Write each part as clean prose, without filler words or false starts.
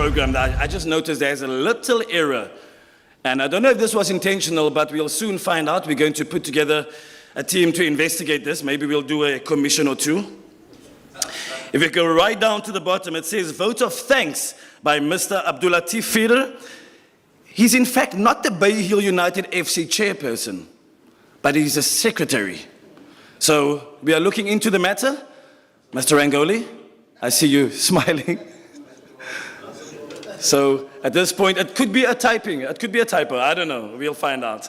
program, I just noticed there's a little error. And I don't know if this was intentional, but we'll soon find out. We're going to put together a team to investigate this. Maybe we'll do a commission or two. If you go right down to the bottom, it says, vote of thanks by Mr. Abdulatif Fieder. He's in fact not the Bayhill United FC chairperson, but he's a secretary. So we are looking into the matter. Mr. Rangoli, I see you smiling. So at this point, it could be a typo, I don't know, we'll find out.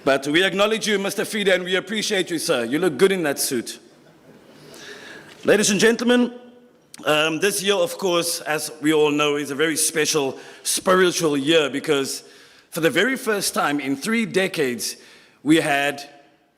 But we acknowledge you, Mr. Fieder, and we appreciate you, sir. You look good in that suit. Ladies and gentlemen, this year, of course, as we all know, is a very special spiritual year because for the very first time in 3 decades, we had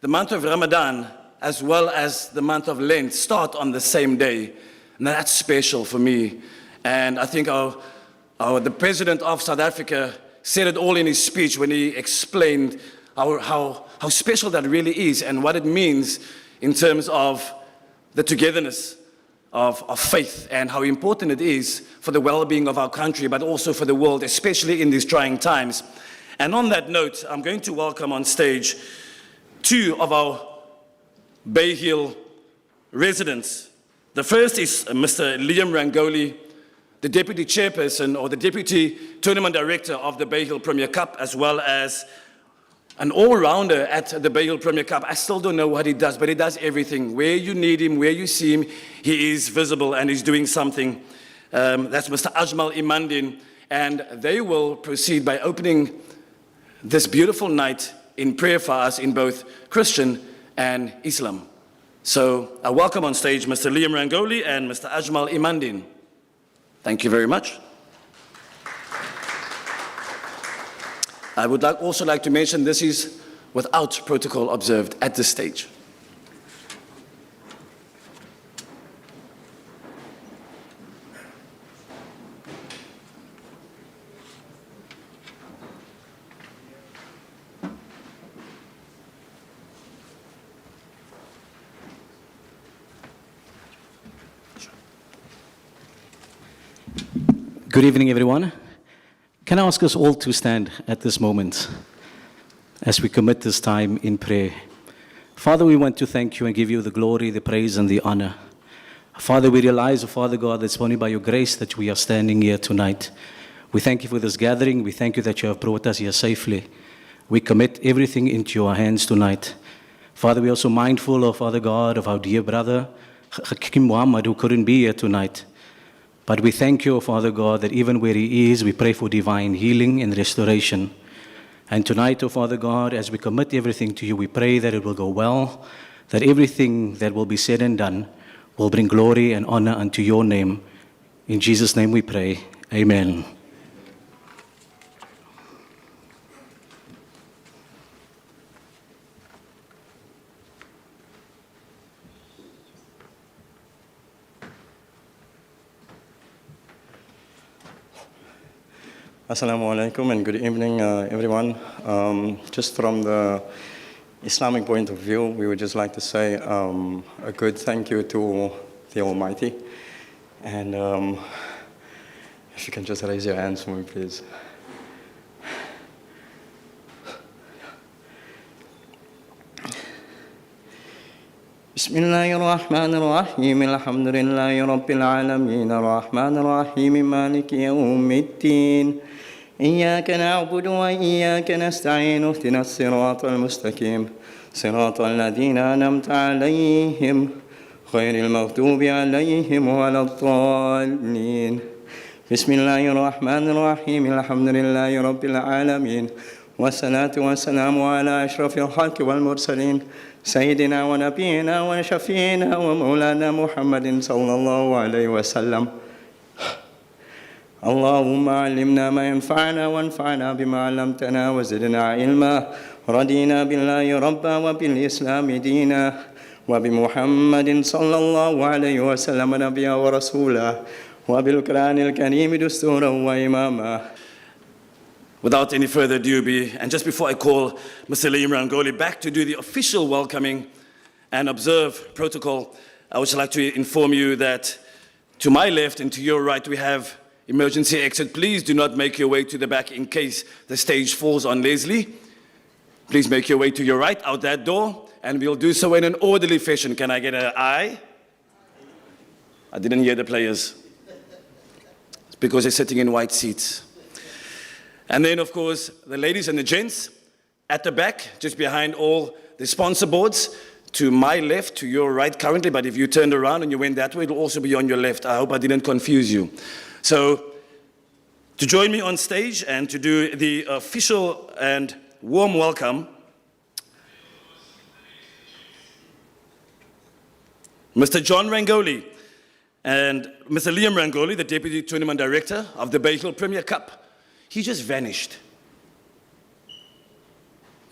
the month of Ramadan as well as the month of Lent start on the same day. And that's special for me. And I think the President of South Africa said it all in his speech when he explained how special that really is and what it means in terms of the togetherness of faith and how important it is for the well-being of our country, but also for the world, especially in these trying times. And on that note, I'm going to welcome on stage 2 of our Bayhill residents. The first is Mr. Liam Rangoli, the Deputy Chairperson or the Deputy Tournament Director of the Bayhill Premier Cup, as well as an all-rounder at the Bayhill Premier Cup. I still don't know what he does, but he does everything. Where you need him, where you see him, he is visible and he's doing something. That's Mr. Ajmal Imandin, and they will proceed by opening this beautiful night in prayer for us in both Christian and Islam. So I welcome on stage Mr. Liam Rangoli and Mr. Ajmal Imandin. Thank you very much. I would also like to mention this is without protocol observed at this stage. Good evening, everyone. Can I ask us all to stand at this moment as we commit this time in prayer? Father, we want to thank you and give you the glory, the praise, and the honor. Father, we realize, Father God, that it's only by your grace that we are standing here tonight. We thank you for this gathering. We thank you that you have brought us here safely. We commit everything into your hands tonight. Father, we're also mindful of, Father God, of our dear brother, Hakim Muhammad, who couldn't be here tonight. But we thank you, Father God, that even where he is, we pray for divine healing and restoration. And tonight, oh Father God, as we commit everything to you, we pray that it will go well, that everything that will be said and done will bring glory and honor unto your name. In Jesus' name we pray. Amen. Assalamu alaikum and good evening, everyone. Just from the Islamic point of view, we would just like to say a good thank you to the Almighty. And if you can just raise your hands for me, please. بسم الله الرحمن الرحيم الحمد لله رب العالمين الرحمن الرحيم مالك يوم الدين إياك نعبد وإياك نستعين اهدنا الصراط المستقيم صراط الذين أنعمت عليهم غير المغضوب عليهم ولا الضالين بسم الله الرحمن الرحيم الحمد لله رب العالمين والصلاة والسلام على أشرف الخلق والمرسلين سيدنا ونبينا وشفينا ومولانا محمد صلى الله عليه وسلم اللهم علمنا ما ينفعنا وانفعنا بما علمتنا وزدنا علما رضينا بالله ربا وبالإسلام دينا وبمحمد صلى الله عليه وسلم نبيا ورسولا وبالقرآن الكريم دستورا وإماما. Without any further ado, and just before I call Mr. Liam Rangoli back to do the official welcoming and observe protocol, I would like to inform you that to my left and to your right, we have emergency exit. Please do not make your way to the back in case the stage falls on Leslie. Please make your way to your right, out that door, and we'll do so in an orderly fashion. Can I get an aye? I didn't hear the players. It's because they're sitting in white seats. And then, of course, the ladies and the gents at the back, just behind all the sponsor boards, to my left, to your right currently, but if you turned around and you went that way, it'll also be on your left. I hope I didn't confuse you. So, to join me on stage and to do the official and warm welcome, Mr. John Rangoli and Mr. Liam Rangoli, the Deputy Tournament Director of the Bayhill Premier Cup. He just vanished.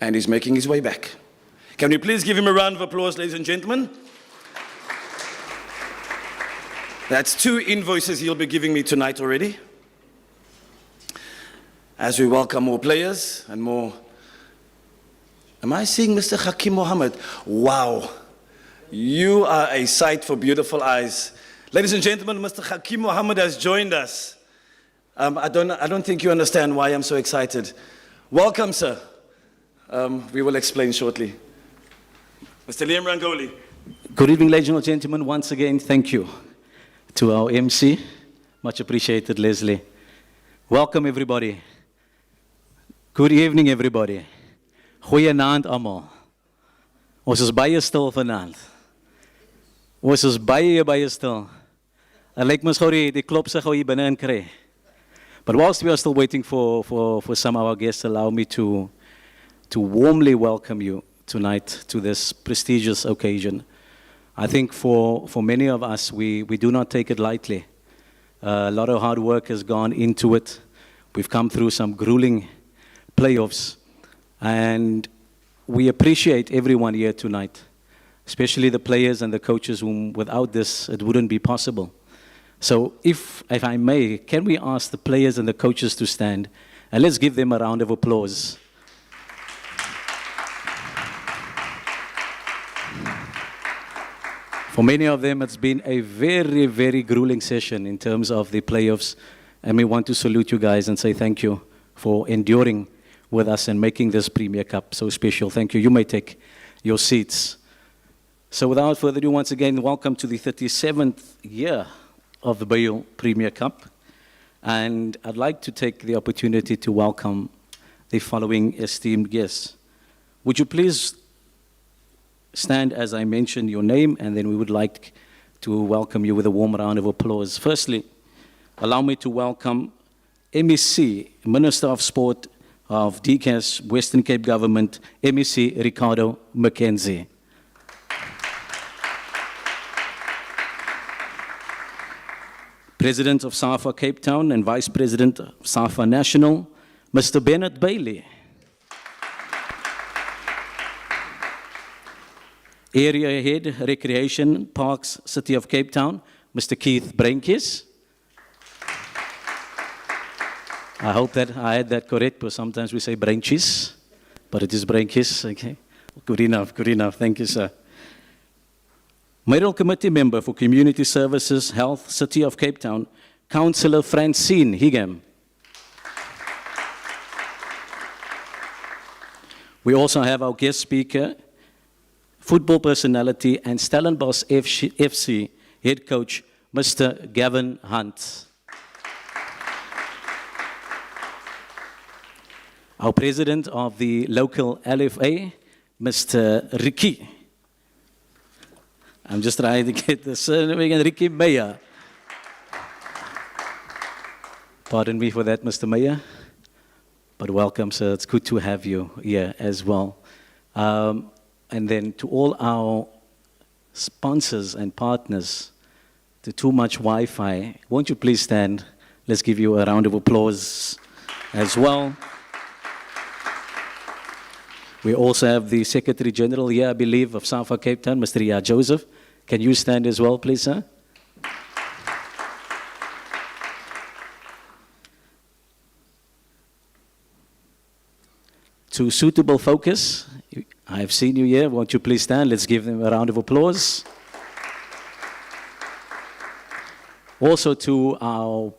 And he's making his way back. Can we please give him a round of applause, ladies and gentlemen? That's 2 invoices he'll be giving me tonight already. As we welcome more players and more. Am I seeing Mr. Hakim Mohammed? Wow. You are a sight for beautiful eyes. Ladies and gentlemen, Mr. Hakim Mohammed has joined us. I don't think you understand why I'm so excited. Welcome, sir. We will explain shortly. Mr. Liam Rangoli. Good evening, ladies and gentlemen. Once again, thank you to our MC. Much appreciated, Leslie. Welcome, everybody. Good evening, everybody. Goeienaand almal. Ons is baie stil vanaand. Ons is baie stil. En lyk mens gou die klop se gou hier binne in kry. But whilst we are still waiting for some of our guests, allow me to warmly welcome you tonight to this prestigious occasion. I think for many of us, we do not take it lightly. A lot of hard work has gone into it. We've come through some grueling playoffs, and we appreciate everyone here tonight, especially the players and the coaches whom without this it wouldn't be possible. So if I may, can we ask the players and the coaches to stand, and let's give them a round of applause. For many of them, it's been a very grueling session in terms of the playoffs, and we want to salute you guys and say thank you for enduring with us and making this Premier Cup so special. Thank you. You may take your seats. So without further ado, once again, welcome to the 37th year of the Bayhill Premier Cup. And I'd like to take the opportunity to welcome the following esteemed guests. Would you please stand as I mention your name, and then we would like to welcome you with a warm round of applause. Firstly, allow me to welcome MEC, Minister of Sport of DCAS, Western Cape Government, MEC Ricardo Mackenzie. President of SAFA Cape Town and Vice President of SAFA National, Mr. Bernard Bailey. Area Head, Recreation, Parks, City of Cape Town, Mr. Keith Breintjes. I hope that I had that correct, because sometimes we say Breintjes, but it is Breintjes, okay. Good enough, thank you, sir. Mayoral Committee Member for Community Services, Health, City of Cape Town, Councillor Francine Higem. We also have our guest speaker, football personality and Stellenbosch FC head coach, Mr. Gavin Hunt. Our president of the local LFA, Mr. Ricky. I'm just trying to get the surname again, Ricky Meyer. Pardon me for that, Mr. Meyer. But welcome, sir. It's good to have you here as well. And then to all our sponsors and partners, to Too Much Wi-Fi, won't you please stand? Let's give you a round of applause as well. We also have the Secretary General here, I believe, of SAFA Cape Town, Mr. Ria Joseph. Can you stand as well, please, sir? To Suitable Focus, I have seen you here. Won't you please stand? Let's give them a round of applause. Also to our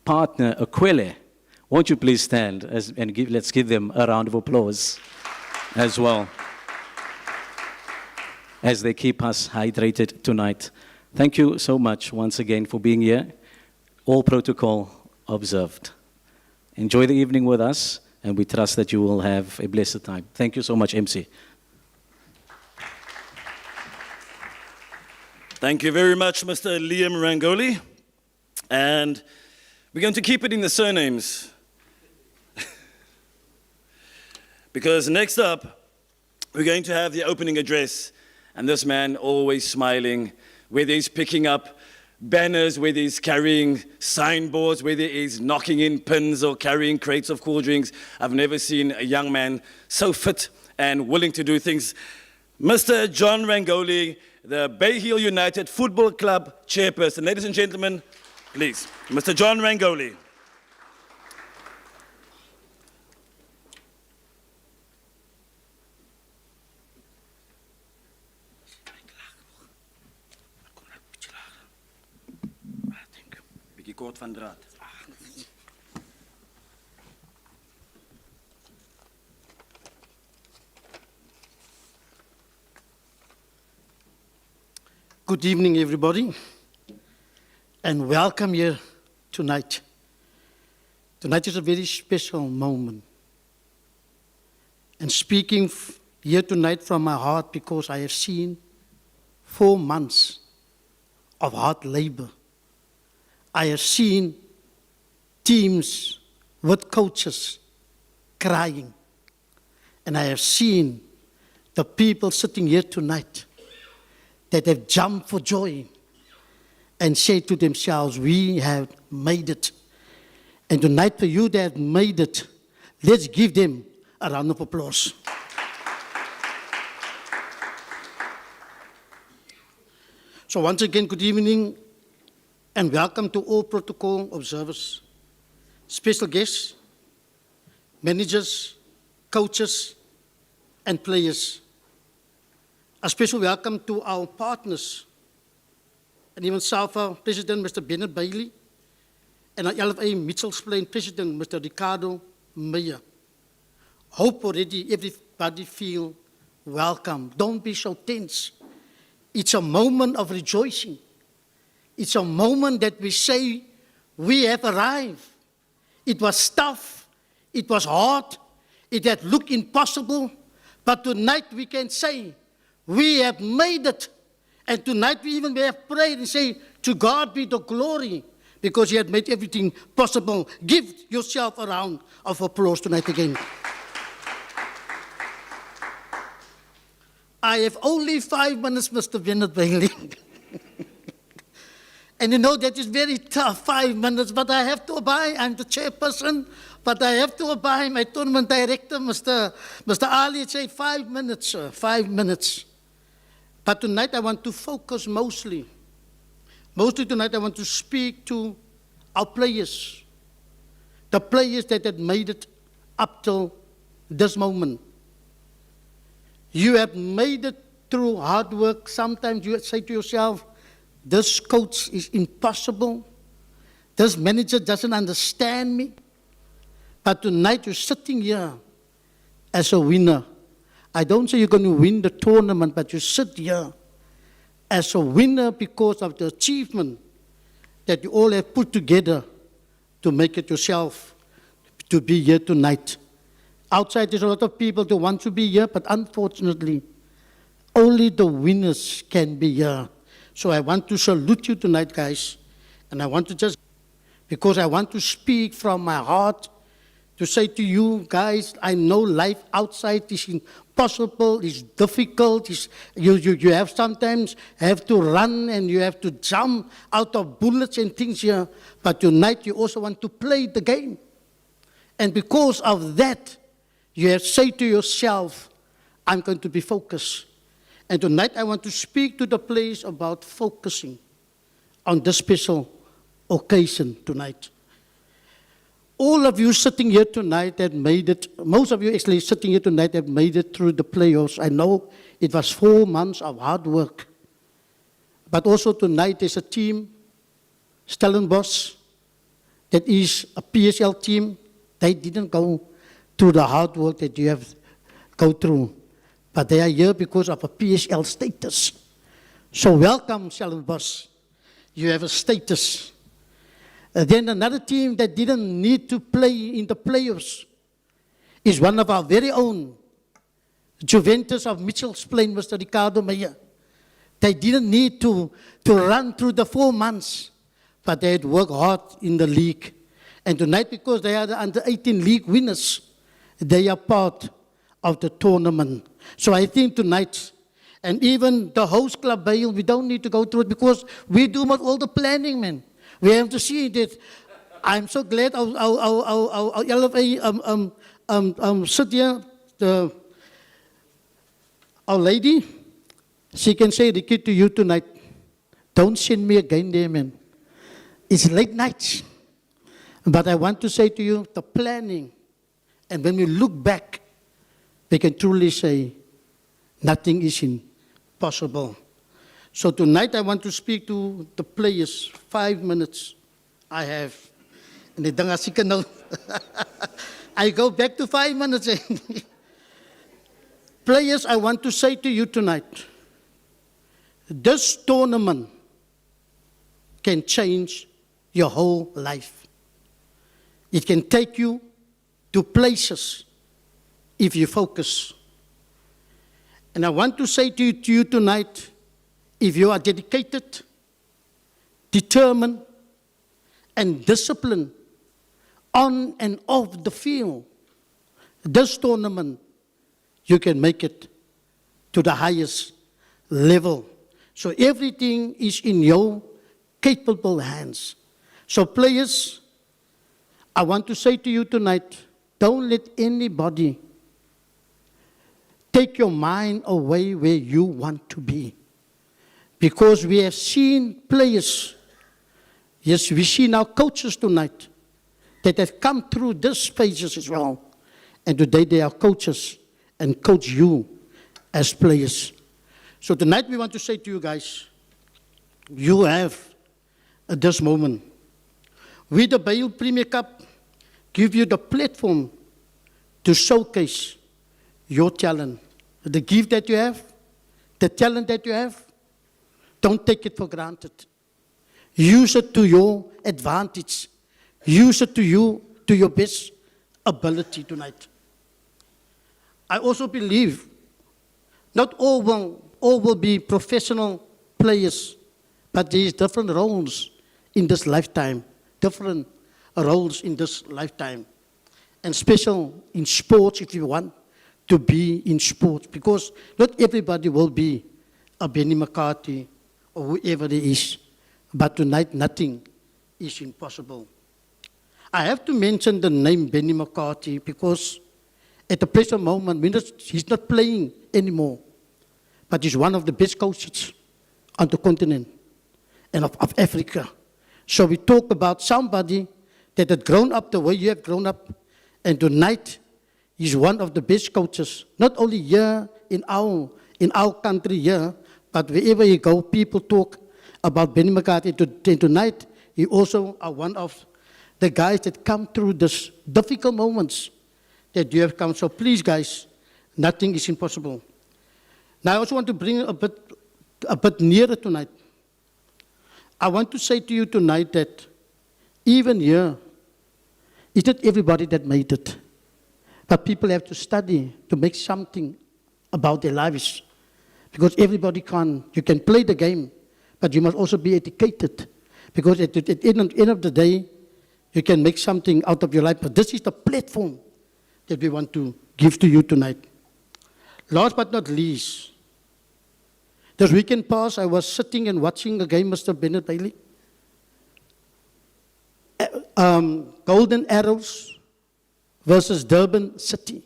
partner, Aquile. Won't you please stand let's give them a round of applause as well, as they keep us hydrated tonight. Thank you so much once again for being here. All protocol observed. Enjoy the evening with us, and we trust that you will have a blessed time. Thank you so much, MC. Thank you very much, Mr. Liam Rangoli. And we're going to keep it in the surnames. Because next up, we're going to have the opening address. And this man always smiling, whether he's picking up banners, whether he's carrying signboards, whether he's knocking in pins or carrying crates of cool drinks. I've never seen a young man so fit and willing to do things. Mr. John Rangoli, the Bayhill United Football Club chairperson. Ladies and gentlemen, please, Mr. John Rangoli. Kort van draad. Good evening, everybody, and welcome here tonight. Tonight is a very special moment. And speaking here tonight from my heart, because I have seen 4 months of hard labor. I have seen teams with coaches crying. And I have seen the people sitting here tonight that have jumped for joy and said to themselves, we have made it. And tonight for you that have made it, let's give them a round of applause. So once again, good evening and welcome to all protocol observers, special guests, managers, coaches, and players. A special welcome to our partners, and even SAFA President, Mr. Bernard Bailey, and our LFA Mitchell's Plain President, Mr. Ricardo Meyer. Hope already everybody feel welcome. Don't be so tense. It's a moment of rejoicing. It's a moment that we say, we have arrived. It was tough, it was hard, it had looked impossible, but tonight we can say, we have made it. And tonight we even have prayed and say, to God be the glory, because He had made everything possible. Give yourself a round of applause tonight again. I have only 5 minutes, Mr. Bernard Bailey. And you know that is very tough, 5 minutes, but I have to obey. I'm the chairperson, but I have to obey. My tournament director, Mr. Ali, say 5 minutes, sir, 5 minutes. But tonight I want to focus mostly tonight I want to speak to our players, the players that had made it up till this moment. You have made it through hard work. Sometimes you say to yourself, this coach is impossible. This manager doesn't understand me. But tonight you're sitting here as a winner. I don't say you're going to win the tournament, but you sit here as a winner because of the achievement that you all have put together to make it yourself, to be here tonight. Outside there's a lot of people that want to be here, but unfortunately, only the winners can be here. So I want to salute you tonight, guys. And I want to just, because I want to speak from my heart, to say to you guys, I know life outside is impossible, it's difficult, you have sometimes have to run and you have to jump out of bullets and things here. But tonight you also want to play the game. And because of that, you have to say to yourself, I'm going to be focused. And tonight I want to speak to the players about focusing on this special occasion tonight. All of you sitting here tonight have made it, most of you actually sitting here tonight have made it through the playoffs. I know it was 4 months of hard work. But also tonight there's a team, Stellenbosch, that is a PSL team, they didn't go through the hard work that you have go through. But they are here because of a PSL status. So welcome, Stellenbosch. You have a status. Then another team that didn't need to play in the playoffs is one of our very own, Juventus of Mitchell's Plain, Mr. Ricardo Meyer. They didn't need to run through the 4 months, but they had worked hard in the league. And tonight, because they are the under-18 league winners, they are part of the tournament. So I think tonight, and even the host club, Bayhill, we don't need to go through it because we do all the planning, man. We have to see that. I'm so glad our LFA sit here, our lady, she can say, Ricky, to you tonight, don't send me again there, man. It's late nights. But I want to say to you, the planning, and when we look back, we can truly say nothing is impossible. So tonight I want to speak to the players. 5 minutes I have. And I go back to 5 minutes. Players, I want to say to you tonight, this tournament can change your whole life. It can take you to places if you focus. And I want to say to you tonight, if you are dedicated, determined, and disciplined on and off the field, this tournament, you can make it to the highest level. So everything is in your capable hands. So players, I want to say to you tonight, don't let anybody take your mind away where you want to be. Because we have seen players, yes, we see now coaches tonight that have come through these phases as well. And today they are coaches and coach you as players. So tonight we want to say to you guys, you have at this moment, with the Bayhill Premier Cup, give you the platform to showcase your talent. The gift that you have, the talent that you have, don't take it for granted. Use it to your advantage. Use it to your best ability tonight. I also believe not all will be professional players, but there is different roles in this lifetime, different roles in this lifetime, and special in sports if you want to be in sports, because not everybody will be a Benny McCarthy or whoever it is, but tonight nothing is impossible. I have to mention the name Benny McCarthy because at the present moment, he's not playing anymore, but he's one of the best coaches on the continent and of Africa. So we talk about somebody that had grown up the way you have grown up, and tonight he's one of the best coaches, not only here in our country here, but wherever you go, people talk about Benny McCarthy. And tonight, he also are one of the guys that come through these difficult moments that you have come. So please, guys, nothing is impossible. Now, I also want to bring a bit nearer tonight. I want to say to you tonight that even here, it's not everybody that made it. But people have to study to make something about their lives. Because everybody you can play the game, but you must also be educated. Because at the end of the day, you can make something out of your life. But this is the platform that we want to give to you tonight. Last but not least, this weekend past, I was sitting and watching a game, Mr. Bennett Bailey. Golden Arrows versus Durban City.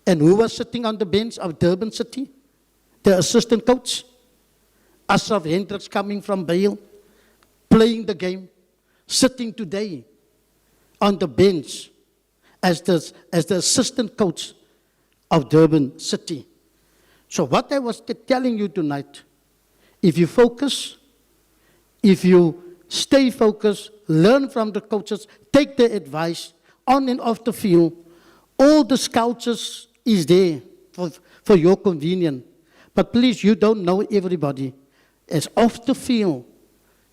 And who was sitting on the bench of Durban City? The assistant coach, Ashraf Hendricks, coming from Bayhill, playing the game, sitting today on the bench as the assistant coach of Durban City. So what I was telling you tonight, if you focus, if you stay focused, learn from the coaches, take their advice on and off the field. All the scouts is there for your convenience. But please, you don't know everybody. It's off the field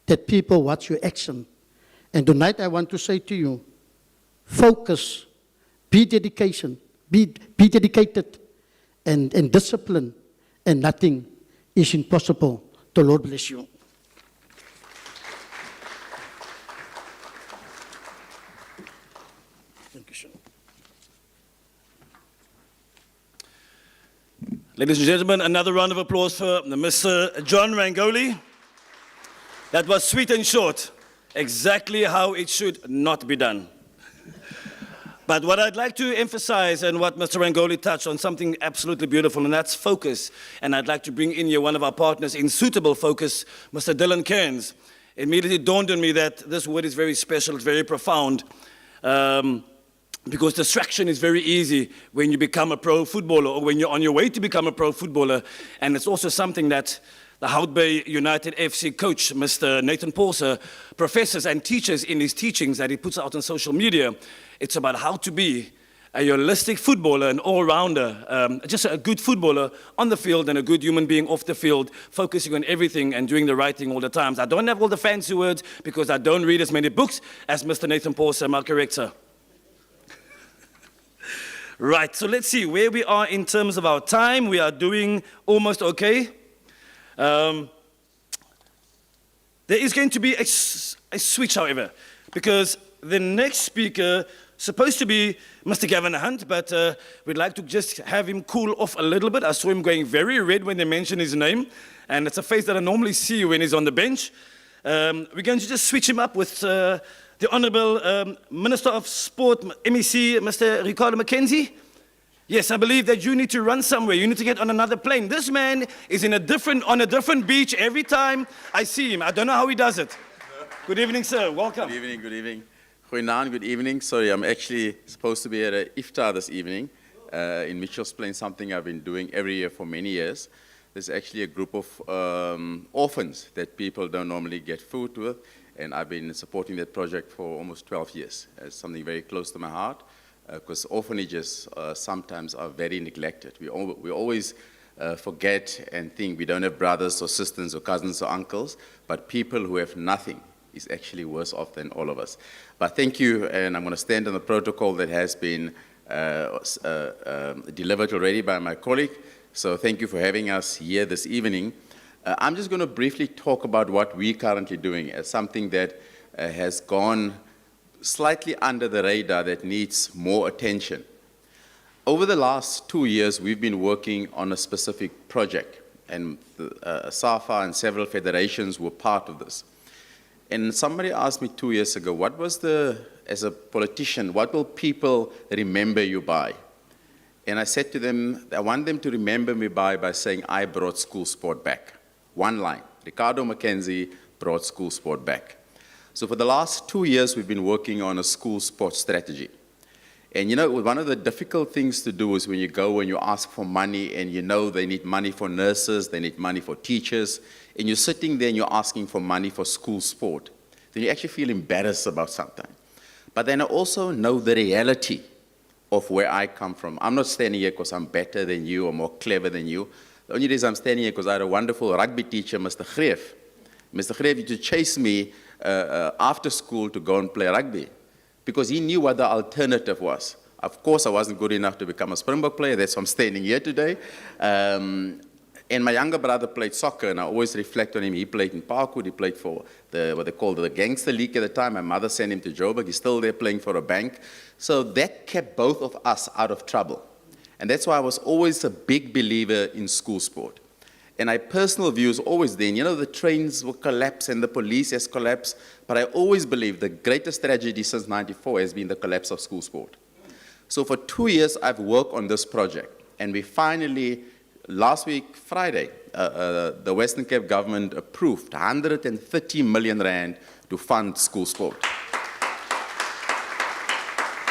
that people watch your action. And tonight I want to say to you, focus, be dedicated, and discipline, and nothing is impossible. The Lord bless you. Thank you, sir. Ladies and gentlemen, another round of applause for Mr. John Rangoli. That was sweet and short, exactly how it should not be done. But what I'd like to emphasize, and what Mr. Rangoli touched on, something absolutely beautiful, and that's focus. And I'd like to bring in here one of our partners in suitable focus, Mr. Dylan Cairns. It immediately dawned on me that this word is very special, it's very profound, because distraction is very easy when you become a pro footballer or when you're on your way to become a pro footballer. And it's also something that the Hout Bay United FC coach, Mr. Nathan Paulser, professors and teaches in his teachings that he puts out on social media. It's about how to be a holistic footballer, an all-rounder, just a good footballer on the field and a good human being off the field, focusing on everything and doing the right thing all the time. I don't have all the fancy words because I don't read as many books as Mr. Nathan Paulser. Am I correct, sir? Right, so let's see where we are in terms of our time. We are doing almost okay. There is going to be a switch, however, because the next speaker supposed to be Mr. Gavin Hunt, but we'd like to just have him cool off a little bit. I saw him going very red when they mentioned his name, and it's a face that I normally see when he's on the bench. We're going to just switch him up with the Honourable Minister of Sport, MEC, Mr. Ricardo Mackenzie. Yes, I believe that you need to run somewhere. You need to get on another plane. This man is on a different beach every time I see him. I don't know how he does it. Good evening, sir. Welcome. Good evening, good evening. Goedenavond, good evening. Sorry, I'm actually supposed to be at an iftar this evening in Mitchell's Plain, something I've been doing every year for many years. There's actually a group of orphans that people don't normally get food with, and I've been supporting that project for almost 12 years. It's something very close to my heart, because orphanages sometimes are very neglected. We always forget and think we don't have brothers or sisters or cousins or uncles, but people who have nothing is actually worse off than all of us. But thank you, and I'm going to stand on the protocol that has been delivered already by my colleague. So thank you for having us here this evening. I'm just going to briefly talk about what we're currently doing as something that has gone slightly under the radar that needs more attention. Over the last 2 years, we've been working on a specific project, and SAFA and several federations were part of this. And somebody asked me 2 years ago, as a politician, what will people remember you by? And I said to them, I want them to remember me by saying, I brought school sport back. One line, Ricardo Mackenzie brought school sport back. So for the last 2 years, we've been working on a school sports strategy. And you know, one of the difficult things to do is when you go and you ask for money, and you know they need money for nurses, they need money for teachers, and you're sitting there and you're asking for money for school sport, then you actually feel embarrassed about something. But then I also know the reality of where I come from. I'm not standing here because I'm better than you or more clever than you. The only reason I'm standing here because I had a wonderful rugby teacher, Mr. Greef. Mr. Greef used to chase me after school to go and play rugby because he knew what the alternative was. Of course, I wasn't good enough to become a Springbok player. That's why I'm standing here today. And my younger brother played soccer, and I always reflect on him. He played in Parkwood. He played for what they called the Gangster League at the time. My mother sent him to Joburg. He's still there playing for a bank. So that kept both of us out of trouble. And that's why I was always a big believer in school sport. And my personal view is always then, you know, the trains will collapse and the police has collapsed, but I always believe the greatest tragedy since '94 has been the collapse of school sport. So for 2 years, I've worked on this project, and we finally, last week, Friday, the Western Cape government approved 130 million rand to fund school sport.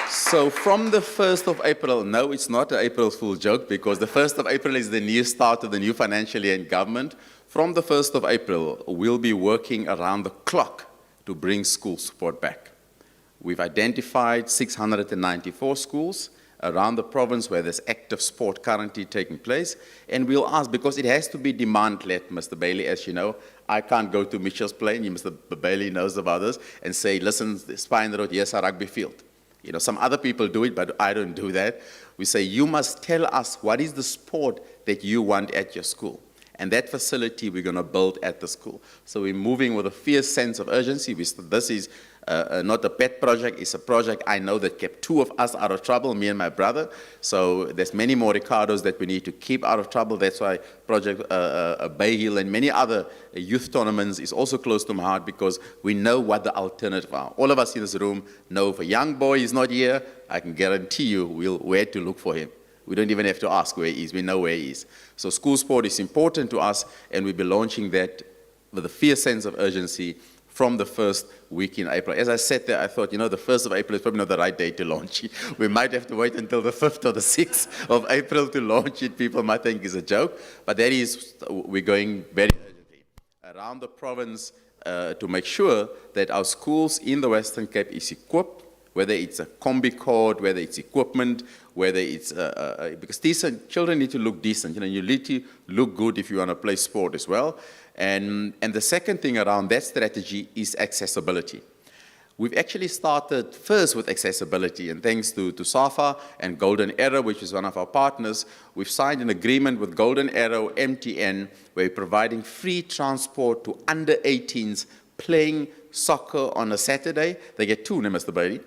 So from the 1st of April, no, it's not an April Fool's joke, because the 1st of April is the new start of the new financial year in government. From the 1st of April, we'll be working around the clock to bring school sport back. We've identified 694 schools around the province where there's active sport currently taking place. And we'll ask, because it has to be demand-led, Mr. Bailey, as you know. I can't go to Mitchell's Plain, Mr. Bailey knows about this, and say, listen, Spine Road, yes, a rugby field. You know, some other people do it, but I don't do that. We say, you must tell us what is the sport that you want at your school. And that facility we're going to build at the school. So we're moving with a fierce sense of urgency. This is not a pet project. It's a project I know that kept two of us out of trouble, me and my brother. So there's many more Ricardos that we need to keep out of trouble. That's why Project Bayhill and many other youth tournaments is also close to my heart, because we know what the alternative are. All of us in this room know if a young boy is not here, I can guarantee you where to look for him. We don't even have to ask where he is. We know where he is. So school sport is important to us, and we'll be launching that with a fierce sense of urgency from the first week in April. As I sat there, I thought, you know, the 1st of April is probably not the right day to launch it. We might have to wait until the 5th or the 6th of April to launch it. People might think it's a joke, but that is, we're going very urgently around the province to make sure that our schools in the Western Cape is equipped, whether it's a combi cord, whether it's equipment, whether it's, because decent, children need to look decent. You know, you need to look good if you want to play sport as well. And the second thing around that strategy is accessibility. We've actually started first with accessibility, and thanks to SAFA and Golden Arrow, which is one of our partners, we've signed an agreement with Golden Arrow, MTN, where we're providing free transport to under 18s playing soccer on a Saturday. They get 2, Mr. Bailey.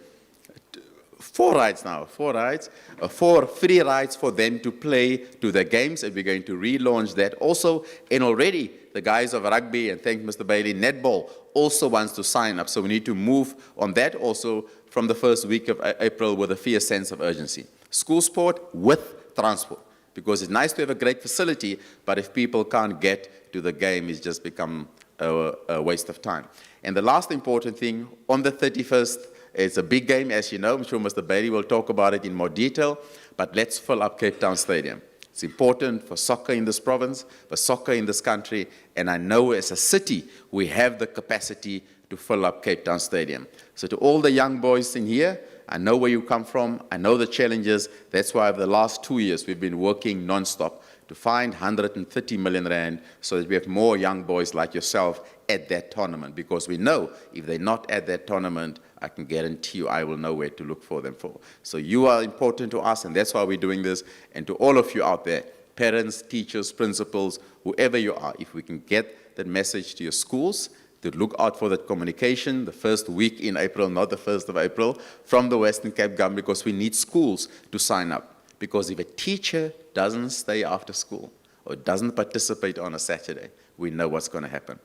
4 rides now, 4 rides, 4 free rides for them to play to their games, and we're going to relaunch that also. And already the guys of rugby, and thank Mr. Bailey, netball also wants to sign up. So we need to move on that also from the first week of April with a fierce sense of urgency. School sport with transport, because it's nice to have a great facility, but if people can't get to the game, it's just become a waste of time. And the last important thing, on the 31st, it's a big game, as you know. I'm sure Mr. Bailey will talk about it in more detail, but let's fill up Cape Town Stadium. It's important for soccer in this province, for soccer in this country, and I know as a city, we have the capacity to fill up Cape Town Stadium. So to all the young boys in here, I know where you come from, I know the challenges. That's why over the last 2 years, we've been working non-stop to find 130 million rand so that we have more young boys like yourself at that tournament, because we know if they're not at that tournament, I can guarantee you I will know where to look for them for. So you are important to us, and that's why we're doing this. And to all of you out there, parents, teachers, principals, whoever you are, if we can get that message to your schools, to look out for that communication the first week in April, not the 1st of April, from the Western Cape government, because we need schools to sign up. Because if a teacher doesn't stay after school or doesn't participate on a Saturday, we know what's going to happen.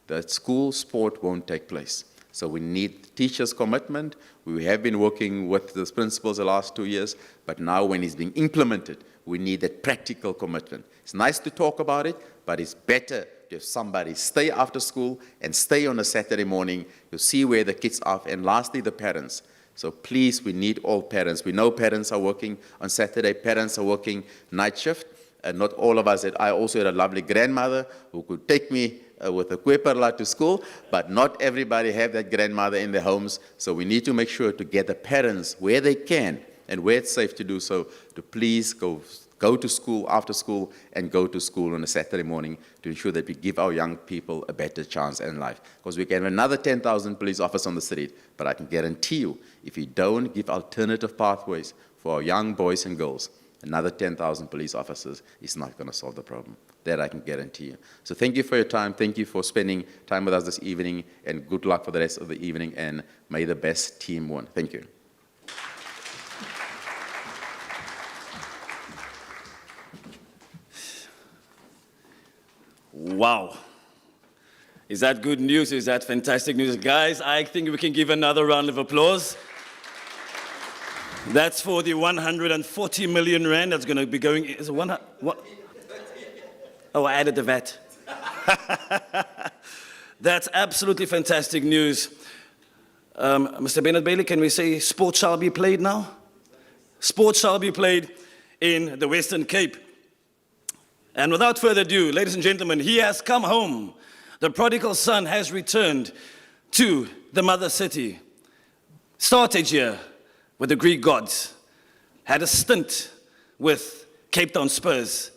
The school sport won't take place. So we need teachers' commitment. We have been working with the principals the last 2 years, but now when it's being implemented, we need that practical commitment. It's nice to talk about it, but it's better to have somebody stay after school and stay on a Saturday morning to see where the kids are. And lastly, the parents. So please, we need all parents. We know parents are working on Saturday. Parents are working night shift. And not all of us. I also had a lovely grandmother who could take me with a kweperla to school, but not everybody have that grandmother in their homes. So we need to make sure to get the parents where they can and where it's safe to do so, to please go to school after school and go to school on a Saturday morning to ensure that we give our young people a better chance in life. Because we can have another 10,000 police officers on the street, but I can guarantee you, if we don't give alternative pathways for our young boys and girls, another 10,000 police officers is not going to solve the problem. That I can guarantee you. So thank you for your time. Thank you for spending time with us this evening, and good luck for the rest of the evening, and may the best team win. Thank you. Wow. Is that good news? Is that fantastic news? Guys, I think we can give another round of applause. That's for the 140 million rand that's going to be going. Is it what? Oh, I added the VAT. That's absolutely fantastic news. Mr. Bernard Bailey, can we say sport shall be played now? Sport shall be played in the Western Cape. And without further ado, ladies and gentlemen, he has come home. The prodigal son has returned to the mother city. Started here with the Greek gods. Had a stint with Cape Town Spurs,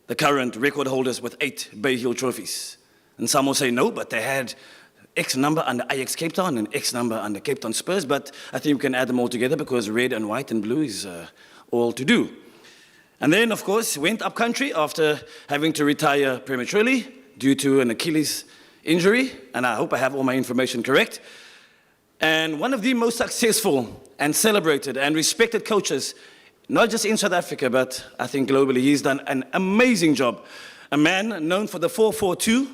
the current record holders with 8 Bayhill trophies. And some will say no, but they had X number under Ajax Cape Town and X number under Cape Town Spurs, but I think we can add them all together because red and white and blue is all to do. And then, of course, went up country after having to retire prematurely due to an Achilles injury, and I hope I have all my information correct. And one of the most successful and celebrated and respected coaches, not just in South Africa, but I think globally. He's done an amazing job. A man known for the 4-4-2,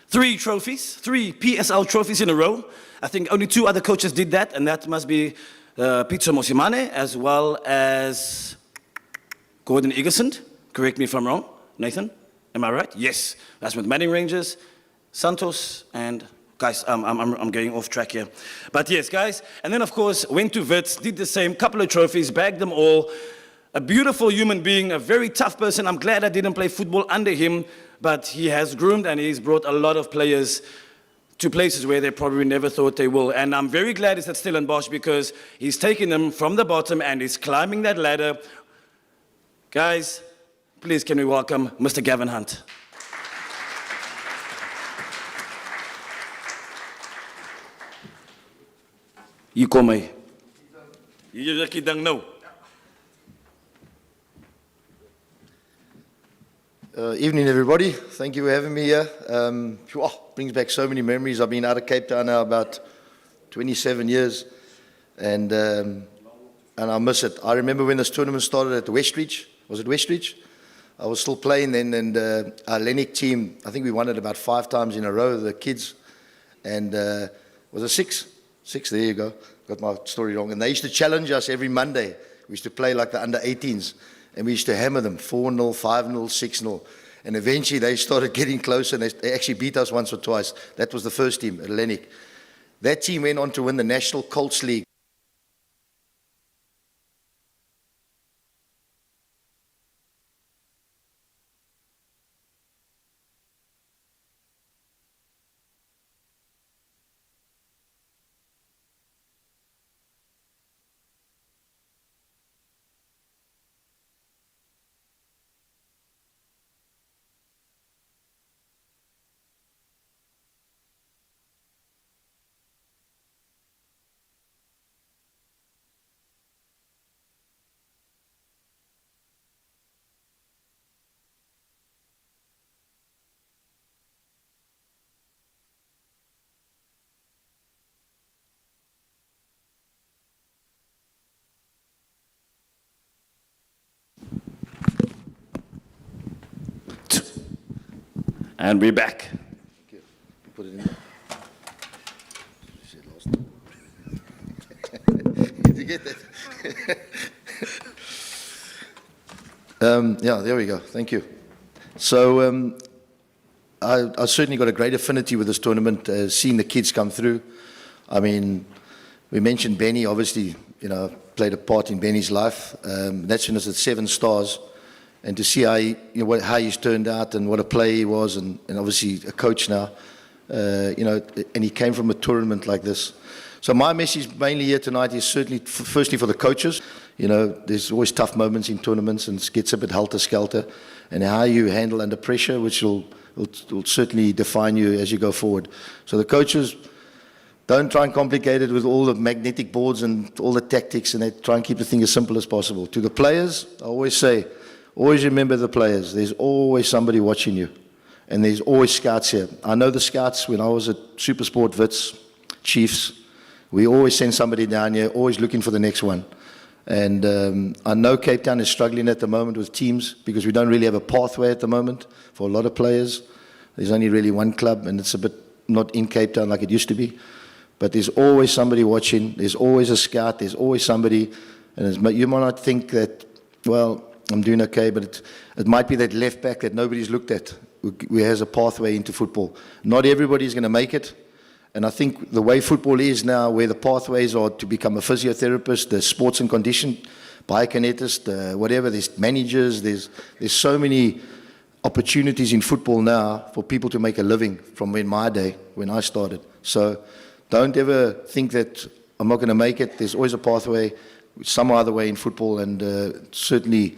3 trophies, 3 PSL trophies in a row. I think only 2 other coaches did that, and that must be Peter Mosimane as well as Gordon Egerson. Correct me if I'm wrong, Nathan. Am I right? Yes. That's with Manning Rangers, Santos, and guys, I'm going off track here. But yes, guys. And then, of course, went to Wits, did the same, couple of trophies, bagged them all. A beautiful human being, a very tough person. I'm glad I didn't play football under him, but he has groomed and he's brought a lot of players to places where they probably never thought they will. And I'm very glad he's at Stellenbosch because he's taken them from the bottom and he's climbing that ladder. Guys, please can we welcome Mr. Gavin Hunt. You kom my. You just don't know. Evening, everybody. Thank you for having me here. Brings back so many memories. I've been out of Cape Town now about 27 years, and I miss it. I remember when this tournament started at the Westridge. Was it Westridge? I was still playing then, and our Lennox team, I think we won it about 5 times in a row, the kids, and was it 6? 6, there you go. Got my story wrong. And they used to challenge us every Monday. We used to play like the under-18s. And we used to hammer them, 4-0, 5-0, 6-0. And eventually they started getting closer, and they actually beat us once or twice. That was the first team, at Lennox. That team went on to win the National Colts League. And we're back. Put it in there. Did you get that? Yeah, there we go. Thank you. So I certainly got a great affinity with this tournament, seeing the kids come through. I mean, we mentioned Benny, obviously, played a part in Benny's life. That's when it's at 7 stars. And to see how he's turned out and what a player he was, and obviously a coach now, and he came from a tournament like this. So my message mainly here tonight is certainly, firstly, for the coaches. There's always tough moments in tournaments, and it gets a bit helter-skelter, and how you handle under pressure, which will certainly define you as you go forward. So the coaches, don't try and complicate it with all the magnetic boards and all the tactics, and they try and keep the thing as simple as possible. To the players, I always say, always remember the players. There's always somebody watching you. And there's always scouts here. I know the scouts when I was at Supersport Wits, Chiefs. We always send somebody down here, always looking for the next one. And I know Cape Town is struggling at the moment with teams because we don't really have a pathway at the moment for a lot of players. There's only really one club, and it's a bit not in Cape Town like it used to be. But there's always somebody watching. There's always a scout. There's always somebody. And you might not think that, well, I'm doing okay, but it might be that left back that nobody's looked at, who has a pathway into football. Not everybody's going to make it. And I think the way football is now, where the pathways are to become a physiotherapist, the sports and condition, biokinetist, whatever, there's managers, there's so many opportunities in football now for people to make a living from in my day, when I started. So don't ever think that I'm not going to make it. There's always a pathway, some other way in football, and certainly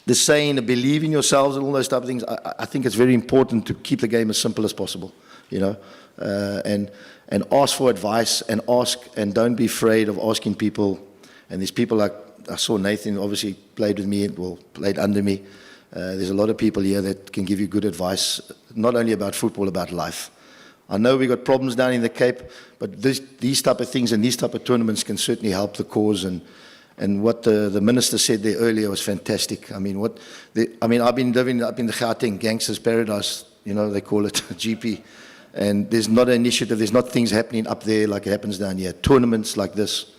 the saying, believe in yourselves and all those type of things, I think it's very important to keep the game as simple as possible, you know, and ask for advice and ask, and don't be afraid of asking people. And there's people like, I saw Nathan obviously played with me, well, played under me. There's a lot of people here that can give you good advice, not only about football, about life. I know we got problems down in the Cape, but these type of things and these type of tournaments can certainly help the cause. And what the minister said there earlier was fantastic. I mean, I've been living up in the Gauteng, Gangsters Paradise, you know, they call it GP. And there's not an initiative, there's not things happening up there like it happens down here. Tournaments like this,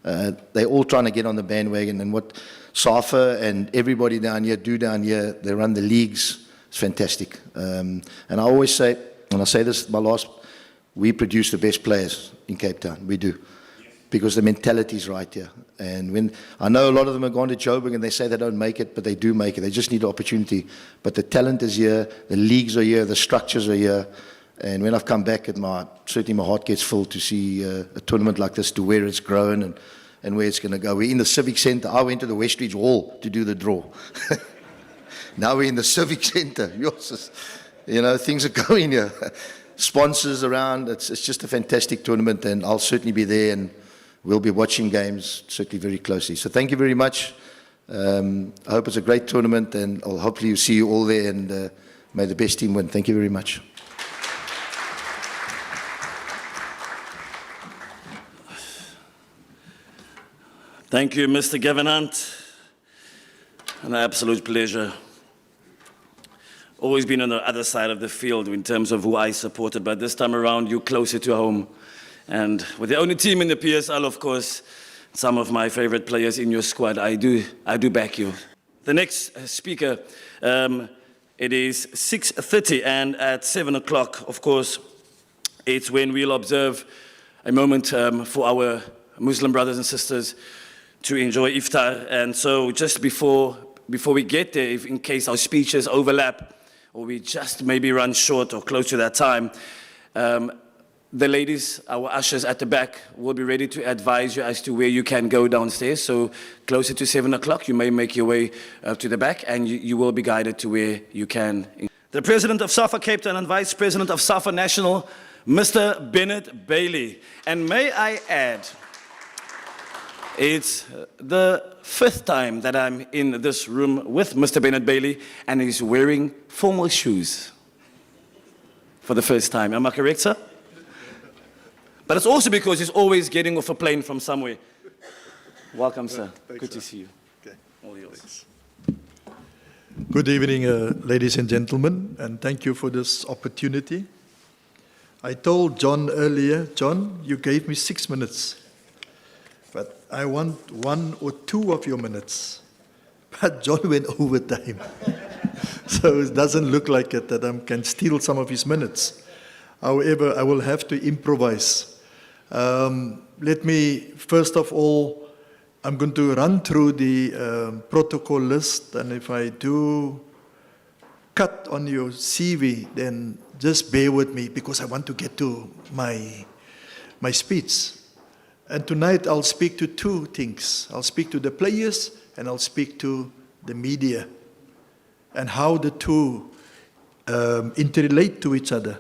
they're all trying to get on the bandwagon. And what SAFA and everybody down here do down here, they run the leagues, it's fantastic. And I always say, and I say this my last, we produce the best players in Cape Town, we do. Because the mentality is right here. And when I know a lot of them have gone to Joburg and they say they don't make it, but they do make it. They just need the opportunity. But the talent is here, the leagues are here, the structures are here. And when I've come back, certainly my heart gets full to see a tournament like this, to where it's grown and where it's going to go. We're in the Civic Centre. I went to the Westridge Hall to do the draw. Now we're in the Civic Centre. You know, things are going here. Sponsors around. It's just a fantastic tournament, and I'll certainly be there, and we'll be watching games certainly very closely. So thank you very much. I hope it's a great tournament, and I'll hopefully see you all there, and may the best team win. Thank you very much. Thank you, Mr. Gavin Hunt. An absolute pleasure. Always been on the other side of the field in terms of who I supported, but this time around, you're closer to home. And with the only team in the PSL, of course, some of my favorite players in your squad, I do back you. The next speaker, it is 6:30, and at 7 o'clock, of course, it's when we'll observe a moment for our Muslim brothers and sisters to enjoy iftar. And so just before we get there, if in case our speeches overlap or we just maybe run short or close to that time, the ladies, our ushers at the back, will be ready to advise you as to where you can go downstairs. So closer to 7 o'clock, you may make your way to the back, and you will be guided to where you can. The President of SAFA Cape Town and Vice President of SAFA National, Mr. Bennett Bailey. And may I add, it's the 5th time that I'm in this room with Mr. Bennett Bailey, and he's wearing formal shoes for the first time. Am I correct, sir? But it's also because he's always getting off a plane from somewhere. Welcome, sir. Thanks, Good sir. to see you. Okay. All yours. Good evening, ladies and gentlemen, and thank you for this opportunity. I told John earlier, John, you gave me 6 minutes, but I want 1 or 2 of your minutes. But John went over time. So it doesn't look like it that I can steal some of his minutes. However, I will have to improvise. Let me, first of all, I'm going to run through the protocol list, and if I do cut on your CV, then just bear with me because I want to get to my speech. And tonight I'll speak to 2 things. I'll speak to the players and I'll speak to the media and how the 2 interrelate to each other.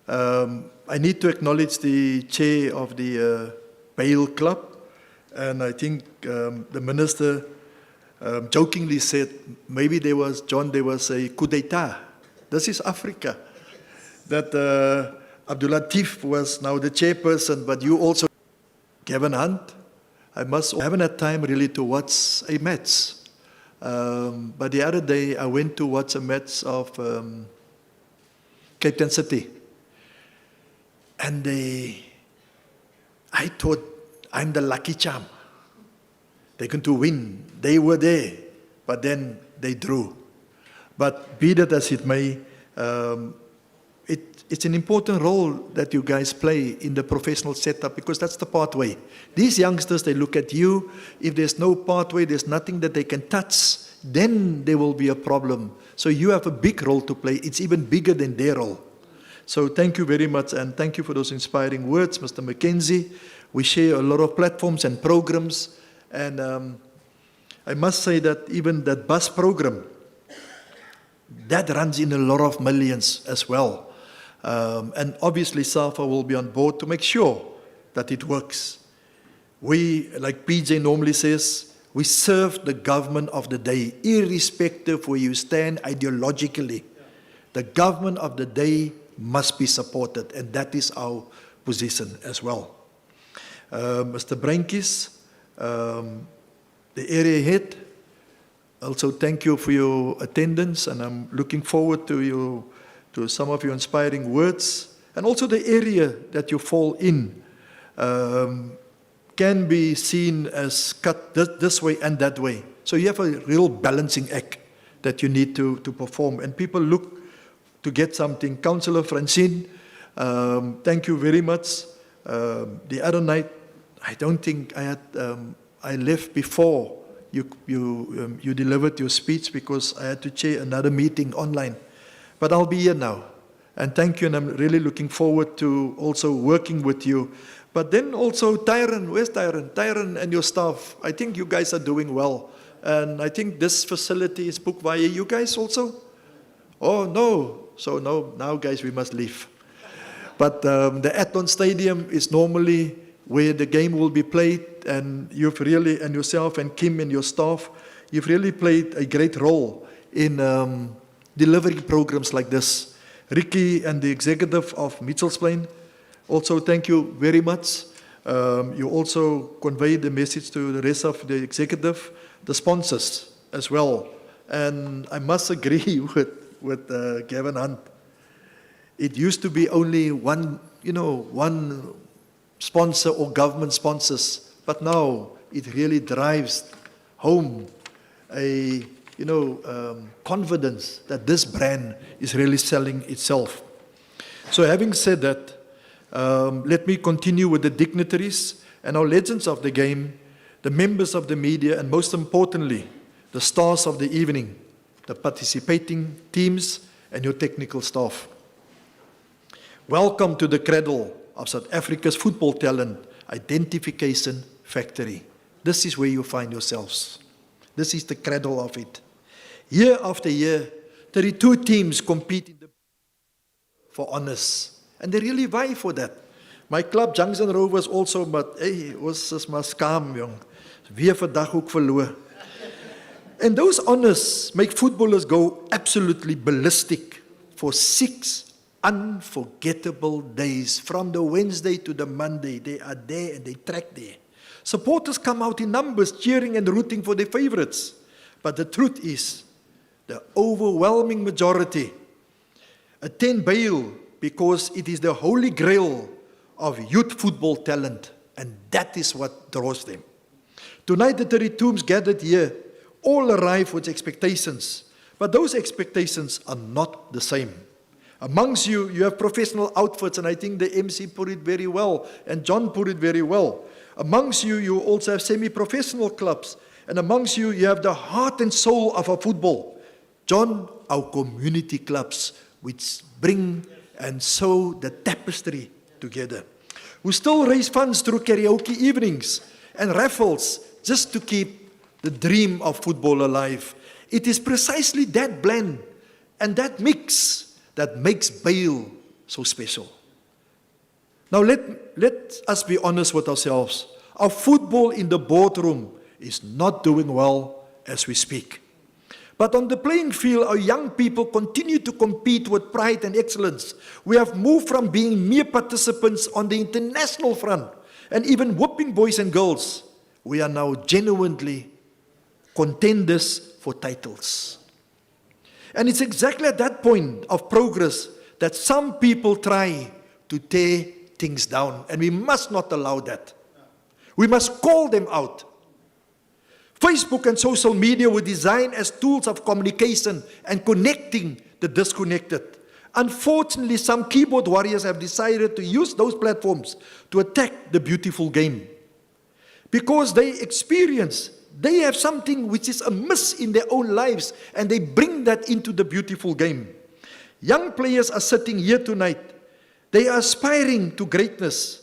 I need to acknowledge the chair of the Bayhill Club, and I think the minister jokingly said, maybe there was a coup d'etat. This is Africa. That Abdul Latif was now the chairperson, but you also, Gavin Hunt, I haven't had time really to watch a match. But the other day I went to watch a match of Cape Town City. And I thought, I'm the lucky charm. They're going to win. They were there, but then they drew. But be that as it may, it's an important role that you guys play in the professional setup because that's the pathway. These youngsters, they look at you. If there's no pathway, there's nothing that they can touch. then there will be a problem. So you have a big role to play. It's even bigger than their role. So thank you very much, and thank you for those inspiring words, Mr. Mackenzie. We share a lot of platforms and programs, and I must say that even that bus program, that runs in a lot of millions as well. And obviously SAFA will be on board to make sure that it works. We, like PJ normally says, we serve the government of the day, irrespective where you stand ideologically. The government of the day must be supported, and that is our position as well. Mr. Brankis, the area head, also thank you for your attendance, and I'm looking forward to some of your inspiring words, and also the area that you fall in can be seen as cut this way and that way. So you have a real balancing act that you need to perform, and people look to get something. Councillor Francine, thank you very much. The other night, I don't think I had, I left before you delivered your speech because I had to chair another meeting online. But I'll be here now. And thank you, and I'm really looking forward to also working with you. But then also Tyron, where's Tyron? Tyron and your staff, I think you guys are doing well. And I think this facility is booked via you guys also? Oh, no. So no, now guys, we must leave. But the Athlon Stadium is normally where the game will be played, and you've really, and yourself and Kim and your staff, you've really played a great role in delivering programs like this. Ricky and the executive of Mitchell's Plain, also thank you very much. You also conveyed the message to the rest of the executive, the sponsors as well. And I must agree with Gavin Hunt. It used to be only one sponsor or government sponsors, but now it really drives home a confidence that this brand is really selling itself. So having said that, let me continue with the dignitaries and our legends of the game, the members of the media, and most importantly, the stars of the evening, the participating teams and your technical staff. Welcome to the cradle of South Africa's football talent identification factory. This is where you find yourselves. This is the cradle of it. Year after year, 32 teams compete for honours, and they really vie for that. My club, Junction Rovers, also, but hey, ons is maar skaam, jong. Weer vandag ook verloor. And those honours make footballers go absolutely ballistic for 6 unforgettable days. From the Wednesday to the Monday, they are there and they track there. Supporters come out in numbers, cheering and rooting for their favourites. But the truth is, the overwhelming majority attend Bayhill because it is the holy grail of youth football talent, and that is what draws them. Tonight, the 32s gathered here all arrive with expectations, but those expectations are not the same. Amongst you, you have professional outfits, and I think the MC put it very well, and John put it very well. Amongst you, you also have semi-professional clubs, and amongst you, you have the heart and soul of our football. John, our community clubs, which bring and sew the tapestry together. We still raise funds through karaoke evenings and raffles just to keep the dream of football alive. It is precisely that blend and that mix that makes Bayhill so special. Now let us be honest with ourselves. Our football in the boardroom is not doing well as we speak. But on the playing field, our young people continue to compete with pride and excellence. We have moved from being mere participants on the international front and even whooping boys and girls. We are now genuinely contenders for titles. And it's exactly at that point of progress that some people try to tear things down, and we must not allow that. We must call them out. Facebook and social media were designed as tools of communication and connecting the disconnected. Unfortunately, some keyboard warriors have decided to use those platforms to attack the beautiful game. Because they experience they have something which is amiss in their own lives, and they bring that into the beautiful game. Young players are sitting here tonight. They are aspiring to greatness.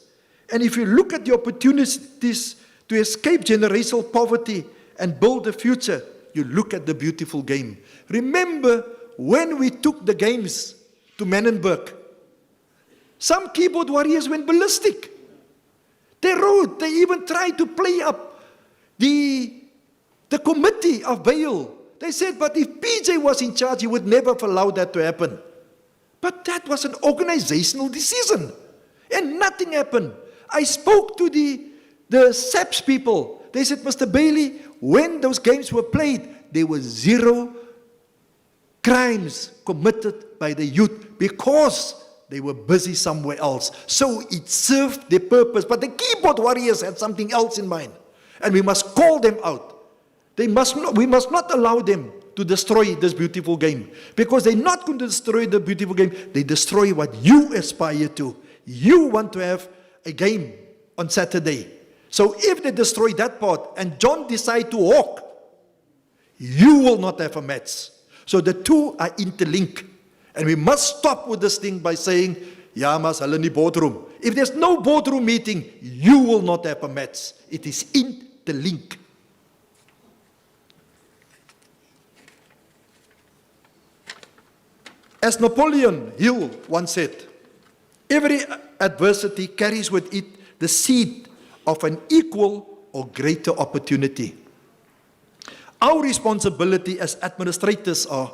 And if you look at the opportunities to escape generational poverty and build a future, you look at the beautiful game. Remember when we took the games to Menenberg, some keyboard warriors went ballistic. They wrote, they even tried to play up the committee of Bayhill. They said, but if PJ was in charge, he would never have allowed that to happen. But that was an organizational decision, and nothing happened. I spoke to the SAPS people. They said, Mr. Bailey, when those games were played, there were 0 crimes committed by the youth because they were busy somewhere else. So it served their purpose. But the keyboard warriors had something else in mind, and we must call them out. We must not allow them to destroy this beautiful game, because they're not going to destroy the beautiful game. They destroy what you aspire to. You want to have a game on Saturday. So if they destroy that part and John decide to walk, you will not have a match. So the two are interlinked. And we must stop with this thing by saying, ja, mas hulle in die boardroom. If there's no boardroom meeting, you will not have a match. It is interlinked. As Napoleon Hill once said, every adversity carries with it the seed of an equal or greater opportunity. Our responsibility as administrators are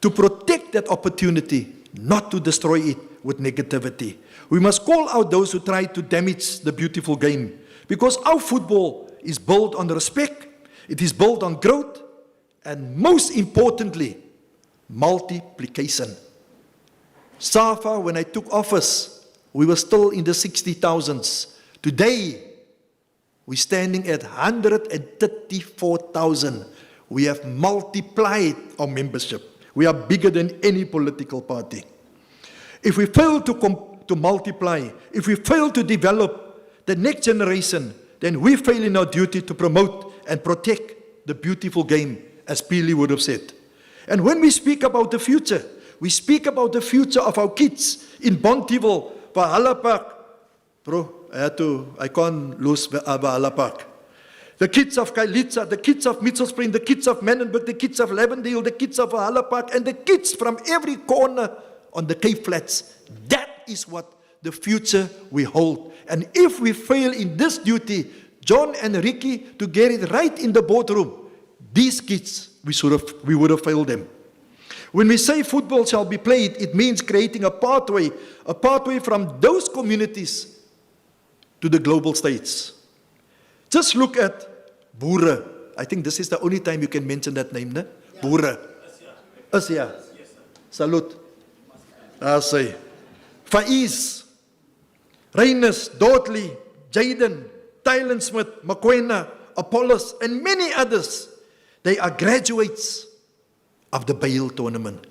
to protect that opportunity, not to destroy it with negativity. We must call out those who try to damage the beautiful game, because our football is built on respect, it is built on growth, and most importantly, multiplication. Safa, when I took office, we were still in the 60,000s. Today, we're standing at 134,000. We have multiplied our membership. We are bigger than any political party. If we fail to multiply, if we fail to develop the next generation, then we fail in our duty to promote and protect the beautiful game, as Peely would have said. And when we speak about the future, we speak about the future of our kids in Bonteheuwel, Valhalla Park. Bro, I can't lose Valhalla Park. The kids of Kailitsa, the kids of Mitchellspring, the kids of Menenberg, the kids of Lavendale, the kids of Valhalla Park, and the kids from every corner on the Cape Flats. That is what the future we hold. And if we fail in this duty, John and Ricky, to get it right in the boardroom, these kids, we would have failed them. When we say football shall be played, it means creating a pathway from those communities to the global states. Just look at Boere. I think this is the only time you can mention that name, ne? Boere. Asya. Salute. Asay. Faiz, Reyners, Dodley, Jaden, Tylen Smith, Makwena, Apollos, and many others. They are graduates of the Bayhill tournament.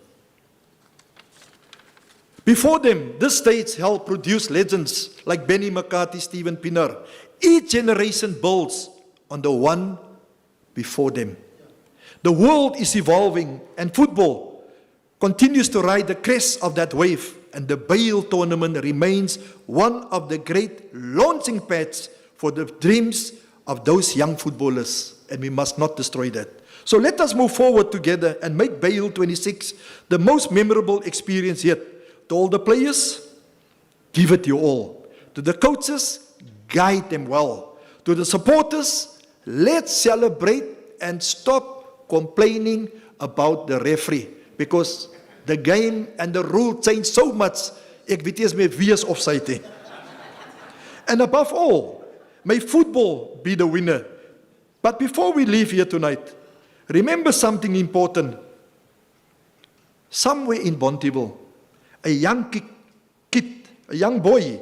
Before them, this stage helped produce legends like Benny McCarthy, Stephen Pinner. Each generation builds on the one before them. The world is evolving, and football continues to ride the crest of that wave, and the Bayhill tournament remains one of the great launching pads for the dreams of those young footballers, and we must not destroy that. So let us move forward together and make Bayhill 26 the most memorable experience yet. To all the players, give it your all. To the coaches, guide them well. To the supporters, let's celebrate and stop complaining about the referee, because the game and the rule change so much. Ek weet eers meer wie is offside. And above all, may football be the winner. But before we leave here tonight, remember something important. Somewhere in Bonteheuwel, a young kid, a young boy,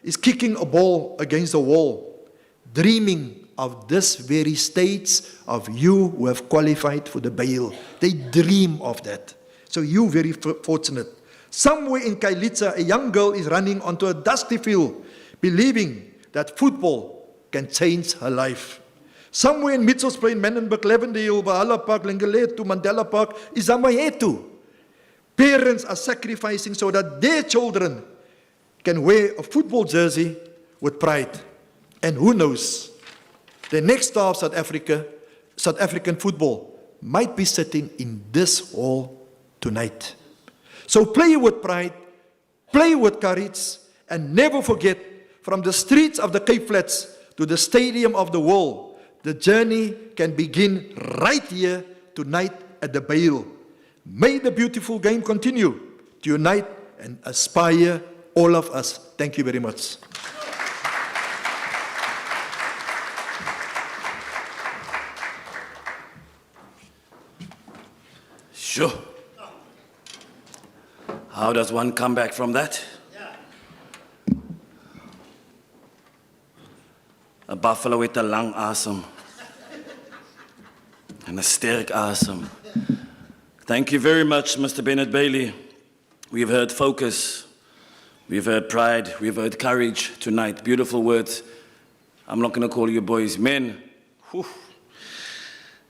is kicking a ball against the wall, dreaming of this very stage of you who have qualified for the Bayhill. They dream of that. So you very fortunate. Somewhere in Kailitsa, a young girl is running onto a dusty field, believing that football can change her life. Somewhere in Mitchells Plain, Menenberg, Lavendale, Valhalla Park, Lingaletu, Mandela Park, Izamayetu. Parents are sacrificing so that their children can wear a football jersey with pride. And who knows, the next star of South African football might be sitting in this hall tonight. So play with pride, play with courage, and never forget, from the streets of the Cape Flats to the Stadium of the World, the journey can begin right here tonight at the Bayhill. May the beautiful game continue to unite and inspire all of us. Thank you very much. Sure. How does one come back from that? A buffalo with a lang asem and a sterk asem. Thank you very much, Mr. Bennett Bailey. We've heard focus, we've heard pride, we've heard courage tonight. Beautiful words. I'm not going to call you boys men. Whew.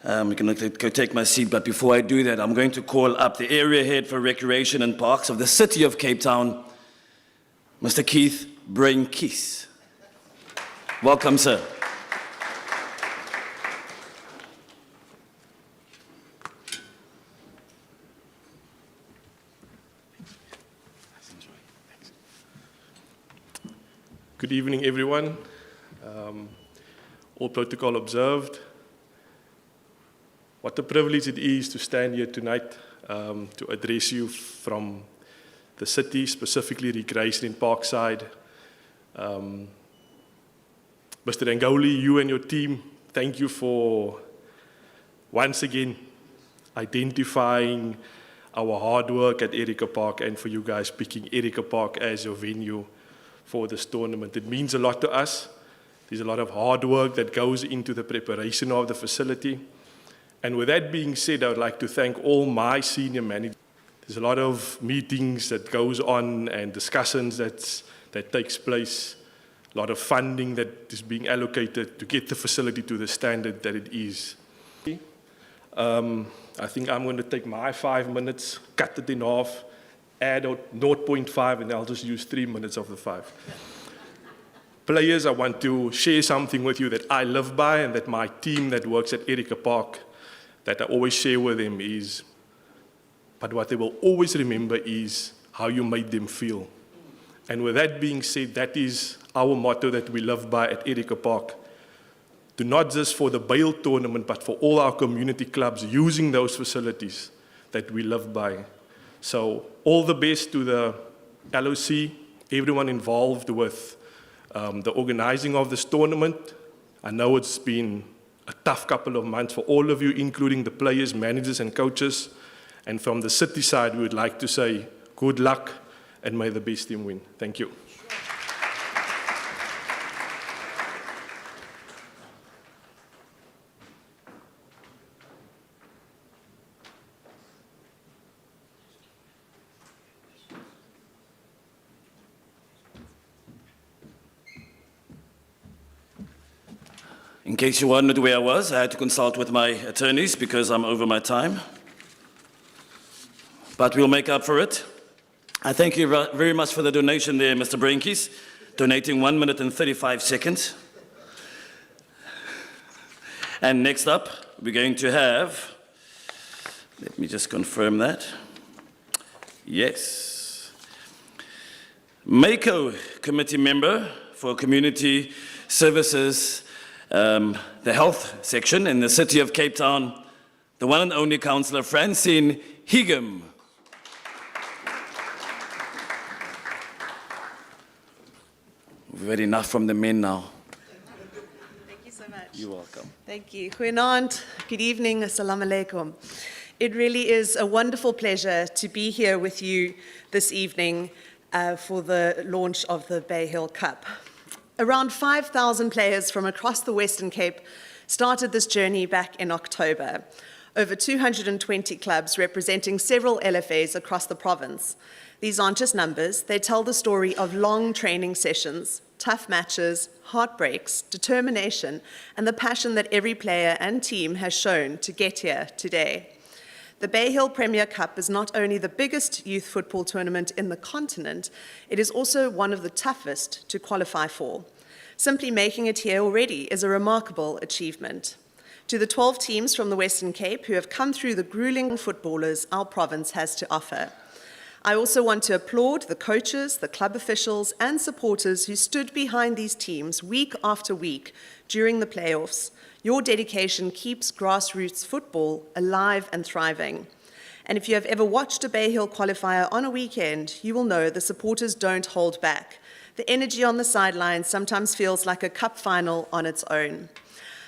I'm going to go take my seat, but before I do that, I'm going to call up the area head for recreation and parks of the city of Cape Town, Mr. Keith Brainkies. Welcome, sir. Good evening, everyone. All protocol observed. What a privilege it is to stand here tonight to address you from the city, specifically Recreation in Parkside. Mr. Ngoli, you and your team, thank you for once again identifying our hard work at Erica Park and for you guys picking Erica Park as your venue for this tournament. It means a lot to us. There's a lot of hard work that goes into the preparation of the facility. And with that being said, I would like to thank all my senior managers. There's a lot of meetings that goes on and discussions that takes place, a lot of funding that is being allocated to get the facility to the standard that it is. I think I'm going to take my 5 minutes, cut it in half, add 0.5, and I'll just use 3 minutes of the 5. Players, I want to share something with you that I live by and that my team that works at Erica Park, that I always share with them is, but what they will always remember is how you made them feel. And with that being said, that is our motto that we live by at Erica Park. To not just for the Bayhill tournament, but for all our community clubs using those facilities that we live by. So all the best to the LOC, everyone involved with the organizing of this tournament. I know it's been a tough couple of months for all of you, including the players, managers, and coaches. And from the city side, we would like to say good luck and may the best team win. Thank you. In case you wondered where I was, I had to consult with my attorneys because I'm over my time. But we'll make up for it. I thank you very much for the donation there, Mr. Brainkies, donating 1 minute and 35 seconds. And next up, we're going to have, let me just confirm that. Yes. MACO committee member for community services, the health section in the city of Cape Town, the one and only Councillor Francine Higem. We've had enough from the men now. Thank you so much. You're welcome. Thank you. Goeienaand. Good evening. Assalamu alaikum. It really is a wonderful pleasure to be here with you this evening for the launch of the Bayhill Cup. Around 5,000 players from across the Western Cape started this journey back in October. Over 220 clubs representing several LFAs across the province. These aren't just numbers, they tell the story of long training sessions, tough matches, heartbreaks, determination, and the passion that every player and team has shown to get here today. The Bayhill Premier Cup is not only the biggest youth football tournament in the continent, it is also one of the toughest to qualify for. Simply making it here already is a remarkable achievement. To the 12 teams from the Western Cape who have come through the grueling footballers our province has to offer. I also want to applaud the coaches, the club officials, and supporters who stood behind these teams week after week during the playoffs. Your dedication keeps grassroots football alive and thriving. And if you have ever watched a Bayhill qualifier on a weekend, you will know the supporters don't hold back. The energy on the sidelines sometimes feels like a cup final on its own.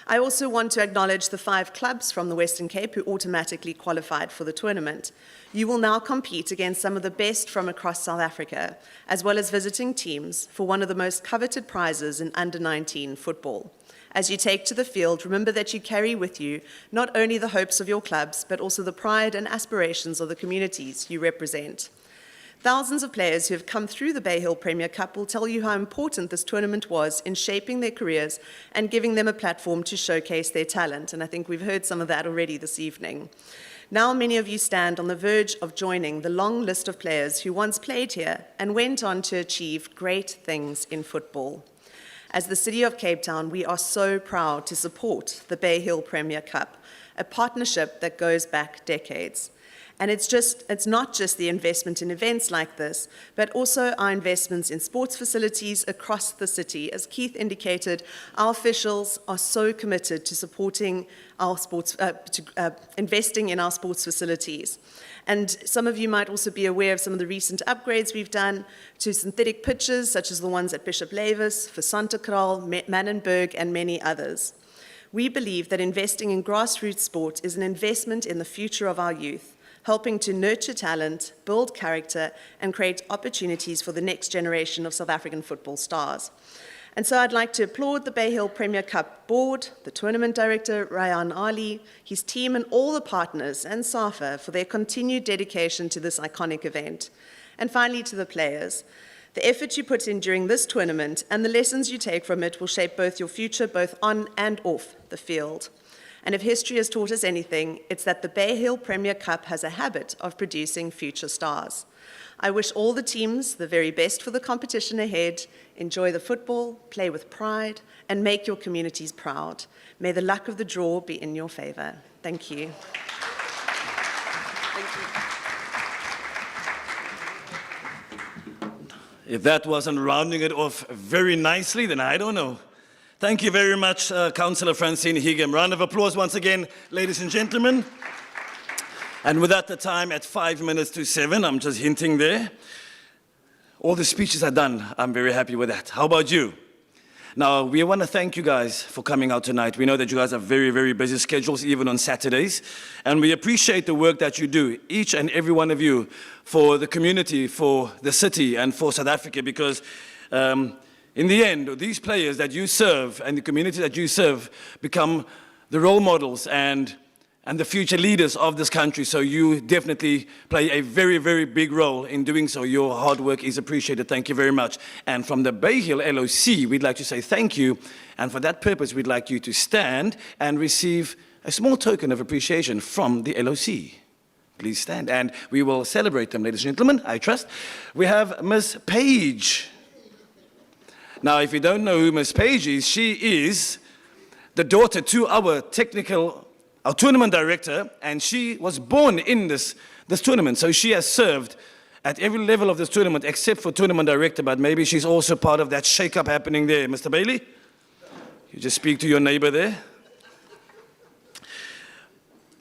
I also want to acknowledge the 5 clubs from the Western Cape who automatically qualified for the tournament. You will now compete against some of the best from across South Africa, as well as visiting teams for one of the most coveted prizes in under-19 football. As you take to the field, remember that you carry with you not only the hopes of your clubs, but also the pride and aspirations of the communities you represent. Thousands of players who have come through the Bayhill Premier Cup will tell you how important this tournament was in shaping their careers and giving them a platform to showcase their talent, and I think we've heard some of that already this evening. Now many of you stand on the verge of joining the long list of players who once played here and went on to achieve great things in football. As the City of Cape Town, we are so proud to support the Bayhill Premier Cup, a partnership that goes back decades. And it's not just the investment in events like this, but also our investments in sports facilities across the city. As Keith indicated, our officials are so committed to supporting our sports, investing in our sports facilities. And some of you might also be aware of some of the recent upgrades we've done to synthetic pitches, such as the ones at Bishop Lavis, for Santa Kraal, Mannenberg, and many others. We believe that investing in grassroots sport is an investment in the future of our youth, helping to nurture talent, build character, and create opportunities for the next generation of South African football stars. And so I'd like to applaud the Bayhill Premier Cup board, the tournament director, Ryan Ali, his team, and all the partners and SAFA for their continued dedication to this iconic event. And finally, to the players. The effort you put in during this tournament and the lessons you take from it will shape both your future, both on and off the field. And if history has taught us anything, it's that the Bayhill Premier Cup has a habit of producing future stars. I wish all the teams the very best for the competition ahead. Enjoy the football, play with pride, and make your communities proud. May the luck of the draw be in your favor. Thank you. If that wasn't rounding it off very nicely, then I don't know. Thank you very much, Councillor Francine Higem. Round of applause once again, ladies and gentlemen. And with that, the time at 5 minutes to 7, I'm just hinting there. All the speeches are done. I'm very happy with that. How about you? Now, we want to thank you guys for coming out tonight. We know that you guys have very, very busy schedules, even on Saturdays. And we appreciate the work that you do, each and every one of you, for the community, for the city, and for South Africa, because in the end, these players that you serve and the community that you serve become the role models and the future leaders of this country. So you definitely play a very, very big role in doing so. Your hard work is appreciated. Thank you very much. And from the Bayhill LOC, we'd like to say thank you. And for that purpose, we'd like you to stand and receive a small token of appreciation from the LOC. Please stand. And we will celebrate them, ladies and gentlemen, I trust. We have Ms. Page. Now, if you don't know who Ms. Page is, she is the daughter to our tournament director, and she was born in this tournament. So she has served at every level of this tournament except for tournament director, but maybe she's also part of that shake-up happening there. Mr. Bailey, you just speak to your neighbor there.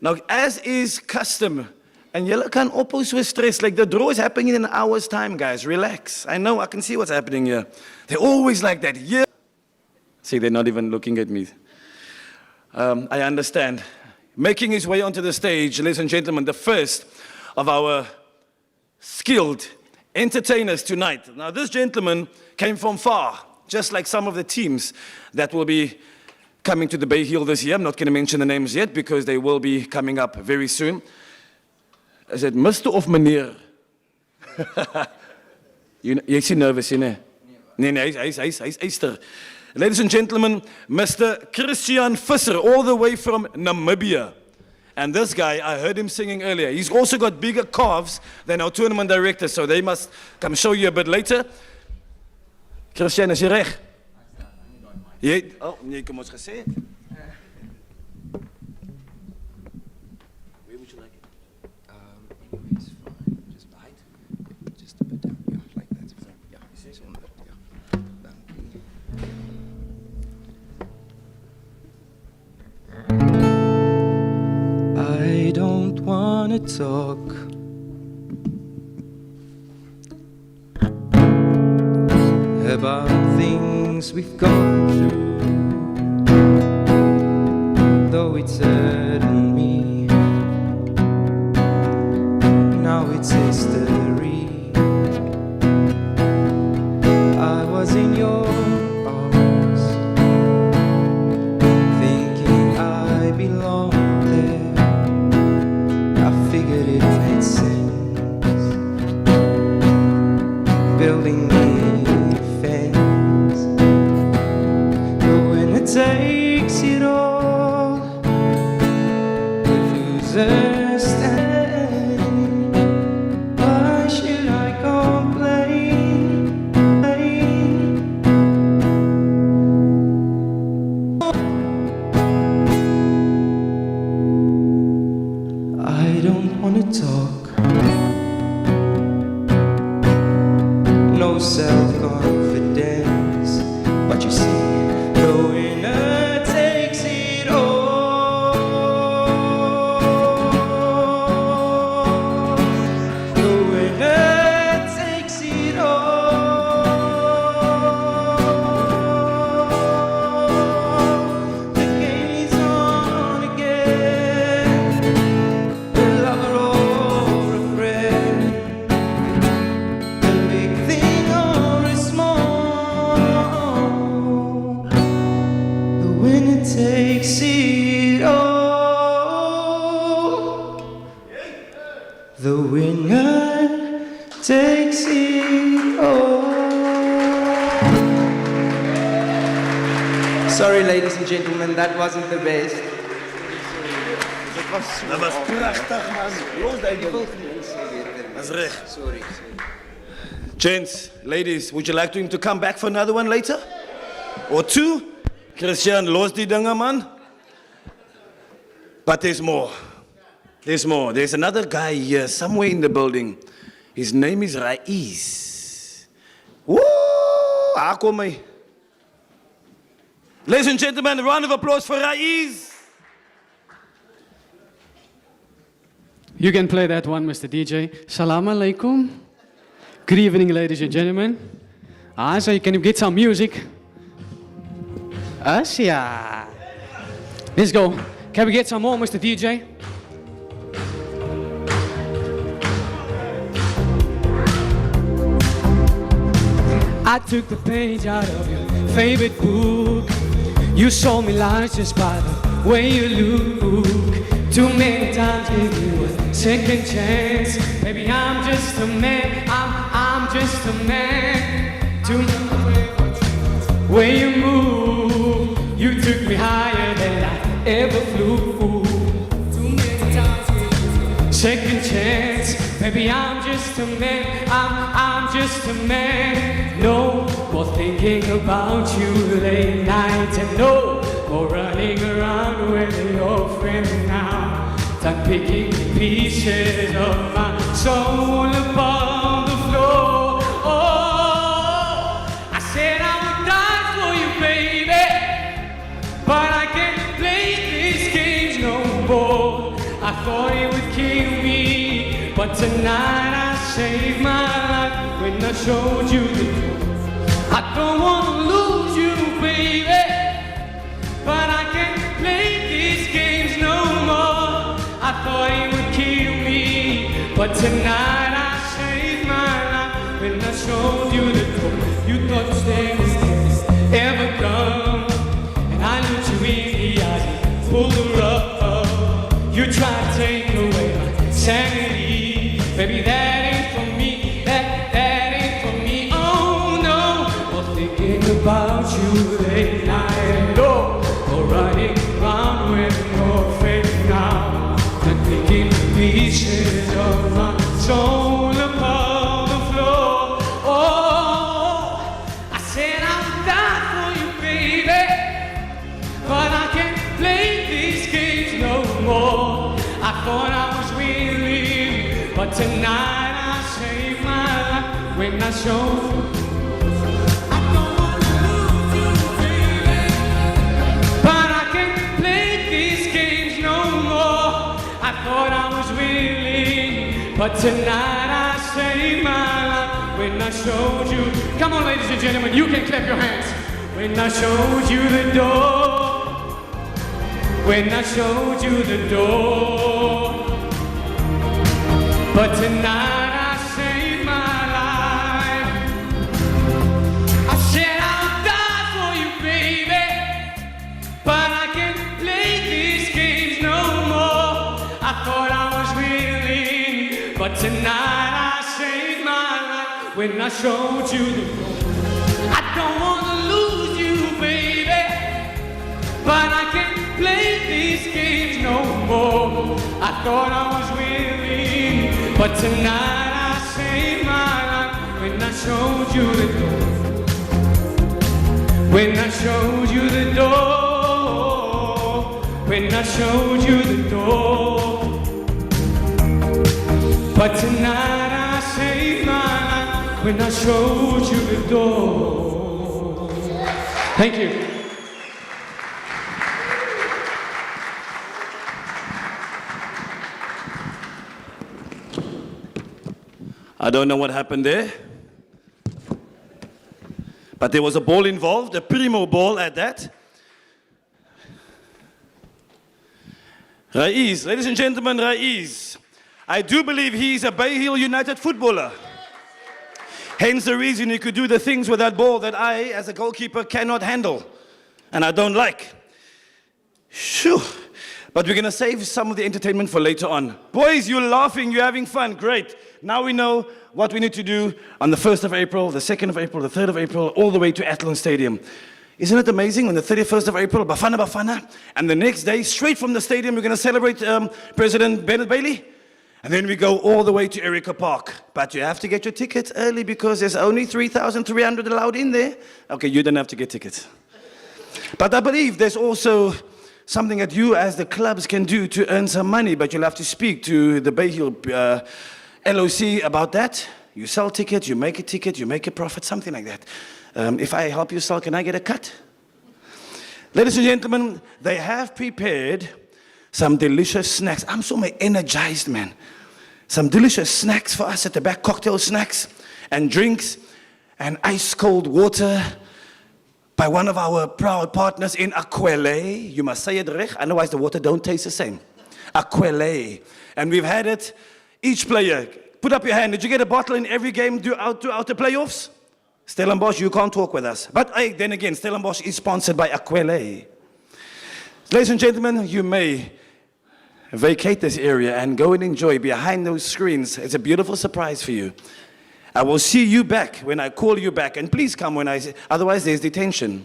Now, as is custom, and you can oppose with stress, like the draw is happening in an hour's time, guys. Relax. I know, I can see what's happening here. They're always like that. Yeah. See, they're not even looking at me. I understand. Making his way onto the stage, ladies and gentlemen, the first of our skilled entertainers tonight. Now, this gentleman came from far, just like some of the teams that will be coming to the Bayhill this year. I'm not going to mention the names yet because they will be coming up very soon. Is it Mr. of Meneer? Jy is nervous, né? Nee, hy's Easter. Ladies and gentlemen, Mr. Christian Visser, all the way from Namibia. And this guy, I heard him singing earlier. He's also got bigger calves than our tournament director, so they must come show you a bit later. Christian, is jy reg? Nee, kom ons gesê het. Where would you like it? Anyways, fine. Just height. Just a bit down. Yeah, like that. Yeah, it's on the, yeah. I don't wanna talk about things we've gone through, though it's hurting me. Now it's history. I was in your arms, thinking I belonged there. I figured it made sense, building me a fence. But when it takes it all, the losers stand. Why should I complain? I don't wanna talk. No self-confidence, but you see, the winner takes it all. The winner takes it all. The game is on again. A lover or a friend, a big thing or a small, the winner takes it all. The winner takes it all. Sorry, ladies and gentlemen, that wasn't the best. Dat was prachtig, man. Los daai ding. Dis reg. Sorry. Gents, ladies, would you like him to come back for another one later? Or two? Christian, los die dinge, man. But there's more. There's more. There's another guy here, somewhere in the building. His name is Raiz. Woo! Kom hy. Ladies and gentlemen, a round of applause for Raiz. You can play that one, Mr. DJ. Salam alaikum. Good evening, ladies and gentlemen. So can you get some music? Yeah. Let's go. Can we get some more, Mr. DJ? I took the page out of your favorite book. You sold me lies just by the way you look. Too many times gave you a second chance. Baby, I'm just a man. I'm just a man. Too many way you move. You took me higher than I ever flew. Too many times gave you a second chance. Baby, I'm just a man. I'm just a man. No more thinking about you late nights, and no more running around with your friends now. Done picking pieces of my soul upon the floor. Oh, I said I would die for you, baby, but I can't play these games no more. I thought it would kill me, but tonight I saved my life when I showed you the truth. I don't want to lose you, baby, but I can't play these games no more. I thought it would kill me, but tonight I saved my life when I showed you the truth. You thought this day was ever come, and I looked you in the eyes and pulled the rug. You tried to take away my sanity, baby, that ain't for me, that ain't for me. Oh no, well But tonight I saved my life when I showed. I don't wanna lose you, baby, but I can't play these games no more. I thought I was willing, but tonight I saved my life when I showed you. Come on, ladies and gentlemen, you can clap your hands. When I showed you the door, when I showed you the door. But tonight I saved my life. I said I'll die for you, baby, but I can't play these games no more. I thought I was willing, but tonight I saved my life when I showed you the door. I don't wanna lose you, baby, but I can't play these games no more. I thought I was willing, but tonight I saved my life when I showed you the door. When I showed you the door. When I showed you the door. But tonight I saved my life when I showed you the door. Thank you. I don't know what happened there. But there was a ball involved, a primo ball at that. Raiz, ladies and gentlemen, Raiz. I do believe he's a Bayhill United footballer. Hence the reason he could do the things with that ball that I, as a goalkeeper, cannot handle. And I don't like. Shoo. But we're going to save some of the entertainment for later on. Boys, you're laughing, you're having fun, great. Now we know what we need to do on the 1st of April, the 2nd of April, the 3rd of April, all the way to Athlone Stadium. Isn't it amazing? On the 31st of April, Bafana Bafana, and the next day, straight from the stadium, we're going to celebrate President Bernard Bailey. And then we go all the way to Erica Park. But you have to get your tickets early because there's only 3,300 allowed in there. Okay, you don't have to get tickets. But I believe there's also something that you as the clubs can do to earn some money, but you'll have to speak to the Bayhill LOC about that. You sell tickets, you make a ticket, you make a profit, something like that. If I help you sell, can I get a cut? Ladies and gentlemen, they have prepared some delicious snacks. I'm so energized, man. Some delicious snacks for us at the back, cocktail snacks and drinks and ice cold water by one of our proud partners in Aquele. You must say it right, otherwise the water don't taste the same. Aquele. And we've had it, each player, put up your hand. Did you get a bottle in every game throughout the playoffs? Stellenbosch, you can't talk with us. But then again, Stellenbosch is sponsored by Aquele. Ladies and gentlemen, you may vacate this area and go and enjoy behind those screens. It's a beautiful surprise for you. I will see you back when I call you back, and please come when I say, otherwise there's detention.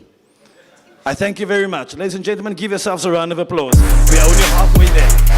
I thank you very much. Ladies and gentlemen, give yourselves a round of applause. We are only halfway there.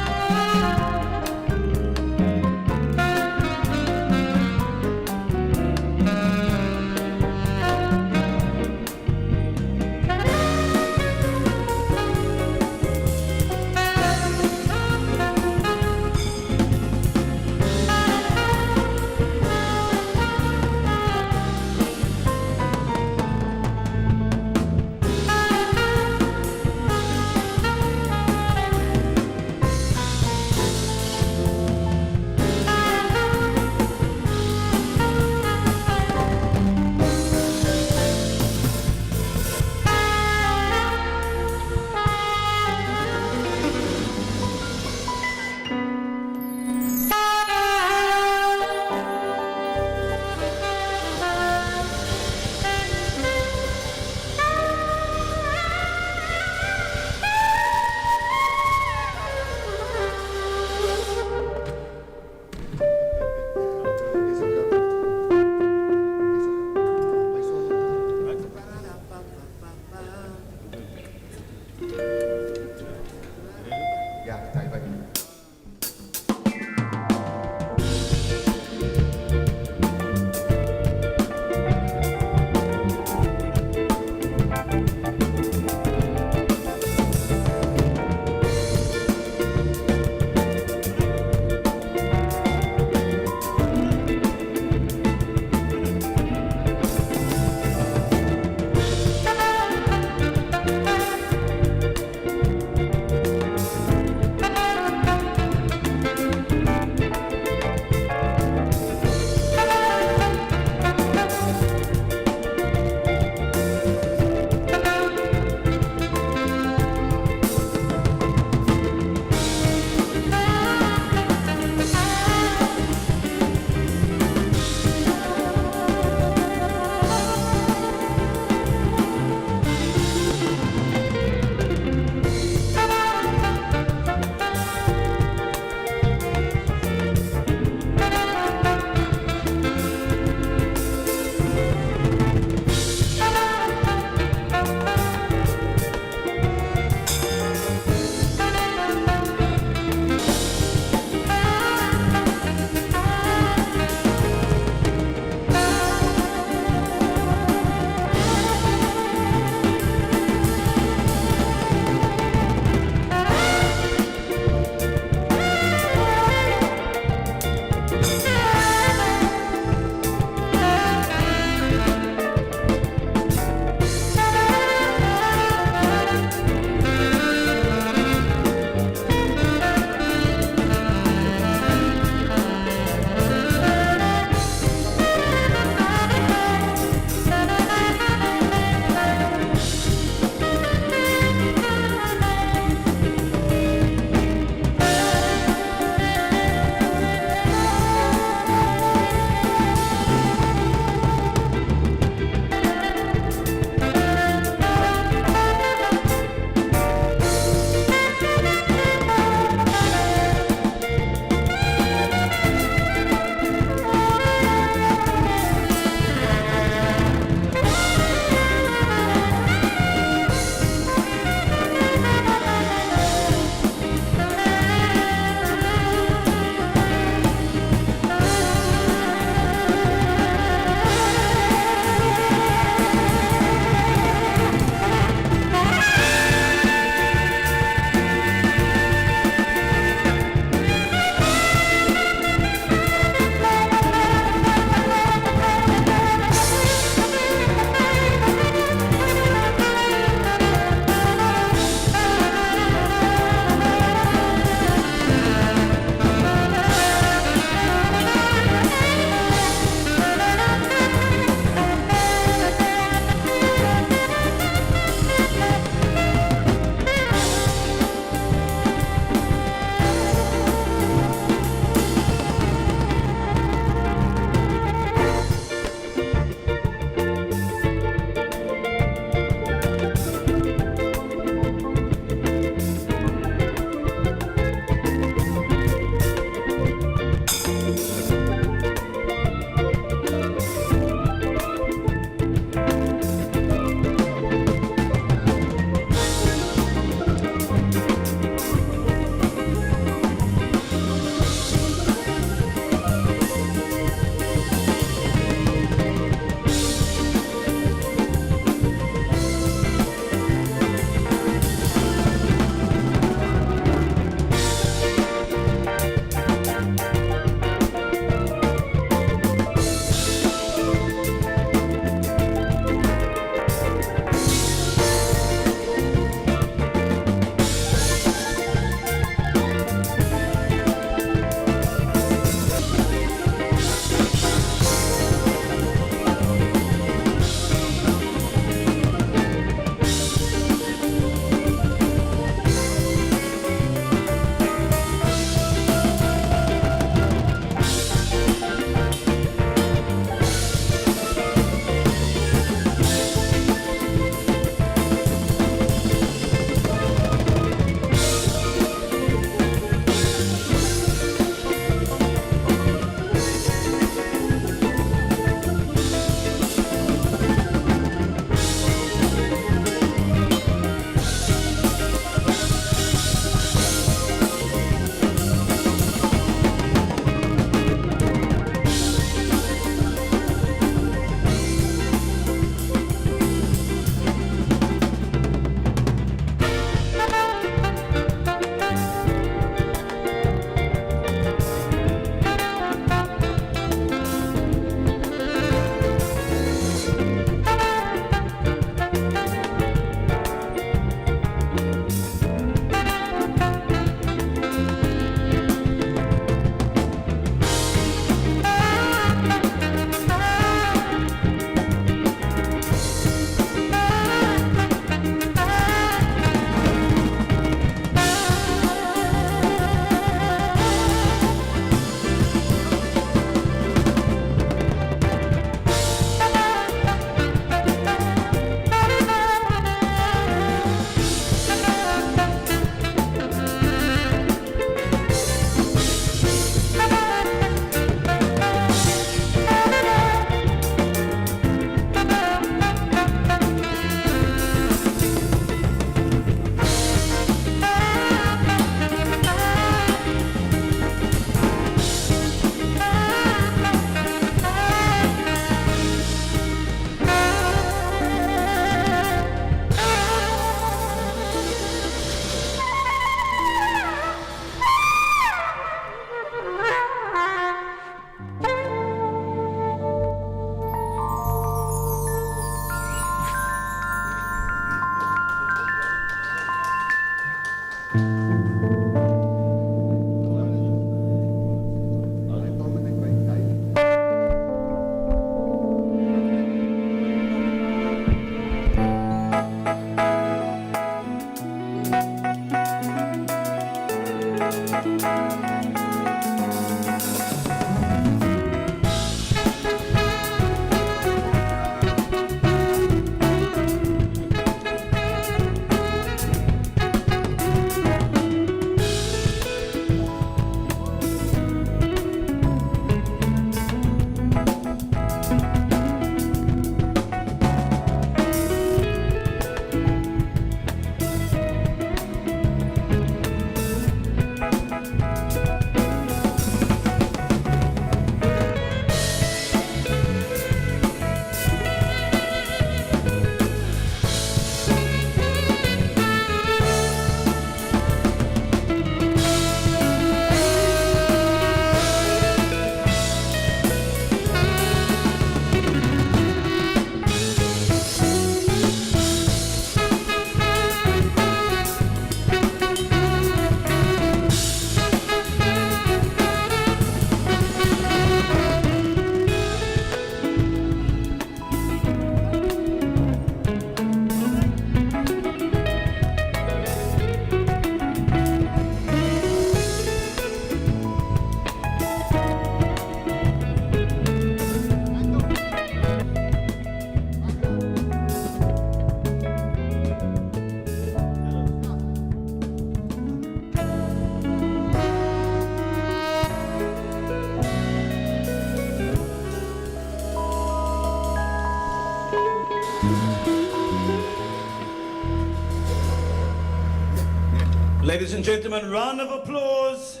Ladies and gentlemen, round of applause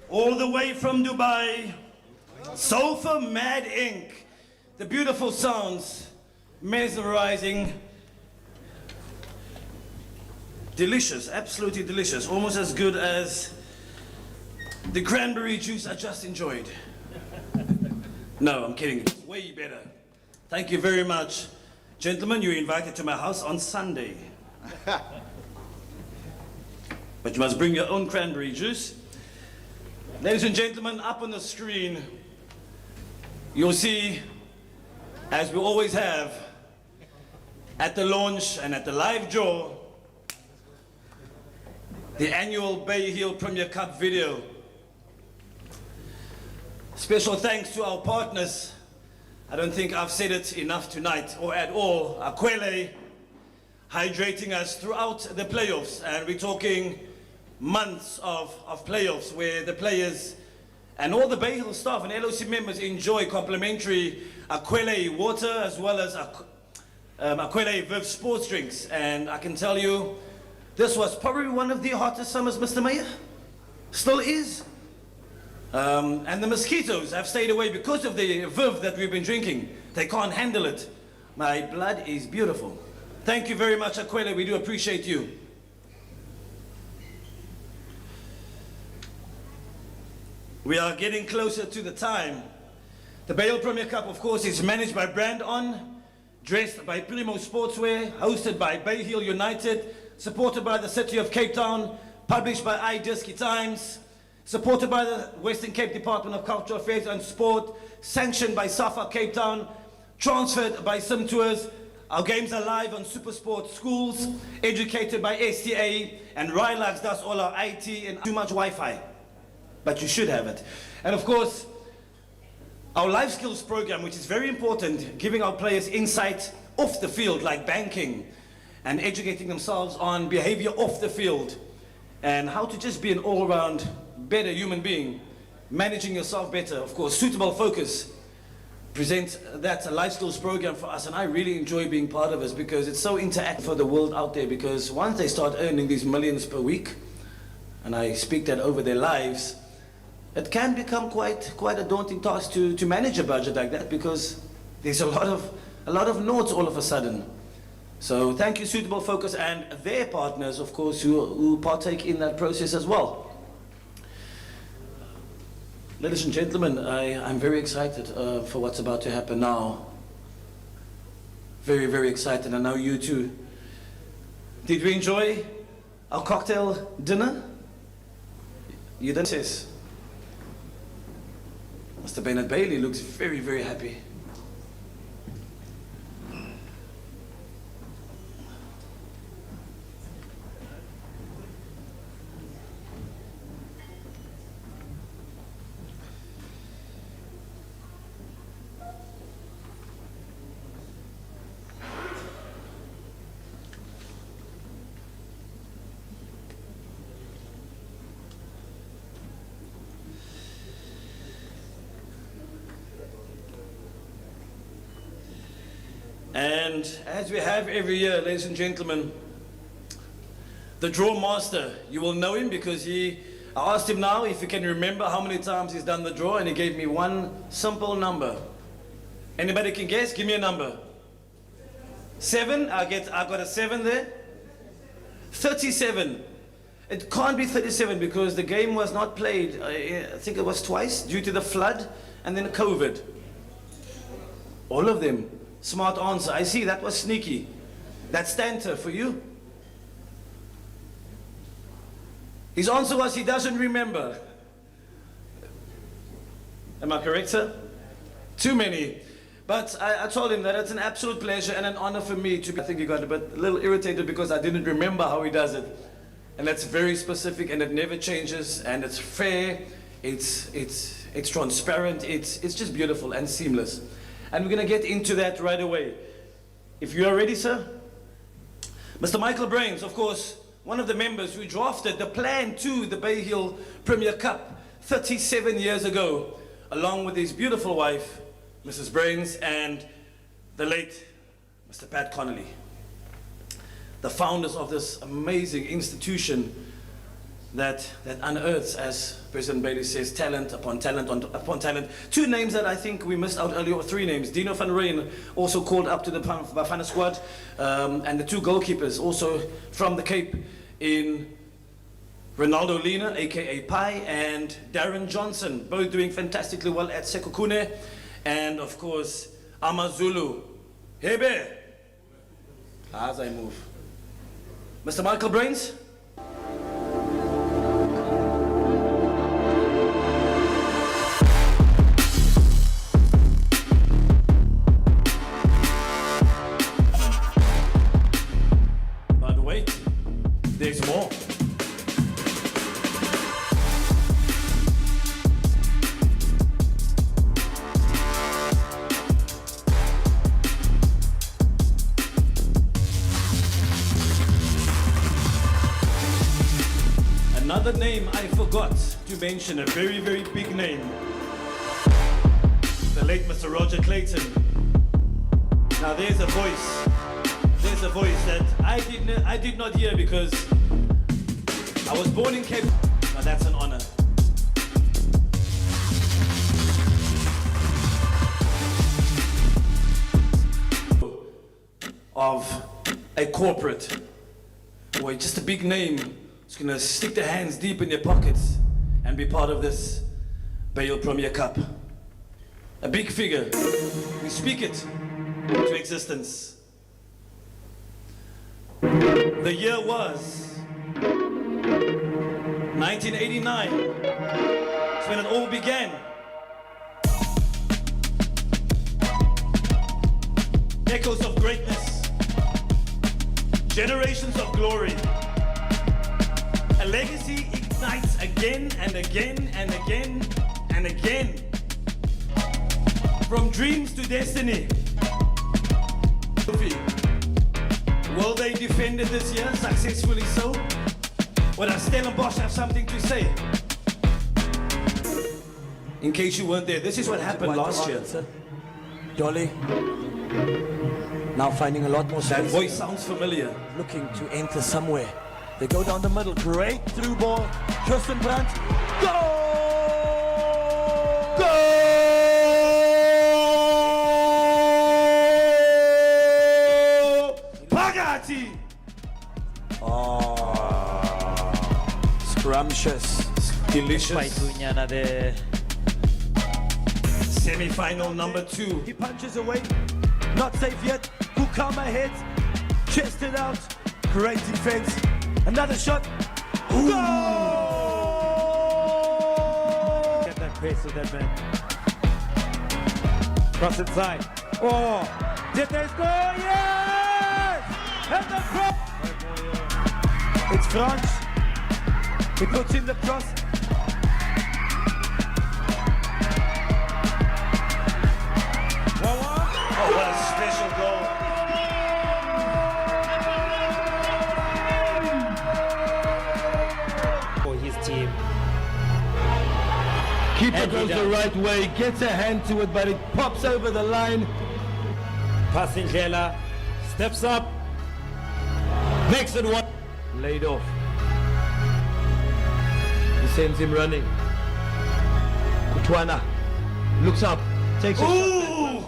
all the way from Dubai. Sofa Mad Inc. The beautiful sounds, mesmerizing, delicious, absolutely delicious, almost as good as the cranberry juice I just enjoyed. No, I'm kidding, it's way better. Thank you very much. Gentlemen, you're invited to my house on Sunday. But you must bring your own cranberry juice. Ladies and gentlemen, up on the screen, you'll see, as we always have, at the launch and at the live draw, the annual Bayhill Premier Cup video. Special thanks to our partners. I don't think I've said it enough tonight or at all. Akwele, hydrating us throughout the playoffs, and we're talking months of playoffs where the players and all the Bayhill staff and LOC members enjoy complimentary Akwele water as well as Akwele Viv sports drinks. And I can tell you, this was probably one of the hottest summers, Mr. Mayor. Still is. And the mosquitoes have stayed away because of the Viv that we've been drinking. They can't handle it. My blood is beautiful. Thank you very much, Akwele. We do appreciate you. We are getting closer to the time. The Bayhill Premier Cup, of course, is managed by Brand On, dressed by Primo Sportswear, hosted by Bayhill United, supported by the City of Cape Town, published by iDisky Times, supported by the Western Cape Department of Cultural Affairs and Sport, sanctioned by SAFA Cape Town, transferred by Sim Tours. Our games are live on SuperSport Schools, educated by STA, and Rylax does all our IT and too much Wi-Fi. But you should have it. And of course, our life skills program, which is very important, giving our players insight off the field, like banking, and educating themselves on behavior off the field, and how to just be an all-around better human being, managing yourself better. Of course, Suitable Focus presents that life skills program for us, and I really enjoy being part of it because it's so interactive for the world out there, because once they start earning these millions per week, and I speak that over their lives, it can become quite a daunting task to manage a budget like that, because there's a lot of noughts all of a sudden. So thank you, Suitable Focus, and their partners, of course, who partake in that process as well. Ladies and gentlemen, I'm very excited for what's about to happen now. Very, very excited. I know you too. Did we enjoy our cocktail dinner? You didn't, sis? Mr. Bernard Bailey looks very, very happy. And as we have every year, ladies and gentlemen, the draw master, you will know him because I asked him now if he can remember how many times he's done the draw, and he gave me one simple number. Anybody can guess? Give me a number. 7? I got a 7 there. 37. It can't be 37 because the game was not played, I think it was twice, due to the flood and then COVID. All of them. Smart answer. I see, that was sneaky. That's Stanter for you. His answer was he doesn't remember. Am I correct, sir? Too many. But I told him that it's an absolute pleasure and an honor for me to be. I think he got a little irritated because I didn't remember how he does it. And that's very specific, and it never changes, and it's fair, it's transparent, it's just beautiful and seamless. And we're going to get into that right away. If you are ready, sir. Mr. Michael Brains, of course, one of the members who drafted the plan to the Bayhill Premier Cup 37 years ago, along with his beautiful wife, Mrs. Brains, and the late Mr. Pat Connolly. The founders of this amazing institution that unearths, as President Bailey says, talent upon talent upon talent. Two names that I think we missed out earlier, or three names. Dino van Rijn, also called up to the Bafana squad, and the two goalkeepers, also from the Cape, in Ronaldo Lina, aka Pai, and Darren Johnson, both doing fantastically well at Sekhukhune, and of course, Amazulu. Hebe! As I move. Mr. Michael Brains? But wait, there's more. Another name I forgot to mention, a very, very big name. The late Mr. Roger Clayton. Now there's a voice that I did not hear because I was born in Cape. Now that's an honor. Of a corporate or just a big name. It's going to stick their hands deep in their pockets and be part of this Bayhill Premier Cup. A big figure. We speak it to existence. The year was 1989. It's when it all began. Echoes of greatness. Generations of glory. A legacy ignites again and again and again and again. From dreams to destiny. Will they defend it this year? Successfully so? Or does Stellenbosch have something to say? In case you weren't there, this is what happened last year. Dolly, now finding a lot more space. That voice sounds familiar. Looking to enter somewhere. They go down the middle, great through ball. Kirsten Brandt, goal! Goal! Pagati! Oh, scrumptious. Delicious. There. Semi-final number 2. He punches away, not safe yet. Kukama heads, chest it out. Great defense. Another shot. Ooh. Goal! Get that pace of that man. Cross inside. Oh, did they score? Yes! And the cross. It's Franz. He puts in the cross. Oh, what a special goal. Team. Keeper goes the right way, gets a hand to it, but it pops over the line. Passing Jela, steps up, makes it one. Laid off. He sends him running. Kutwana looks up, takes a shot.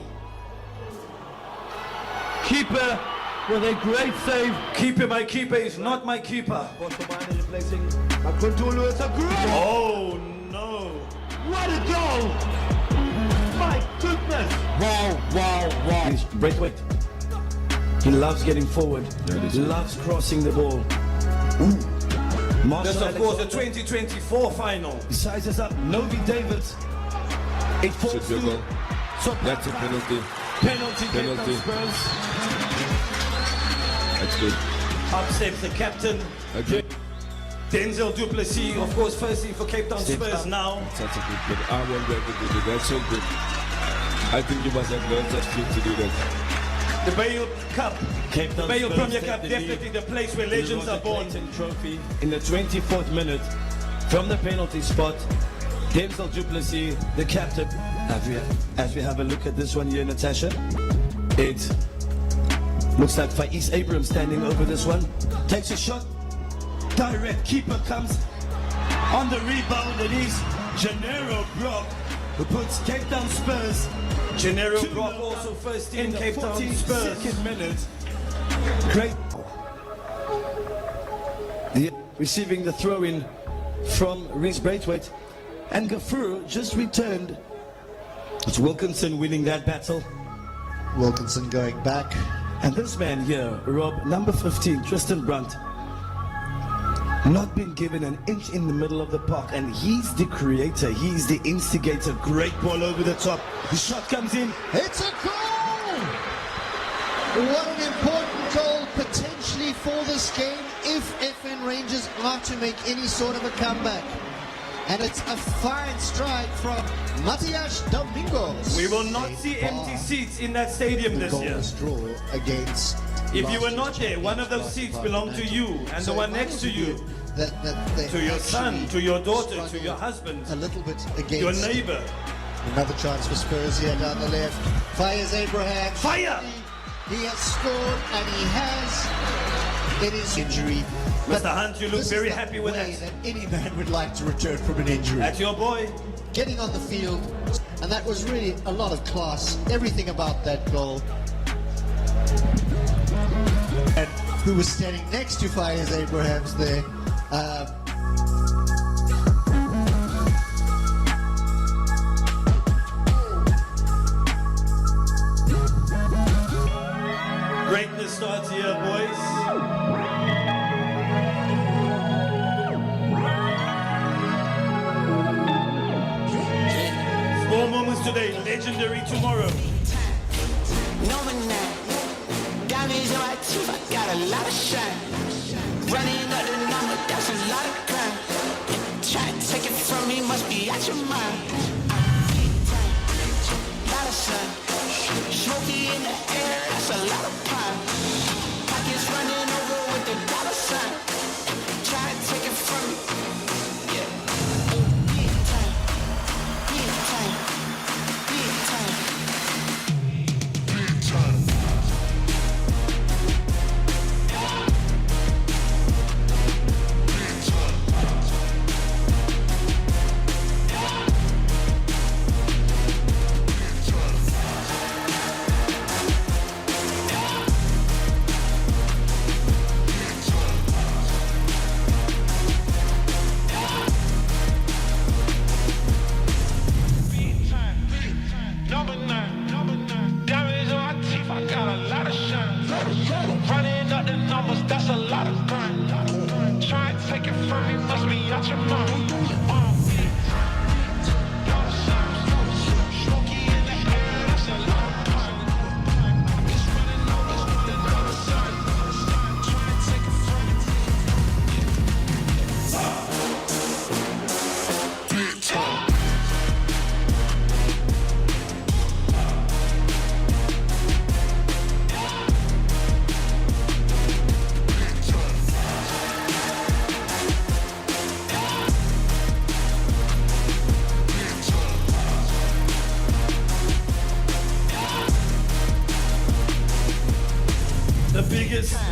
Keeper with a great save. Keeper by keeper is not my keeper. Replacing Makuntulu, it's a great. Oh no! What a goal! My goodness! Wow! Wait. He loves getting forward. He loves crossing the ball. This, of course, the 2024 final. He sizes up Novi Davids. It falls through. That's a penalty. Penalty. Spurs. That's good. Up steps the captain. Okay. Denzel Du Plessis, of course, firstly for Cape Town Spurs now. That's a good good. I won't be able to do that. That's so good. I think you must have learned that skill to do that. The Bayhill Cup, the Bayhill Premier Cup, definitely the place where legends are born. Trophy in the 24th minute from the penalty spot. Denzel Du Plessis, the captain. As we have a look at this one here, Natasha, it looks like Faiz Abraham standing over this one. Takes a shot. Direct keeper comes On the rebound, it is Gennaro Brock who puts Cape Town Spurs. Gennaro Brock also first in Cape Town Spurs. 42nd minute. Great. Receiving the throw-in from Reece Braithwaite. And Gafuru just returned. It's Wilkinson winning that battle. Wilkinson going back. And this man here, Rob, number 15, Tristan Brunt, not been given an inch in the middle of the park, and he's the creator, he's the instigator. Great ball over the top. The shot comes in. It's a goal! What an important goal potentially for this game if FN Rangers are to make any sort of a comeback. And it's a fine strike from Matias Domingos. We will not see empty seats in that stadium this year. Draw against if you were not there, one of those seats belonged to you, and the one next to you, to your son, to your daughter, to your husband, a little bit against your neighbor. Another chance for Spurs here down the left. Fires Abraham. Fire! He has scored, and he has. It is injury. Mr. Hunt, you look very happy with that. Any man would like to return from an injury. That's your boy. Getting on the field, and that was really a lot of class. Everything about that goal. And who was standing next to Fires Abrahams there. Greatness starts here, boys. 4 moments today, legendary tomorrow. Diamonds in my teeth, I got a lot of shine. Running up the number, that's a lot of crime. Try to take it from me, must be out your mind. Lot of sun, smoky in the air, that's a lot of pine. Pockets running over with the dollar sign. Try to take it from me.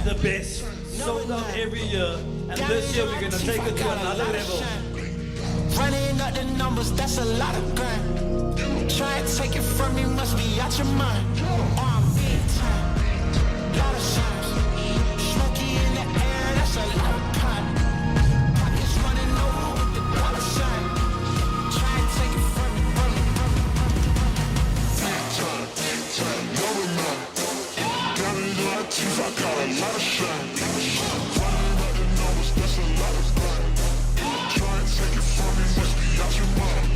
The best, sold out every year, and this year we're going to take it to another level. Running up the numbers, that's a lot of grind. Try to take it from me, must be out your mind. Big time, lot of signs. Smoky in the air, that's a lot of pine. Pockets running over with the dollar sign. Try to take it from me, Big time, going on. Got it in my teeth, I got a lot of shine. Running up the numbers, that's a lot of grind. Try and take it from me, must be out your mind.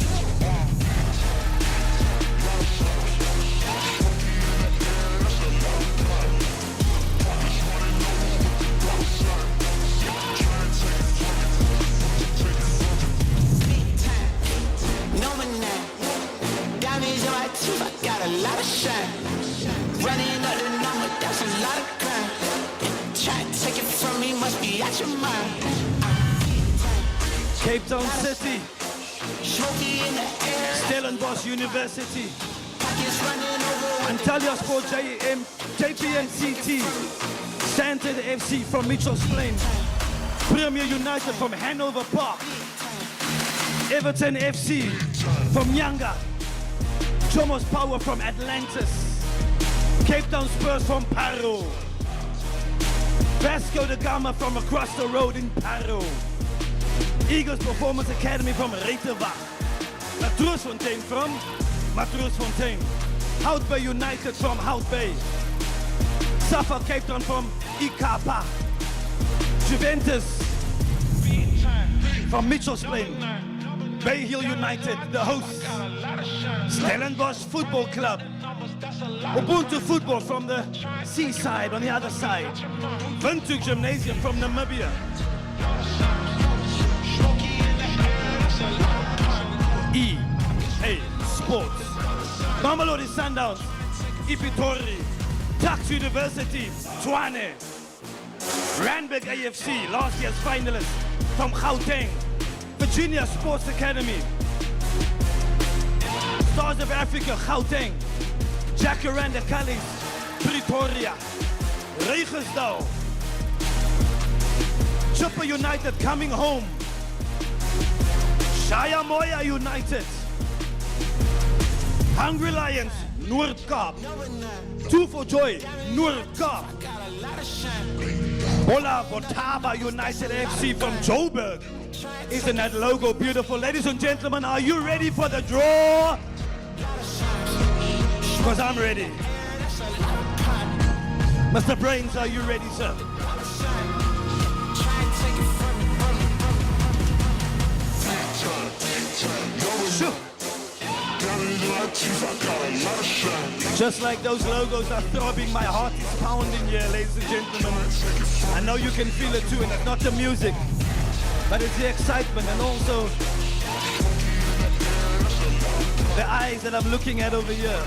Diamonds in my teeth, I got a lot of shine. Running up the number, that's a lot of crime. Try to take it from me, must be out your mind. Cape Town City, Smoky in the air, Stellenbosch University, pockets running over. Antalya Sport JPNCT, Stanton FC from Mitchell's Plain, Premier United from Hanover Park, Everton FC from Nyanga. Chomos Power from Atlantis. Cape Town Spurs from Paro. Vasco da Gama from across the road in Paro. Eagles Performance Academy from Reiterwag. Matroosfontein from Matroosfontein. Hout Bay United from Hout Bay. Safa Cape Town from Ikapa. Juventus from Mitchell's Plain. Bayhill United, the hosts. Stellenbosch Football Club. Ubuntu Football from the seaside on the other side. Windhoek Gymnasium from Namibia. EA Sports. Mamelodi Sundowns. Ipitori. Tuks University. Tshwane. Randburg AFC, last year's finalist from Gauteng. Virginia Sports Academy. Stars of Africa, Gauteng. Jacaranda Callis, Pretoria. Regenstaal. Chipper United coming home. Shaya Moya United. Hungry Lions, Noord-Kaap. Two for Joy, Noord-Kaap. Bola Botaba United FC from Joburg. Isn't that logo beautiful? Ladies and gentlemen, are you ready for the draw? Because I'm ready. Mr. Brains, are you ready, sir? Sure. Just like those logos are throbbing, my heart is pounding here, ladies and gentlemen. I know you can feel it too, and it's not the music, but it's the excitement and also the eyes that I'm looking at over here.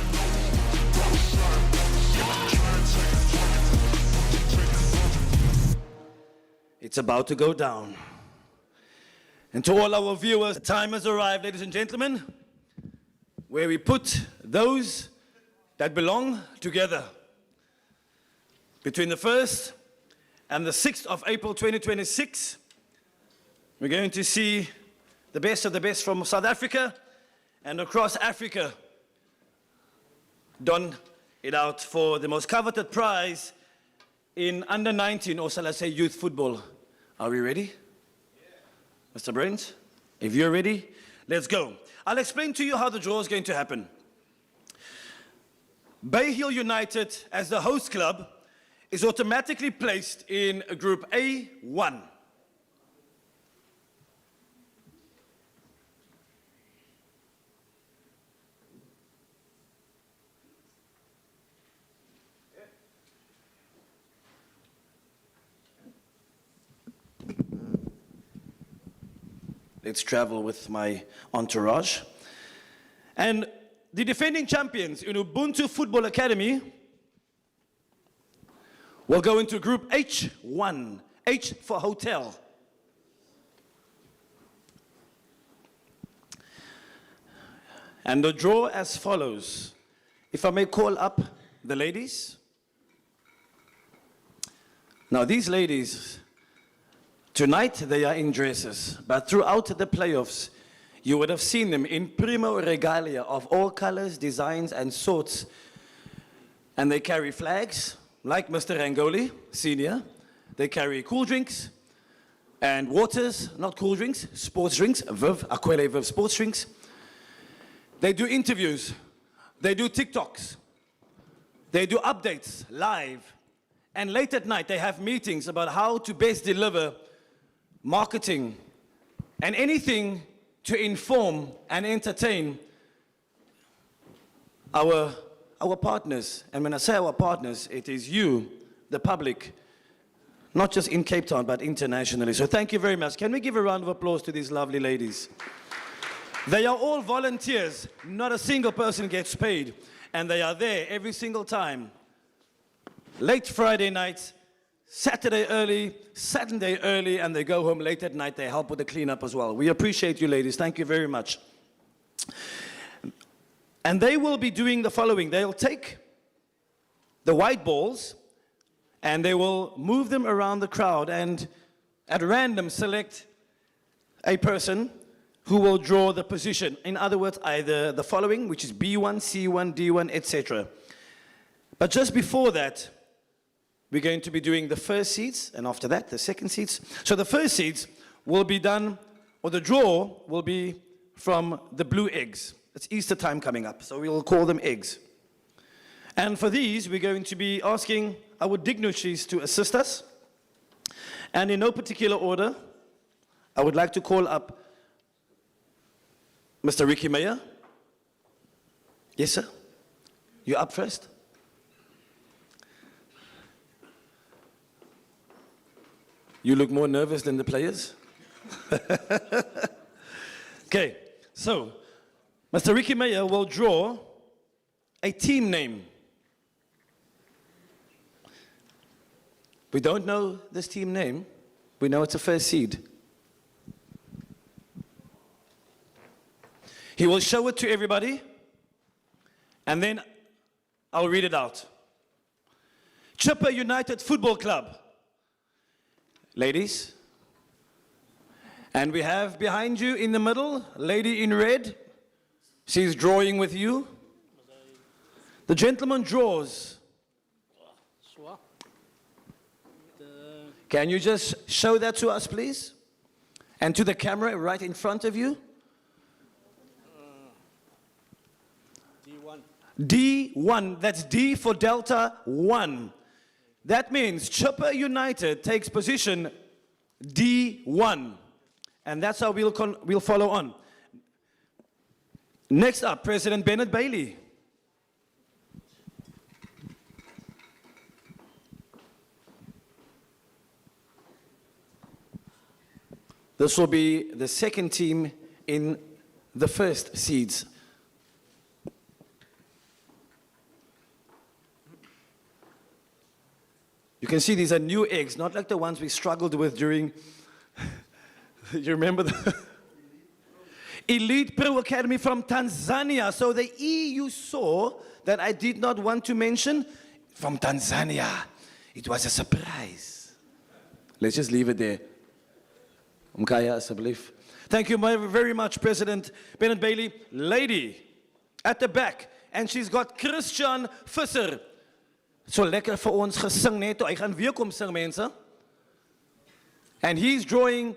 It's about to go down. And to all our viewers, the time has arrived, ladies and gentlemen, where we put those that belong together. Between the 1st and the 6th of April 2026, we're going to see the best of the best from South Africa and across Africa don it out for the most coveted prize in under 19, or shall I say youth football. Are we ready? Yeah. Mr. Brains, if you're ready, let's go. I'll explain to you how the draw is going to happen. Bayhill United, as the host club, is automatically placed in Group A1. Let's travel with my entourage. And the defending champions in Ubuntu Football Academy will go into Group H1. H for hotel. And the draw as follows. If I may call up the ladies. Now these ladies, tonight they are in dresses, but throughout the playoffs, you would have seen them in primo regalia of all colors, designs, and sorts. And they carry flags, like Mr. Rangoli, senior. They carry cool drinks and waters, not cool drinks, sports drinks, Viv, Aquele Viv sports drinks. They do interviews. They do TikToks. They do updates live. And late at night, they have meetings about how to best deliver marketing and anything to inform and entertain our partners. And when I say our partners, it is you, the public, not just in Cape Town, but internationally. So thank you very much. Can we give a round of applause to these lovely ladies? They are all volunteers. Not a single person gets paid. And they are there every single time. Late Friday nights, Saturday early, Saturday early, and they go home late at night. They help with the cleanup as well. We appreciate you, ladies. Thank you very much. And they will be doing the following. They'll take the white balls and they will move them around the crowd and at random select a person who will draw the position. In other words, either the following, which is B1, C1, D1, etc. But just before that, we're going to be doing the first seeds, and after that, the second seeds. So the first seeds will be done, or the draw will be from the blue eggs. It's Easter time coming up, so we'll call them eggs. And for these, we're going to be asking our dignitaries to assist us. And in no particular order, I would like to call up Mr. Ricky Meyer. Yes, sir? You're up first. You look more nervous than the players. Okay, so Mr. Ricky Meyer will draw a team name. We don't know this team name. We know it's a first seed. He will show it to everybody, and then I'll read it out. Chipper United Football Club. Ladies. And we have behind you in the middle, lady in red. She's drawing with you. The gentleman draws. Can you just show that to us, please? And to the camera right in front of you. D1. D1, that's D for Delta 1. That means Chipper United takes position D1. And that's how we'll follow on. Next up, President Bennett Bailey. This will be the second team in the first seeds. You can see these are new eggs, not like the ones we struggled with during, you remember the Elite Pro Academy from Tanzania. So the E you saw that I did not want to mention, from Tanzania. It was a surprise. Let's just leave it there. Mkaya, asseblief. Thank you very much, President Bennett Bailey. Lady at the back, and she's got Christian Visser. So lekker vir ons gesing net. Hy gaan weer kom sing, mense. And he's drawing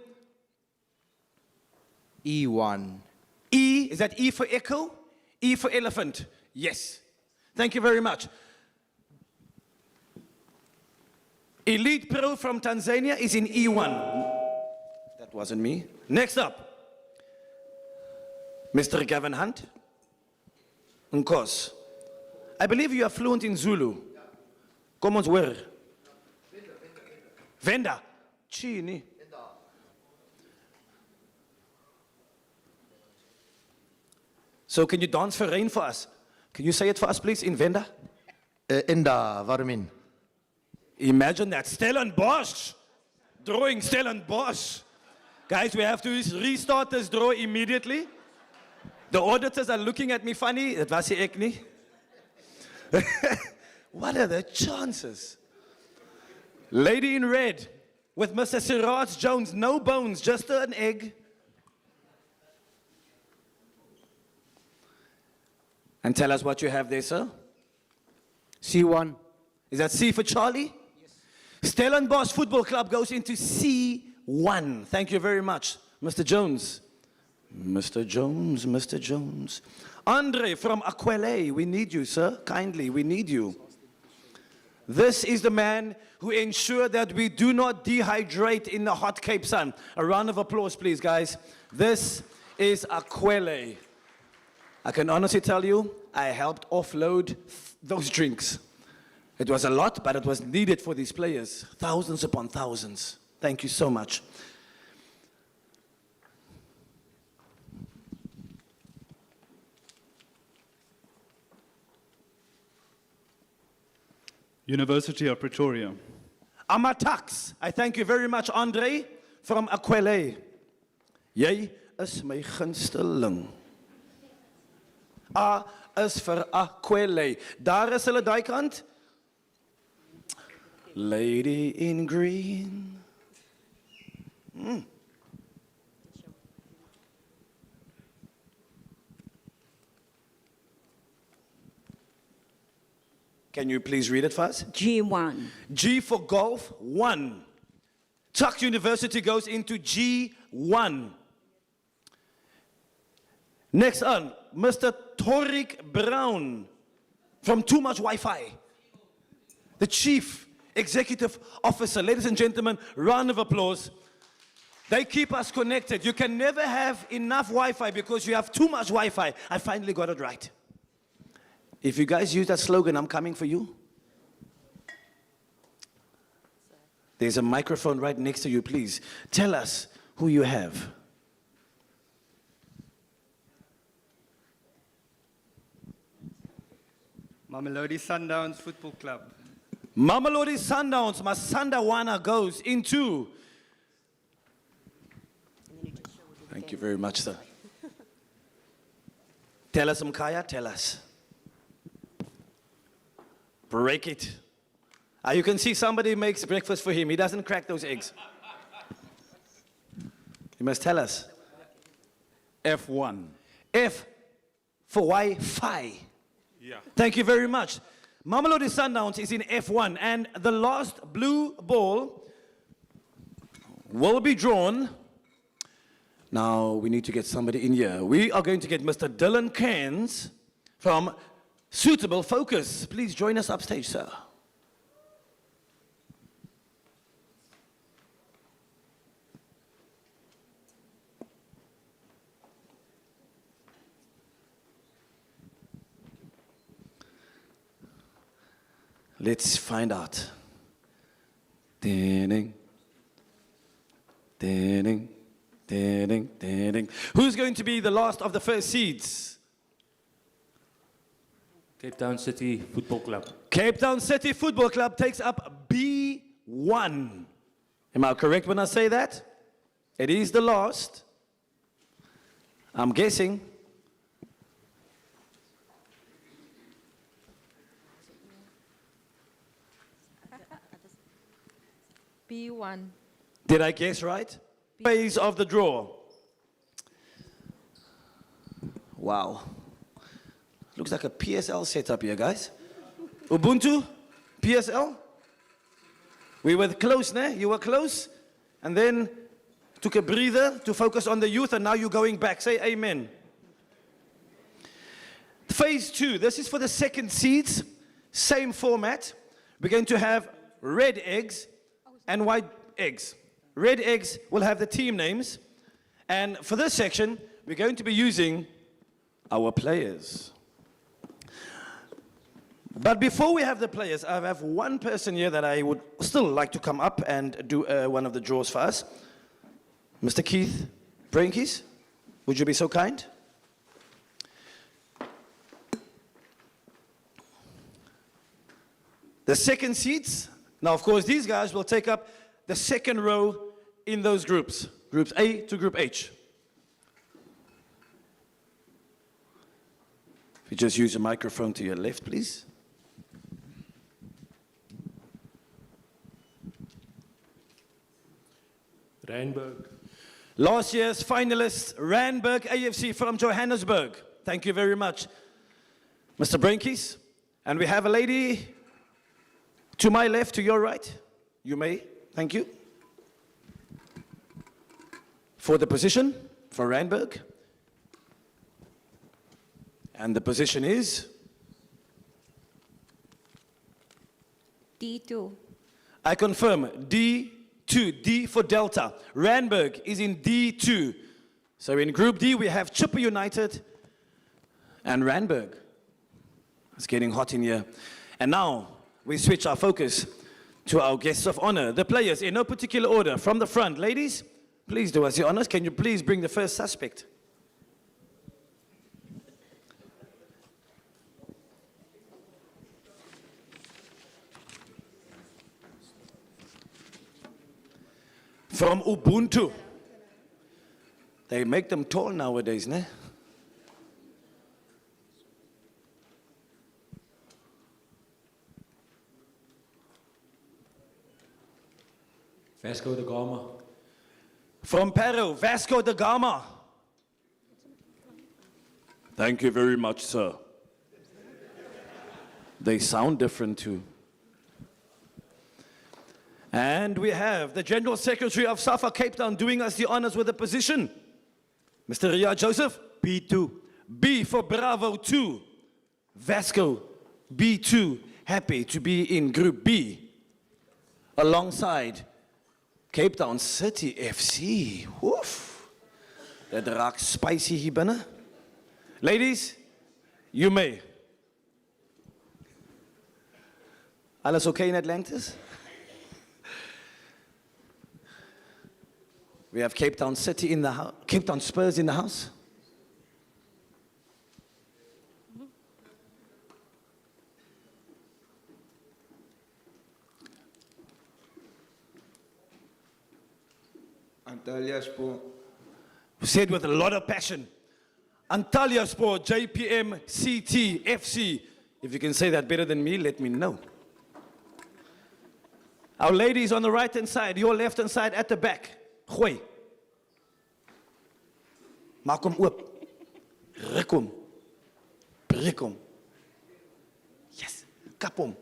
E1. E, is that E for echo? E for elephant. Yes. Thank you very much. Elite Pro from Tanzania is in E1. That wasn't me. Next up, Mr. Gavin Hunt. Nkos. I believe you are fluent in Zulu. Kom ons hoor. Venda. Chini. So can you dance for rain for us? Can you say it for us, please, in Venda? Enda, Varmin. Imagine that. Stellenbosch. Drawing Stellenbosch. Guys, we have to restart this draw immediately. The auditors are looking at me funny. Dat was ek nie. What are the chances? Lady in red with Mr. Siraj Jones. No bones, just an egg. And tell us what you have there, sir. C1. Is that C for Charlie? Yes. Stellenbosch Football Club goes into C1. Thank you very much, Mr. Jones. Mr. Jones, Mr. Jones. Andre from Aquele, we need you, sir. Kindly, we need you. This is the man who ensured that we do not dehydrate in the hot Cape Sun. A round of applause, please, guys. This is Aquele. I can honestly tell you, I helped offload those drinks. It was a lot, but it was needed for these players. Thousands upon thousands. Thank you so much. University of Pretoria. Amatax. I thank you very much, Andre, from Aquele. Jy is my gunsteling. A is vir Aquele. Daar is hulle daai kant. Lady in green. Can you please read it for us? G1. G for golf, 1. Tuck University goes into G1. Next on, Mr. Torik Brown from Too Much Wi-Fi. The Chief Executive Officer. Ladies and gentlemen, round of applause. They keep us connected. You can never have enough Wi-Fi because you have too much Wi-Fi. I finally got it right. If you guys use that slogan, I'm coming for you. There's a microphone right next to you, please. Tell us who you have. Mamelodi Sundowns Football Club. Mamelodi Sundowns, Masandawana goes into. Thank you very much, sir. Tell us, Mkaya, tell us. Break it. You can see somebody makes breakfast for him. He doesn't crack those eggs. You must tell us. F1. F for Wi-Fi. Yeah. Thank you very much. Mamelodi Sundowns is in F1, and the last blue ball will be drawn. Now we need to get somebody in here. We are going to get Mr. Dylan Cairns from Suitable Focus. Please join us upstage, sir. Let's find out. Ding, ding, ding, ding. Who's going to be the last of the first seeds? Cape Town City Football Club. Cape Town City Football Club takes up B1. Am I correct when I say that? It is the last. I'm guessing. B1. Did I guess right? Phase of the draw. Wow. Looks like a PSL setup here, guys. Ubuntu, PSL. We were close, ne? You were close. And then took a breather to focus on the youth, and now you're going back. Say amen. Phase 2, this is for the second seeds. Same format. We're going to have red eggs and white eggs. Red eggs will have the team names. And for this section, we're going to be using our players. But before we have the players, I have one person here that I would still like to come up and do one of the draws for us. Mr. Keith Brinkies, would you be so kind? The second seats. Now, of course, these guys will take up the second row in those groups. Groups A to Group H. If you just use a microphone to your left, please. Randburg. Last year's finalists, Randburg AFC from Johannesburg. Thank you very much, Mr. Brinkies. And we have a lady to my left, to your right. You may. Thank you. For the position, for Randburg. And the position is? D2. I confirm, D2, D for Delta. Randburg is in D2. So in Group D, we have Chipper United and Randburg. It's getting hot in here. And now, we switch our focus to our guests of honor, the players in no particular order. From the front, ladies, please do us the honors. Can you please bring the first suspect? From Ubuntu. They make them tall nowadays, ne? Vasco da Gama. From Peru, Vasco da Gama. Thank you very much, sir. They sound different too. And we have the General Secretary of SAFA Cape Town doing us the honors with the position. Mr. Ria Joseph, B2. B for Bravo 2. Vasco, B2. Happy to be in Group B. Alongside Cape Town City FC. Woof. That raak spicy hier binnen. Ladies, you may. Alles okay in Atlantis? We have Cape Town City in the house, Cape Town Spurs in the house. Antalya Sport. Said with a lot of passion. Antalya Sport, JPM, CT, FC. If you can say that better than me, let me know. Our ladies on the right-hand side, your left-hand side at the back. Gooi. Maak hom oop. Ruk hom. Breek hom. Yes. Kap hom.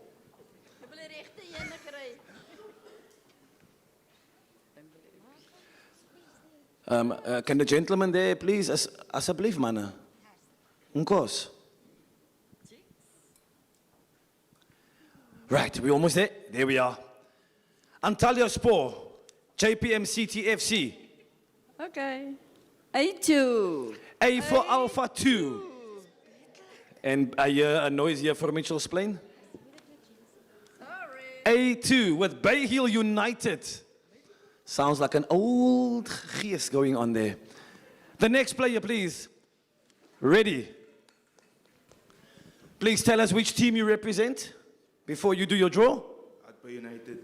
Can the gentleman there please, asseblief manne. Nkos. Right, we're almost there. There we are. Antalya Sport, JPM CTFC. Okay. A2. A for Alpha 2. And I hear a noise here for Mitchell's plane. A2 with Bayhill United. Sounds like an old geest going on there. The next player, please. Ready. Please tell us which team you represent before you do your draw. Bay United.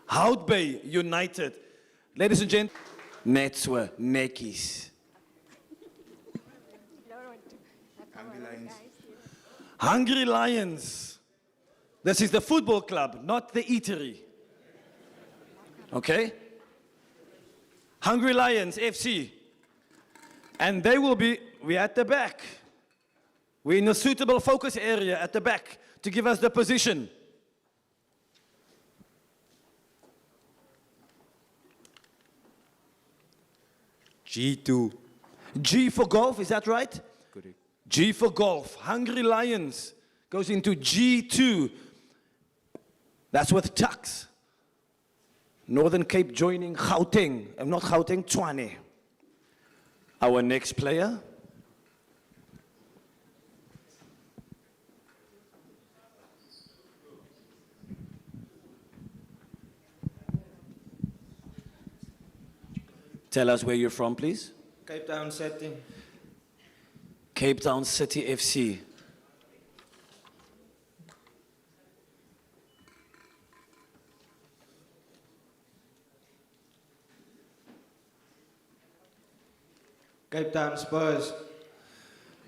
Hout Bay United. Ladies and gentlemen, net so netjies. Hungry Lions. Hungry Lions. This is the football club, not the eatery. Okay? Hungry Lions FC. And they will be, we're at the back. We're in a suitable focus area at the back to give us the position. G2. G for golf, is that right? Correct. G for golf. Hungry Lions goes into G2. That's with Tucks. Northern Cape joining Gauteng. Not Gauteng, Tshwane. Our next player. Tell us where you're from, please. Cape Town City. Cape Town City FC. Cape Town Spurs.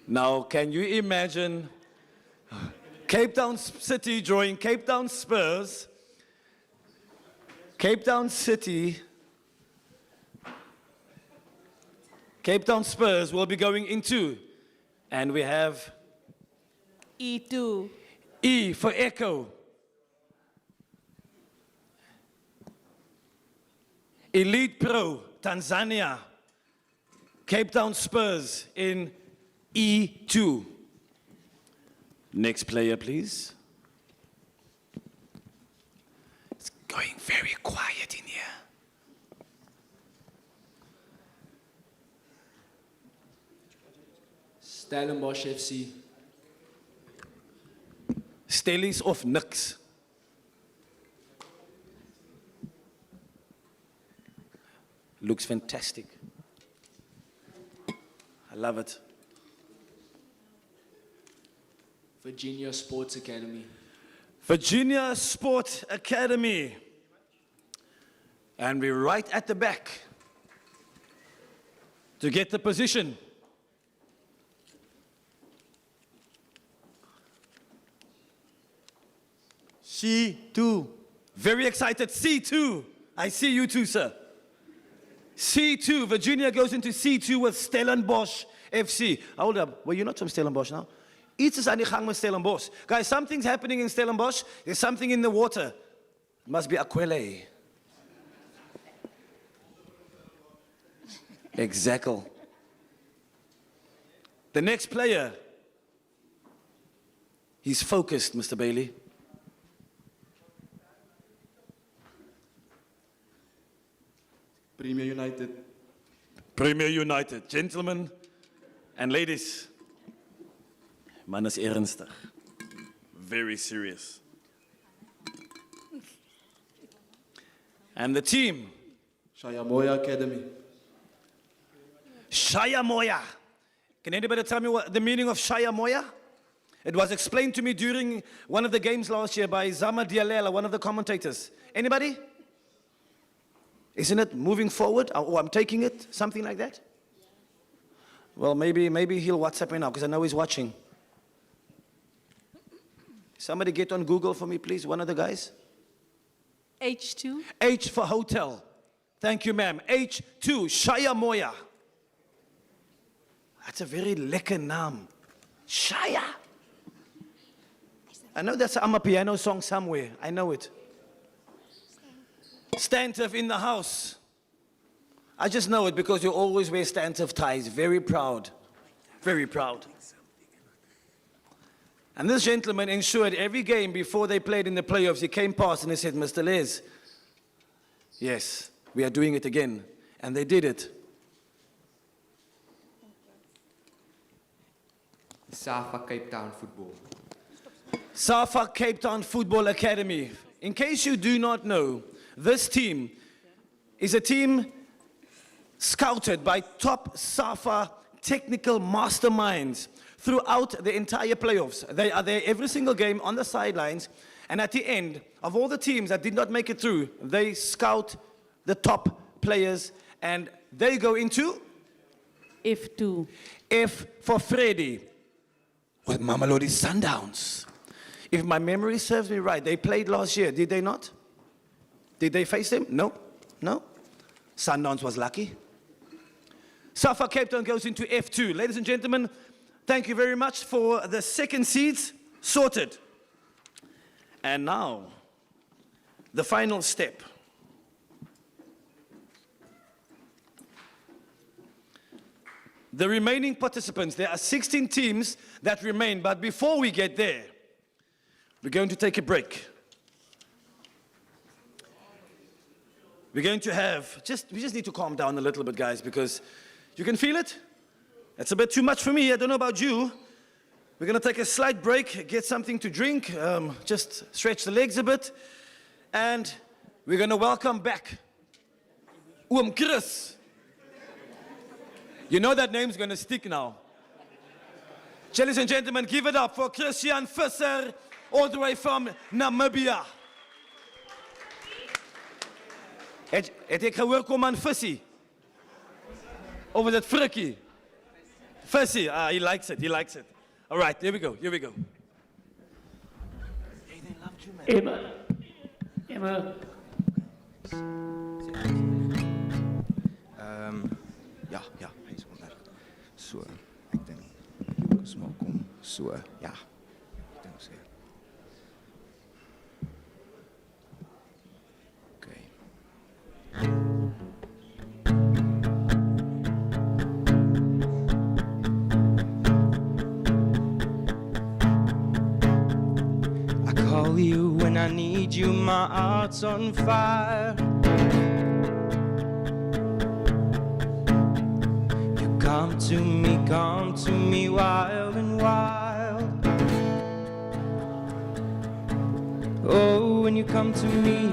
Now, can you imagine Cape Town City drawing Cape Town Spurs, Cape Town City, Cape Town Spurs will be going into, and we have E2. E for Echo. Elite Pro, Tanzania. Cape Town Spurs in E2. Next player, please. It's going very quiet in here. Stellenbosch FC. Stellies of niks. Looks fantastic. I love it. Virginia Sports Academy. Virginia Sport Academy. And we're right at the back to get the position. C2. Very excited. C2. I see you too, sir. C2. Virginia goes into C2 with Stellenbosch FC. Hold up. Well, you're not from Stellenbosch now. Iets is aan die gang met Stellenbosch. Guys, something's happening in Stellenbosch. There's something in the water. It must be Aquile. Exactly. The next player, he's focused, Mr. Bailey. Premier United. Premier United. Gentlemen and ladies. Man is ernstig. Very serious. And the team. Shayamoya Academy. Shayamoya. Can anybody tell me what the meaning of Shayamoya? It was explained to me during one of the games last year by Zama Dialela, one of the commentators. Anybody? Isn't it moving forward? Oh, I'm taking it? Something like that? Well, maybe he'll WhatsApp me now because I know he's watching. Somebody get on Google for me, please, one of the guys. H2. H for hotel. Thank you, ma'am. H2, Shayamoya. That's a very lekker naam. Shaya. I know that's a piano song somewhere. I know it. Stantif in the house. I just know it because you always wear Stantif ties. Very proud. Very proud. And this gentleman ensured every game before they played in the playoffs, he came past and he said, Mr. Les, yes, we are doing it again. And they did it. SAFA Cape Town Football. SAFA Cape Town Football Academy. In case you do not know, this team is a team scouted by top SAFA technical masterminds throughout the entire playoffs. They are there every single game on the sidelines, and at the end of all the teams that did not make it through, they scout the top players, and they go into F2. F for Freddy with Mamelodi Sundowns. If my memory serves me right, they played last year, did they not? Did they face them? No. No. Sundowns was lucky. SAFA Cape Town goes into F2. Ladies and gentlemen, thank you very much for the second seeds sorted. And now, the final step. The remaining participants, there are 16 teams that remain, but before we get there, we're going to take a break. We're going to have, we just need to calm down a little bit, guys, because you can feel it. It's a bit too much for me. I don't know about you. We're going to take a slight break, get something to drink, just stretch the legs a bit, and we're going to welcome back Chris. You know that name's going to stick now. Ladies and gentlemen, give it up for Christian Visser, all the way from Namibia. Het ek gehoor kom aan Vissie? Of is it Frikkie? Vissie, he likes it, he likes it. All right, here we go, here we go. Hey, they loved you, man. Emma. Ja, hy is onder. So, ek dink. Ons maak hom so, ja. Ek dink so. Okay. I call you when I need you, my heart's on fire. You come to me wild and wild. Oh, when you come to me,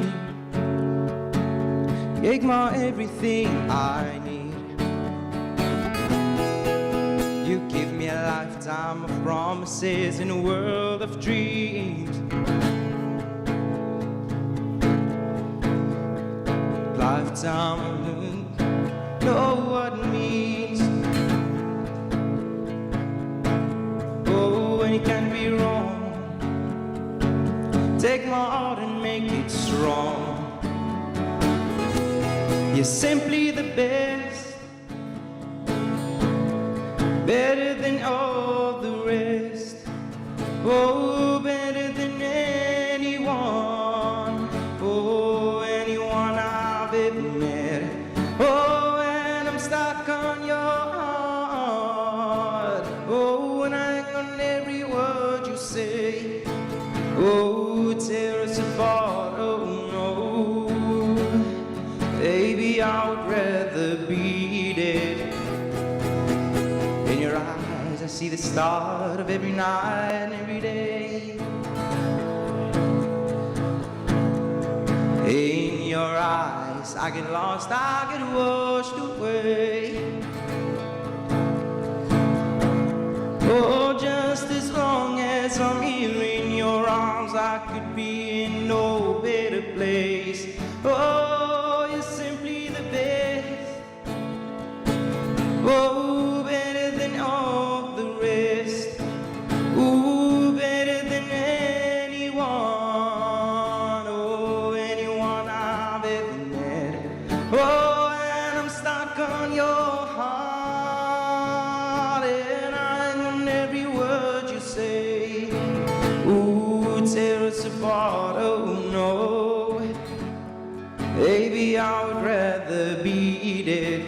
take my everything I need. You give me a lifetime of promises in a world of dreams. Lifetime, know what it means. Oh, and it can be wrong. Take my heart and make it strong. You're simply the best, better than all the rest. Oh, better than anyone. Oh, anyone I've ever met. Oh, and I'm stuck on your heart. Oh, and I hang on every word you say. Oh, tear us apart. Oh, no. Baby, I would rather be dead. In your eyes, I see the start of every night and every day. In your eyes, I get lost, I get washed away. Oh, just as long as I'm here in your arms, I could be in no better place. Oh, you're simply the best. Oh, better than all the rest. Ooh, better than anyone. Oh, anyone I've ever met. Oh, and I'm stuck on your heart, and I'm on every word you say. Ooh, tear us apart. Oh no, baby, I would rather be dead.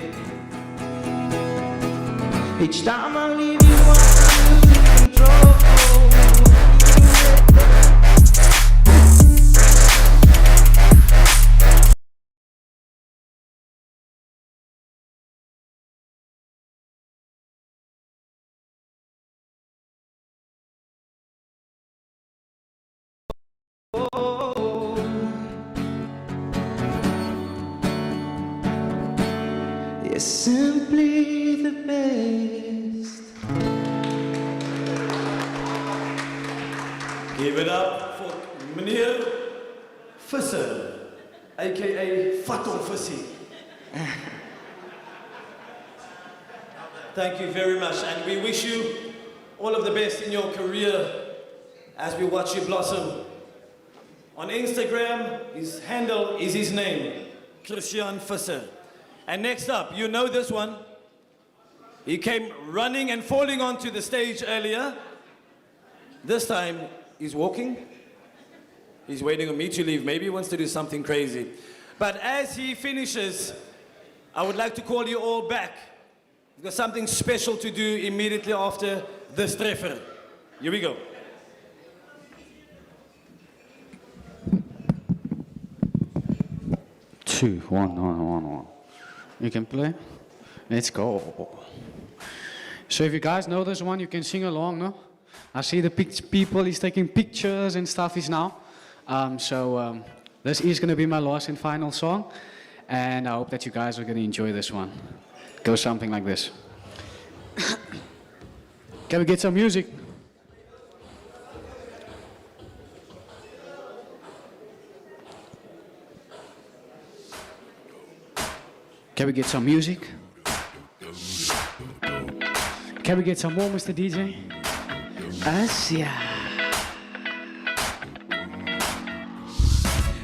Each time I leave you, I lose control. You're simply the best. Give it up for meneer Visser, aka Faton Vissie. Thank you very much, and we wish you all of the best in your career as we watch you blossom. On Instagram, his handle is his name, Christian Visser. And next up, you know this one. He came running and falling onto the stage earlier. This time, he's walking. He's waiting on me to leave. Maybe he wants to do something crazy. But as he finishes, I would like to call you all back. We've got something special to do immediately after this treffer. Here we go. Two, one. You can play? Let's go. So if you guys know this one, you can sing along, no? I see the people, he's taking pictures and stuff is now. This is going to be my last and final song. And I hope that you guys are going to enjoy this one. It goes something like this. Can we get some music? Can we get some music? Can we get some more, Mr. DJ? Asia.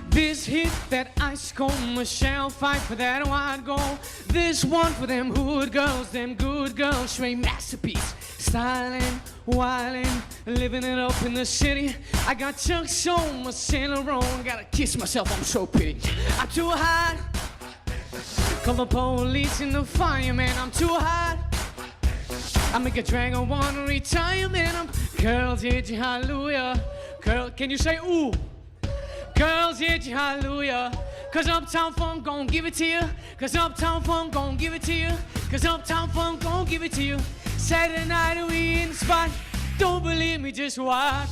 This hit that ice cold shall fight for that wide goal. This one for them hood girls, them good girls, straight masterpiece. Styling, wilding, living it up in the city. I got Chuck's on my Saint Laurent. Gotta kiss myself, I'm so pretty. I'm too hot. Call the police and the fireman, I'm too hot. I make a dragon wanna retire, man. I'm girls, hit you, hallelujah. Girl, can you say ooh? Girls, hit you, hallelujah. Cause Uptown Funk gon' give it to you. Cause Uptown Funk gon' give it to you. Cause Uptown Funk gon' give it to you. Saturday night we in the spot. Don't believe me, just watch.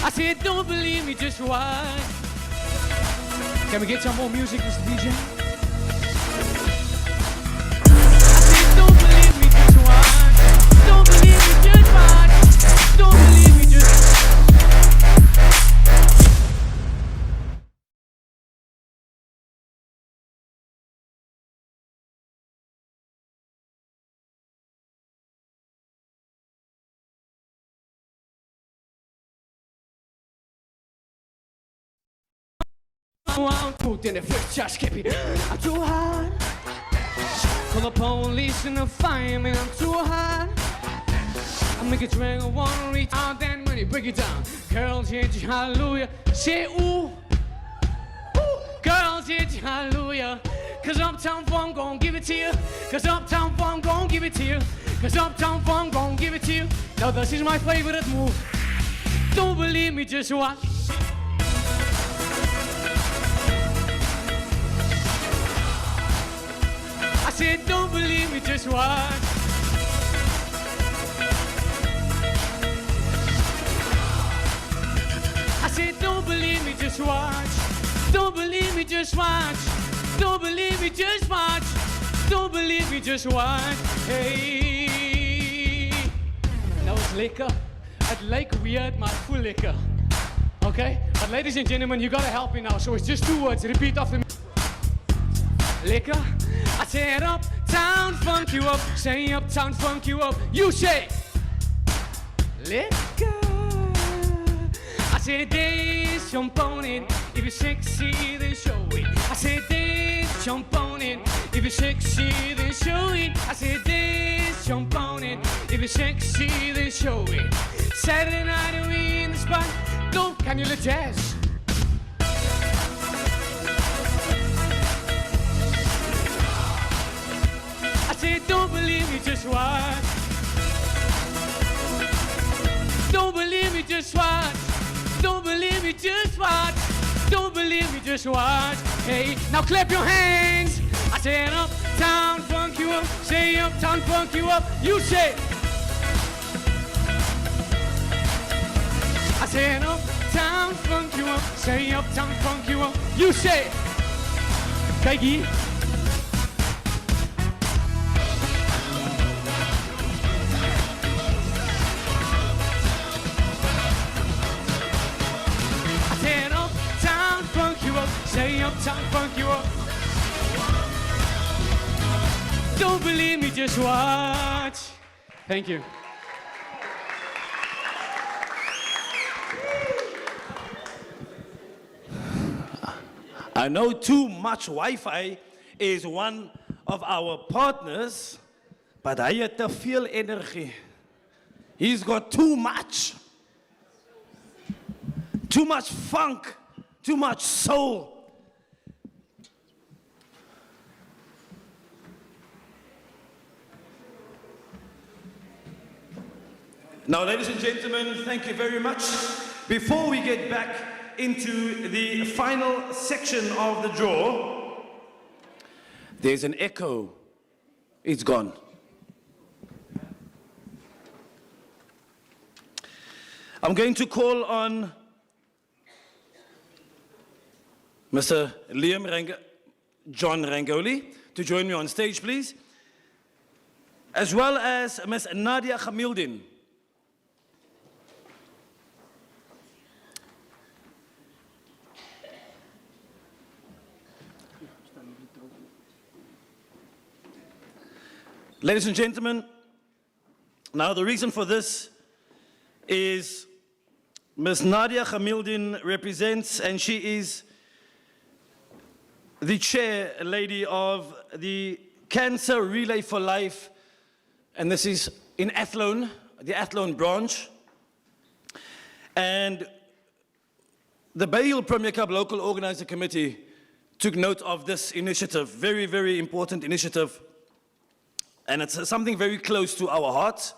I said, don't believe me, just watch. Can we get some more music, Mr. DJ? I said, don't believe me, just watch. Don't believe me, just watch. Don't believe me, just I'm too in the first just keep it. I'm too hard. Call the police and the fireman, I'm too hot. I make a drink, I wanna reach out, then when you break it down. Girls, hit you, hallelujah. Say ooh. Girls, hit you, hallelujah. Cause Uptown Funk gon' give it to you. Cause Uptown Funk gon' give it to you. Cause Uptown Funk gon' give it to you. Now this is my favorite move. Don't believe me, just watch. I said, don't believe me, just watch. I said, don't believe me, just watch. Don't believe me, just watch. Don't believe me, just watch. Don't believe me, just watch. Hey. Dat was lekker. Het leek weird, maar full lekker. Okay? But ladies and gentlemen, you gotta help me now. So it's just 2 words. Repeat after me. Lekker. I said uptown funk you up. Say uptown funk you up. You say lekker. I said dance, jump on it. If you're sexy, then show it. I said dance, jump on it. If you're sexy, then show it. I said dance, jump on it. If you're sexy, then show it. Saturday night and we in the spot. Don't can you let jazz? I said don't believe me, just watch. Don't believe me, just watch. Don't believe me, just watch. Don't believe me, just watch. Hey, now clap your hands. I said uptown funk you up. Say uptown funk you up. You say. I said uptown funk you up. Say uptown funk you up. You say. Kijk hier. Say uptown funk you up. Don't believe me, just watch. Thank you. I know Too Much Wi-Fi is one of our partners, but hy het te veel energie. He's got too much. Too much funk. Too much soul. Now, ladies and gentlemen, thank you very much. Before we get back into the final section of the draw, there's an echo. It's gone. I'm going to call on Mr. John Rangoli to join me on stage, please, as well as Ms. Nadia Khamildin. Ladies and gentlemen, now the reason for this is Ms. Nadia Khamildin represents, and she is the chair lady of the Cancer Relay for Life, and this is in Athlone, the Athlone branch. And the Bayhill Premier Cup Local Organizer Committee took note of this initiative, very, very important initiative. And it's something very close to our hearts,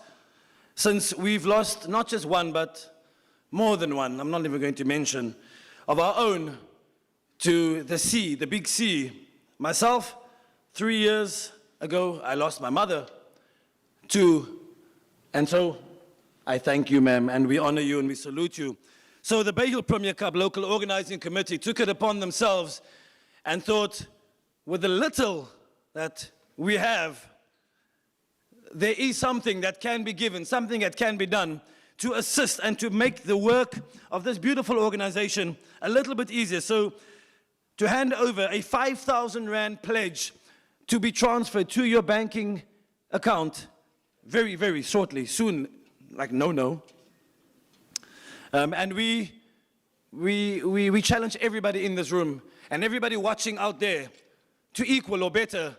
since we've lost not just one, but more than one, I'm not even going to mention, of our own to the sea, the big sea. Myself, 3 years ago, I lost my mother too. And so I thank you, ma'am, and we honor you and we salute you. So the Bayhill Premier Cup Local Organizing Committee took it upon themselves and thought, with the little that we have, there is something that can be given, something that can be done to assist and to make the work of this beautiful organization a little bit easier. So to hand over a 5,000 Rand pledge to be transferred to your banking account very, very shortly, soon, like no. And we challenge everybody in this room and everybody watching out there to equal or better.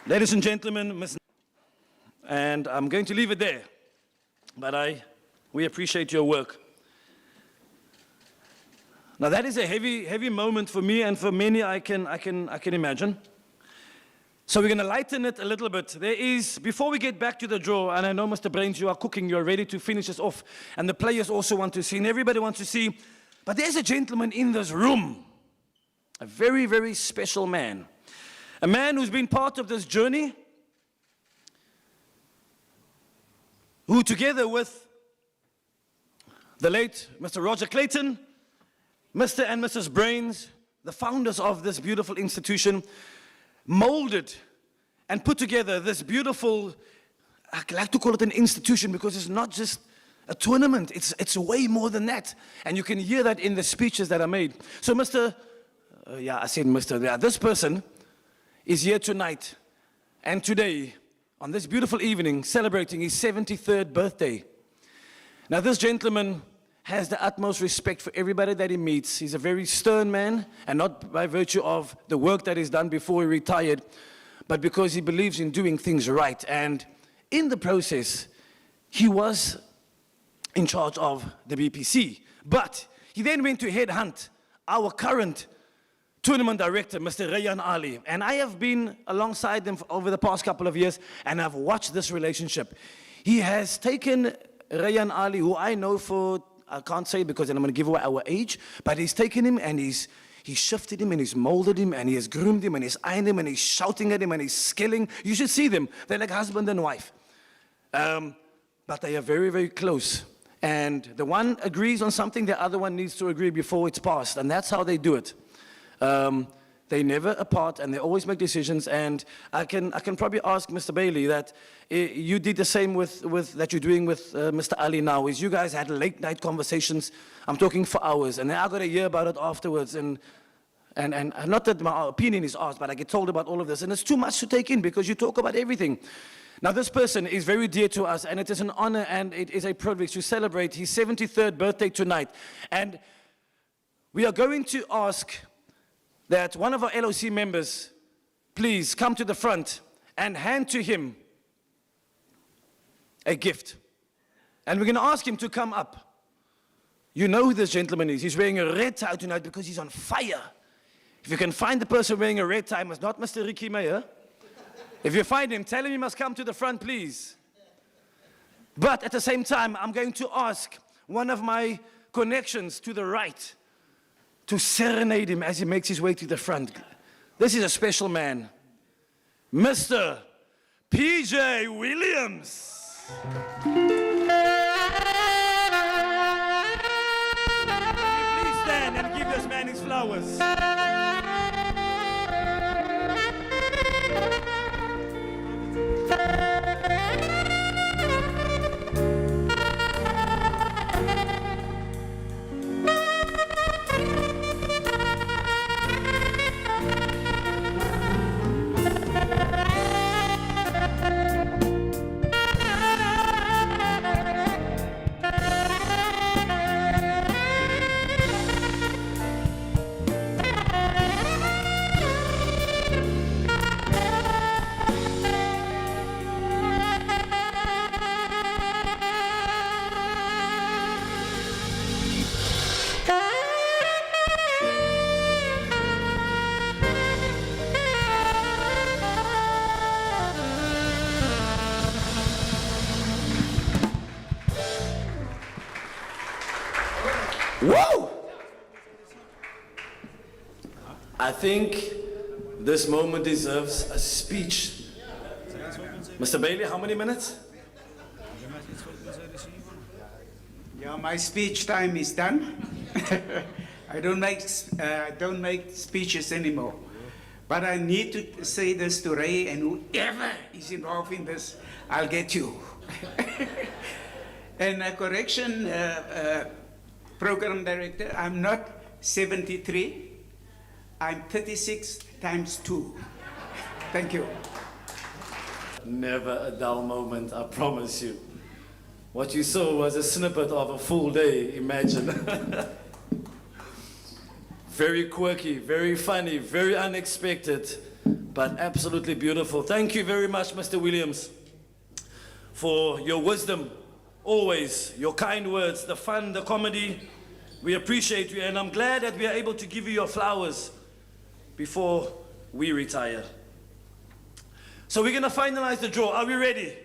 Ladies and gentlemen, and I'm going to leave it there, but we appreciate your work. Now that is a heavy moment for me and for many I can imagine. So we're going to lighten it a little bit. Before we get back to the draw, and I know Mr. Brains, you are cooking, you're ready to finish us off, and the players also want to see, and everybody wants to see, but there's a gentleman in this room, a very, very special man, a man who's been part of this journey, who together with the late Mr. Roger Clayton, Mr. and Mrs. Brains, the founders of this beautiful institution, molded and put together this beautiful, I like to call it an institution because it's not just a tournament, it's way more than that. And you can hear that in the speeches that are made. So this person is here tonight and today on this beautiful evening celebrating his 73rd birthday. Now this gentleman has the utmost respect for everybody that he meets. He's a very stern man, and not by virtue of the work that he's done before he retired, but because he believes in doing things right. And in the process, he was in charge of the BPC. But he then went to headhunt our current tournament director, Mr. Rayan Ali. And I have been alongside them over the past couple of years, and I've watched this relationship. He has taken Rayan Ali, who I know for, I can't say because then I'm going to give away our age, but he's taken him and he's shifted him and he's molded him and he has groomed him and he's ironed him and he's shouting at him and he's skilling. You should see them. They're like husband and wife. But they are very, very close. And the one agrees on something, the other one needs to agree before it's passed. And that's how they do it. They never apart and they always make decisions. And I can probably ask Mr. Bailey that you did the same with that you're doing with Mr. Ali now, is you guys had late night conversations. I'm talking for hours, and then I got to hear about it afterwards. And not that my opinion is asked, but I get told about all of this, and it's too much to take in because you talk about everything. Now this person is very dear to us, and it is an honor and it is a privilege to celebrate his 73rd birthday tonight. And we are going to ask that one of our LOC members please come to the front and hand to him a gift. And we're going to ask him to come up. You know who this gentleman is. He's wearing a red tie tonight because he's on fire. If you can find the person wearing a red tie, it's not Mr. Ricky Meyer. If you find him, tell him he must come to the front, please. But at the same time, I'm going to ask one of my connections to the right to serenade him as he makes his way to the front. This is a special man, Mr. PJ Williams. Please stand and give this man his flowers. Whoa! I think this moment deserves a speech. Mr. Bailey, how many minutes? Yeah, my speech time is done. I don't make speeches anymore. But I need to say this to Ray, and whoever is involved in this, I'll get you. And a correction, program director, I'm not 73, I'm 36 times 2. Thank you. Never a dull moment, I promise you. What you saw was a snippet of a full day, imagine. Very quirky, very funny, very unexpected, but absolutely beautiful. Thank you very much, Mr. Williams, for your wisdom, always, your kind words, the fun, the comedy. We appreciate you, and I'm glad that we are able to give you your flowers before we retire. So we're going to finalize the draw. Are we ready?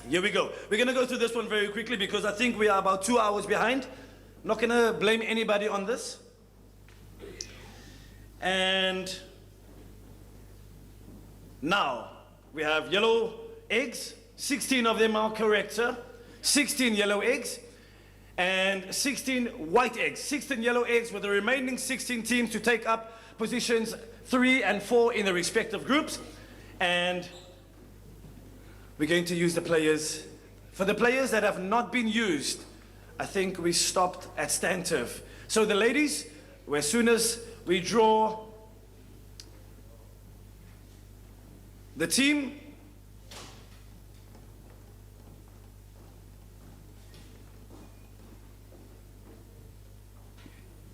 Here we go. We're going to go through this one very quickly because I think we are about 2 hours behind. I'm not going to blame anybody on this. And now we have yellow eggs. 16 of them are correct, sir. 16 yellow eggs and 16 white eggs. 16 yellow eggs with the remaining 16 teams to take up positions 3 and 4 in the respective groups. And we're going to use the players. For the players that have not been used, I think we stopped at Stanturf. So the ladies, as soon as we draw the team,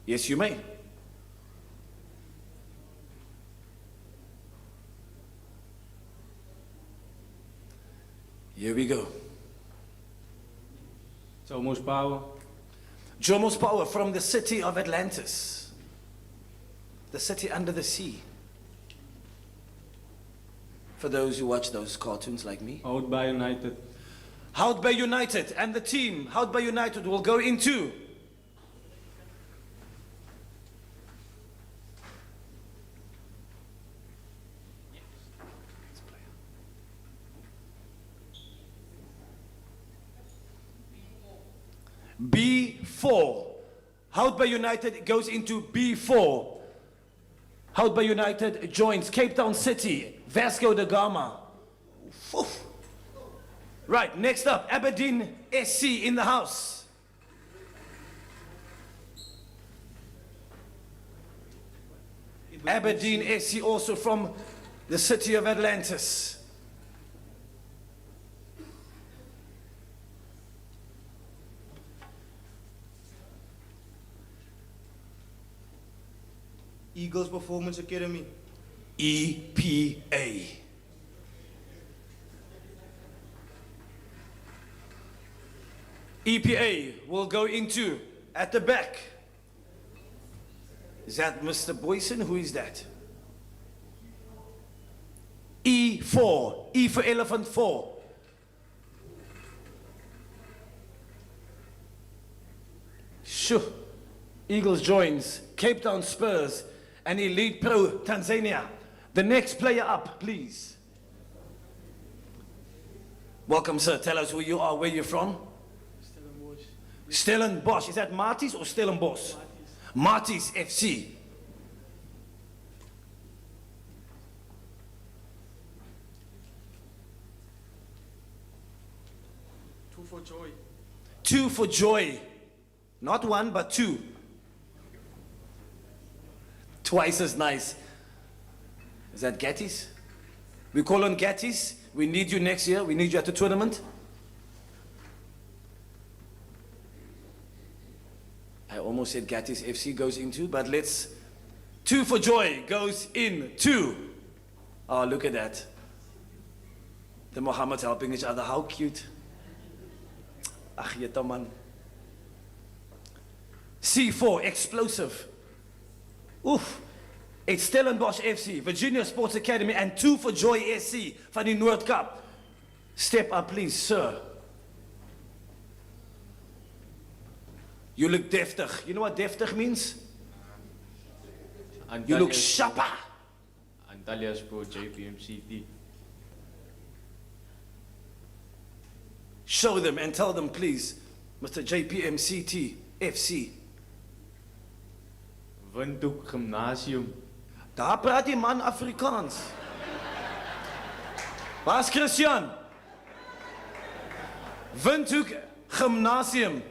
yes, you may. Here we go. Jomo's Power. Jomo's Power from the city of Atlantis. The city under the sea. For those who watch those cartoons like me. Hout Bay United. Hout Bay United. And the team, Hout Bay United, will go into B4. Hout Bay United goes into B4. Hout Bay United joins Cape Town City, Vasco da Gama. Oof. Right, next up, Aberdeen SC in the house. Aberdeen SC also from the city of Atlantis. Eagles Performance Academy. EPA. EPA will go into, at the back. Is that Mr. Boyson? Who is that? E4. E for elephant 4. Sure. Eagles joins Cape Town Spurs and Elite Pro Tanzania. The next player up, please. Welcome, sir. Tell us who you are, where you're from. Stellenbosch. Is that Marties or Stellenbosch? Marties FC. Two for Joy. 2 for Joy. Not 1, but 2. Twice as nice. Is that Gatties? We call on Gatties. We need you next year. We need you at the tournament. I almost said Gatties FC goes into, but let's... 2 for Joy goes in 2. Oh, look at that. The Mohammeds helping each other. How cute. Ach, jeta man. C4, explosive. Oof. It's Stellenbosch FC, Virginia Sports Academy, and 2 for Joy SC van die Noordkap. Step up, please, sir. You look deftig. You know what deftig means? You look sharper. Antalya Sport, JPMCT. Show them and tell them, please, Mr. JPMCT FC. Windhoek Gymnasium. Daar praat die man Afrikaans. Waar's Christian? Windhoek Gymnasium,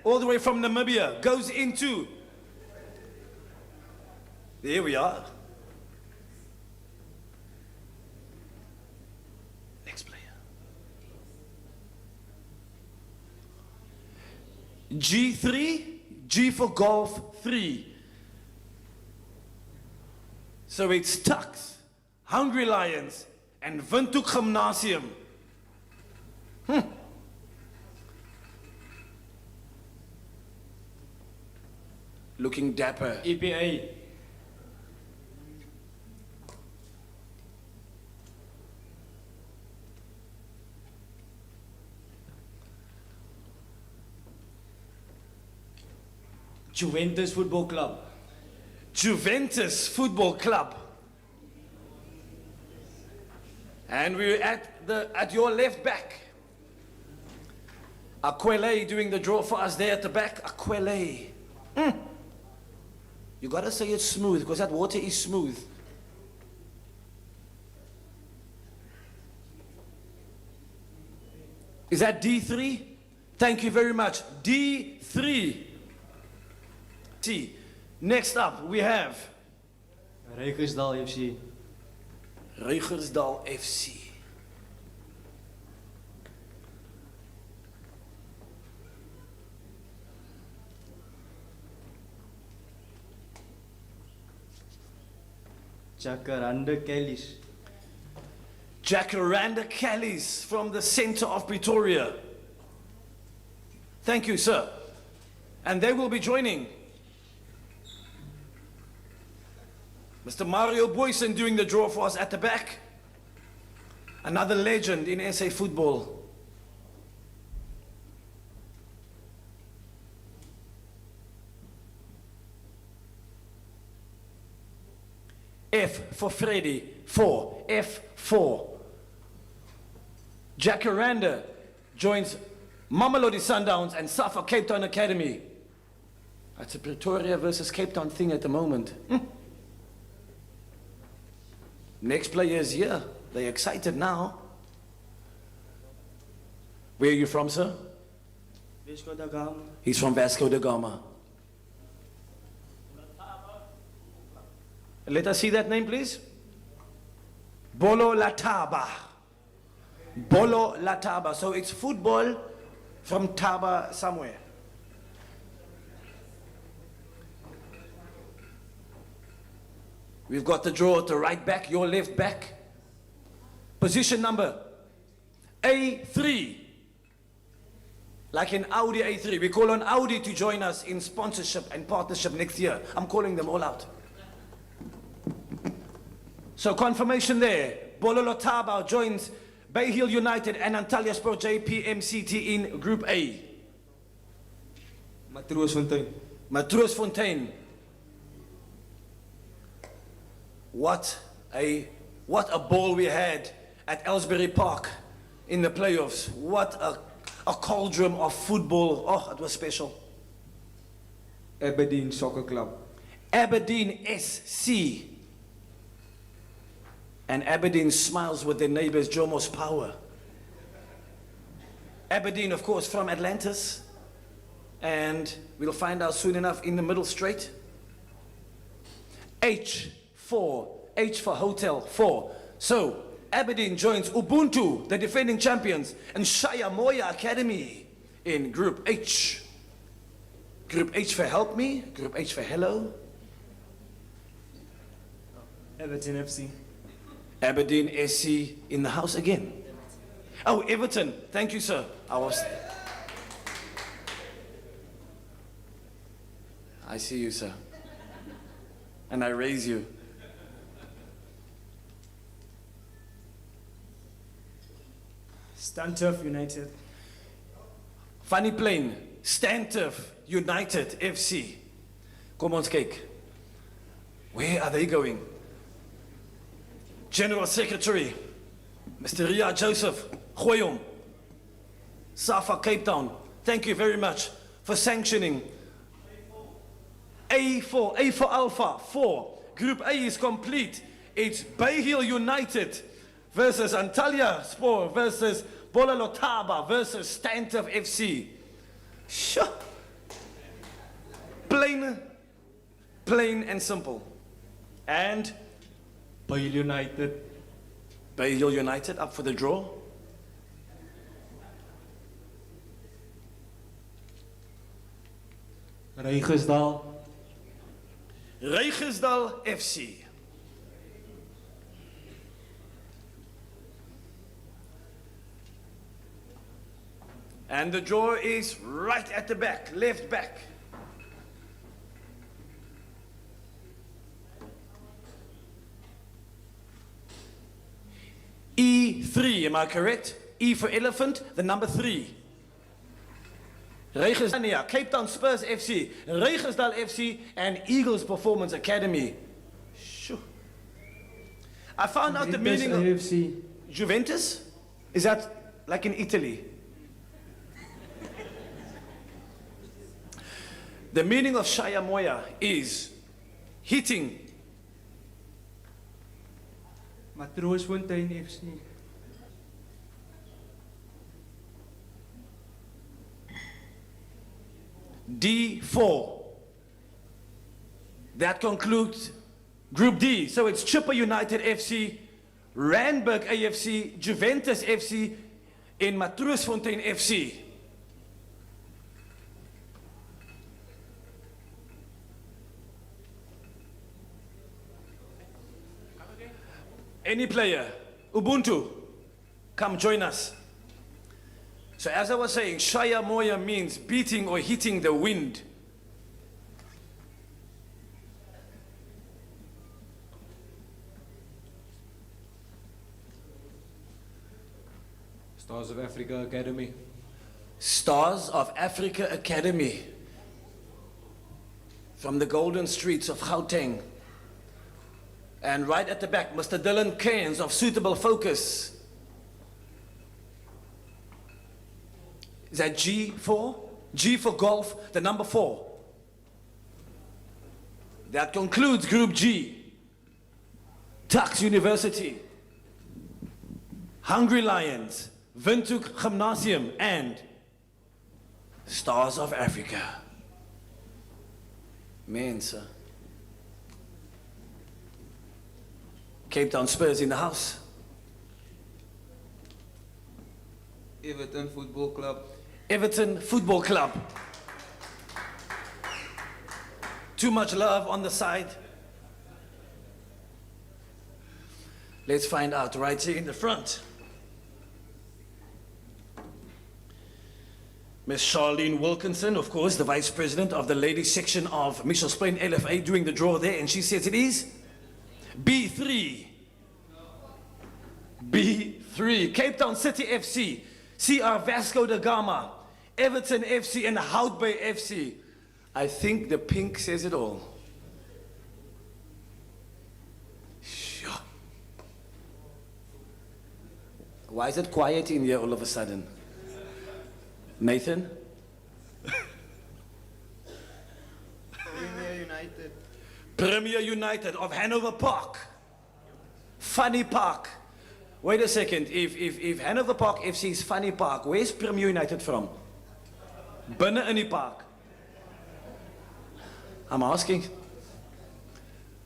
all the way from Namibia, goes into. There we are. Next player. G3, G for golf 3. So it's Tux, Hungry Lions, and Windhoek Gymnasium. Looking dapper. EPA. Juventus Football Club. Juventus Football Club. And we're at your left back. Aquele doing the draw for us there at the back. Aquele. You gotta say it smooth because that water is smooth. Is that D3? Thank you very much. D3. Next up we have Rygersdal FC. Rygersdal FC. Jacaranda Kellys. Jacaranda Kellys from the center of Pretoria. Thank you, sir. And they will be joining Mr. Mario Boysen doing the draw for us at the back. Another legend in SA football. F for Freddy, 4, F4. Jacaranda joins Mamelodi Sundowns and Safa Cape Town Academy. That's a Pretoria versus Cape Town thing at the moment. Next player is here. They're excited now. Where are you from, sir? Vasco da Gama. He's from Vasco da Gama. Let us see that name, please. Bolo Lataba. Bolo Lataba. So it's football from Taba somewhere. We've got the draw at the right back, your left back. Position number A3. Like an Audi A3. We call on Audi to join us in sponsorship and partnership next year. I'm calling them all out. So confirmation there. Bolo Lataba joins Bayhill United and Antalya Sport JPMCT in Group A. Matroosfontein. Matroosfontein. What a ball we had at Ellsbury Park in the playoffs. What a cauldron of football. Oh, it was special. Aberdeen Soccer Club. Aberdeen SC. And Aberdeen smiles with their neighbors, Jomo's Power. Aberdeen, of course, from Atlantis. And we'll find out soon enough in the middle straight. H4, H for Hotel, 4. So, Aberdeen joins Ubuntu, the defending champions, and Shaya Moya Academy in Group H. Group H for Help Me, Group H for Hello. Everton FC. Aberdeen SC in the house again. Oh, Everton. Thank you, sir. I see you, sir. And I raise you. Stanturf United. Funny Plain, Stanturf United FC. Kom ons kyk. Where are they going? General Secretary, Mr. Ria Joseph, Goyom, Safa Cape Town, thank you very much for sanctioning. A for Alpha, 4. Group A is complete. It's Bayhill United versus Antalya Sport versus Bola Lotaba versus Stanturf FC. Sure. Plain and simple. And Bayhill United. Bayhill United up for the draw. Rygersdal. Rygersdal FC. And the drawer is right at the back, left back. E3, am I correct? E for elephant, the number 3. Regersdal, Cape Town Spurs FC, Regersdal FC, and Eagles Performance Academy. Shoo. I found out the meaning of AFC. Juventus. Is that like in Italy? The meaning of Shaya Moya is hitting. Matroosfontein FC. D4. That concludes Group D. So it's Chipper United FC, Randburg AFC, Juventus FC, in Matroosfontein FC. Any player, Ubuntu, come join us. So as I was saying, Shaya Moya means beating or hitting the wind. Stars of Africa Academy. Stars of Africa Academy. From the golden streets of Gauteng. And right at the back, Mr. Dylan Keynes of Suitable Focus. Is that G4? G for golf, the number 4. That concludes Group G. Tuks University, Hungry Lions, Windhoek Gymnasium, and Stars of Africa. Mense. Cape Town Spurs in the house. Everton Football Club. Everton Football Club. Too much love on the side. Let's find out right here in the front. Miss Charlene Wilkinson, of course, the Vice President of the ladies section of Mitchell's Plain LFA, doing the draw there, and she says it is B3. B3. Cape Town City FC, CR Vasco da Gama, Everton FC, and Hout Bay FC. I think the pink says it all. Sure. Why is it quiet in here all of a sudden? Nathan? Premier United. Premier United of Hanover Park. Funny Park. Wait a second, if Hanover Park FC is Funny Park, where's Premier United from? Binne in die park. I'm asking.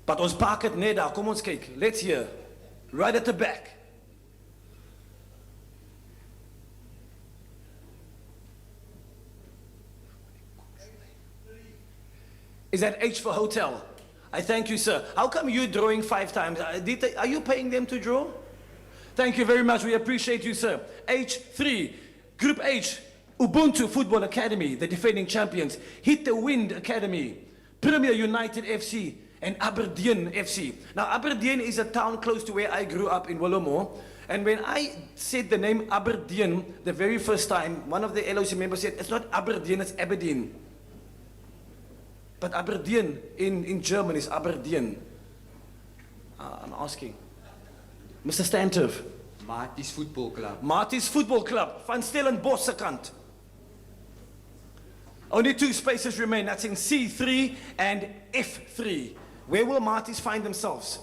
But ons park het net daar, kom ons kyk. Let's hear. Right at the back. Is that H for hotel? I thank you, sir. How come you're drawing 5 times? Are you paying them to draw? Thank you very much. We appreciate you, sir. H3, Group H, Ubuntu Football Academy, the defending champions. Hit the Wind Academy, Premier United FC, and Aberdeen FC. Now, Aberdeen is a town close to where I grew up in Willowmore. And when I said the name Aberdeen the very first time, one of the LOC members said, it's not Aberdeen, it's Aberdeen. But Aberdeen in German is Aberdeen. I'm asking. Mr. Stantive. Marty's Football Club. Marty's Football Club. Van Stellenbosch se kant. Only 2 spaces remain. That's in C3 and F3. Where will Marty's find themselves?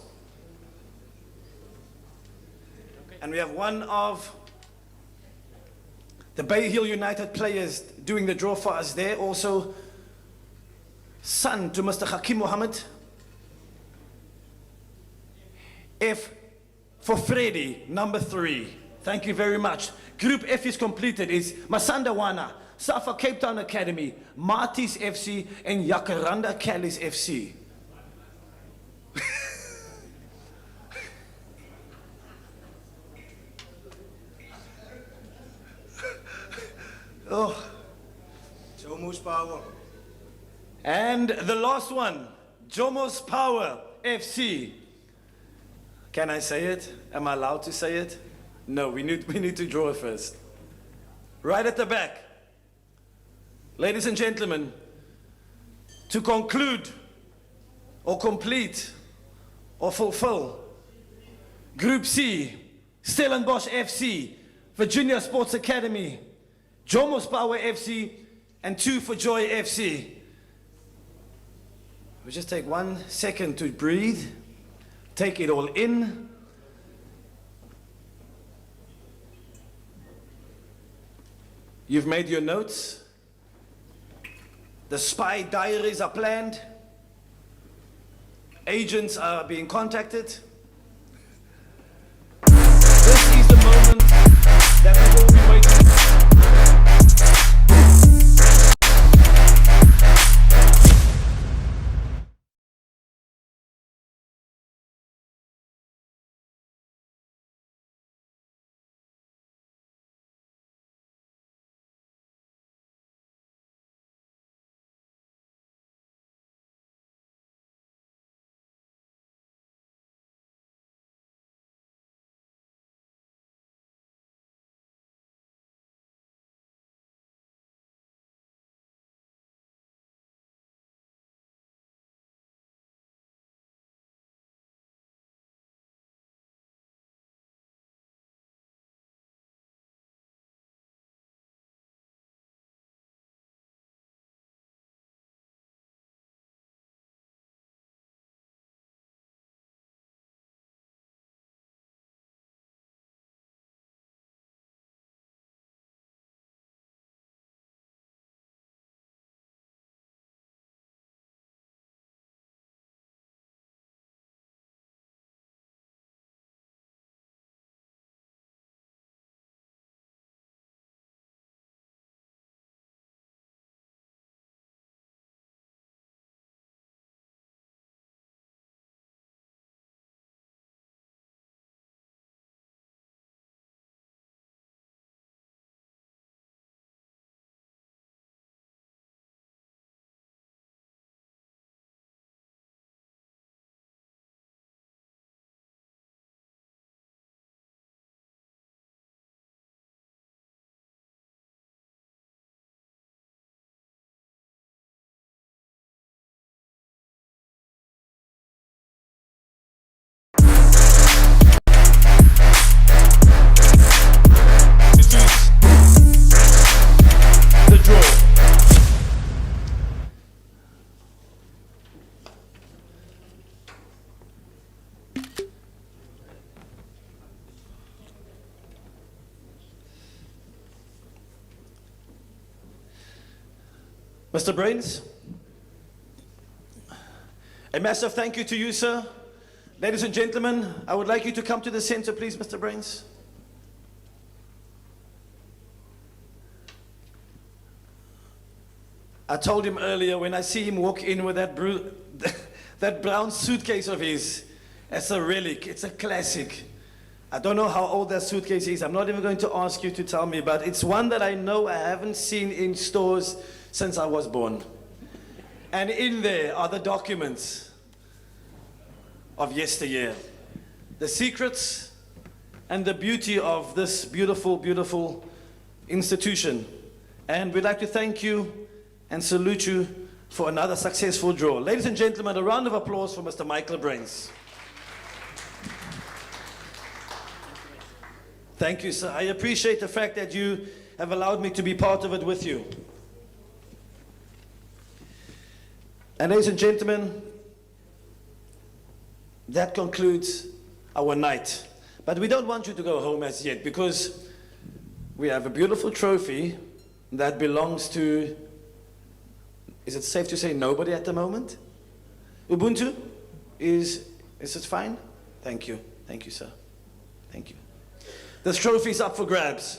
And we have one of the Bayhill United players doing the draw for us there. Also, son to Mr. Hakim Mohammed. F for Freddy, number 3. Thank you very much. Group F is completed. It's Masandawana, Safa Cape Town Academy, Marty's FC, and Jacaranda Callis FC. Oh. Jomo's Power. And the last one, Jomo's Power FC. Can I say it? Am I allowed to say it? No, we need to draw first. Right at the back. Ladies and gentlemen, to conclude or complete or fulfill Group C, Stellenbosch FC, Virginia Sports Academy, Jomo's Power FC, and 2 for Joy FC. We just take 1 second to breathe, take it all in. You've made your notes. The spy diaries are planned. Agents are being contacted. This is the moment that we've all been waiting for. Mr. Brains, a massive thank you to you, sir. Ladies and gentlemen, I would like you to come to the center, please, Mr. Brains. I told him earlier, when I see him walk in with that, that brown suitcase of his, it's a relic, it's a classic. I don't know how old that suitcase is. I'm not even going to ask you to tell me, but it's one that I know I haven't seen in stores since I was born. And in there are the documents of yesteryear, the secrets and the beauty of this beautiful, beautiful institution. And we'd like to thank you and salute you for another successful draw. Ladies and gentlemen, a round of applause for Mr. Michael Brains. Thank you, sir. I appreciate the fact that you have allowed me to be part of it with you. And ladies and gentlemen, that concludes our night. But we don't want you to go home as yet, because we have a beautiful trophy that belongs to, is it safe to say nobody at the moment? Ubuntu? Is it fine? Thank you. Thank you, sir. Thank you. This trophy is up for grabs.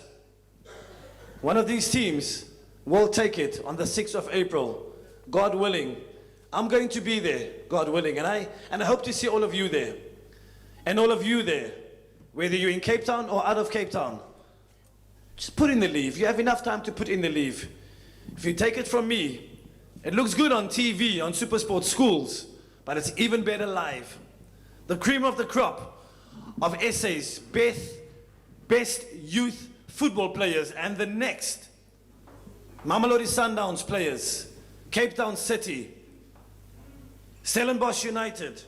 One of these teams will take it on the 6th of April, God willing. I'm going to be there, God willing, and I hope to see all of you there. And all of you there, whether you're in Cape Town or out of Cape Town. Just put in the leave. You have enough time to put in the leave. If you take it from me, it looks good on TV, on SuperSport schools, but it's even better live. The cream of the crop of essays, best youth football players, and the next Mamelodi Sundowns players, Cape Town City, Stellenbosch United,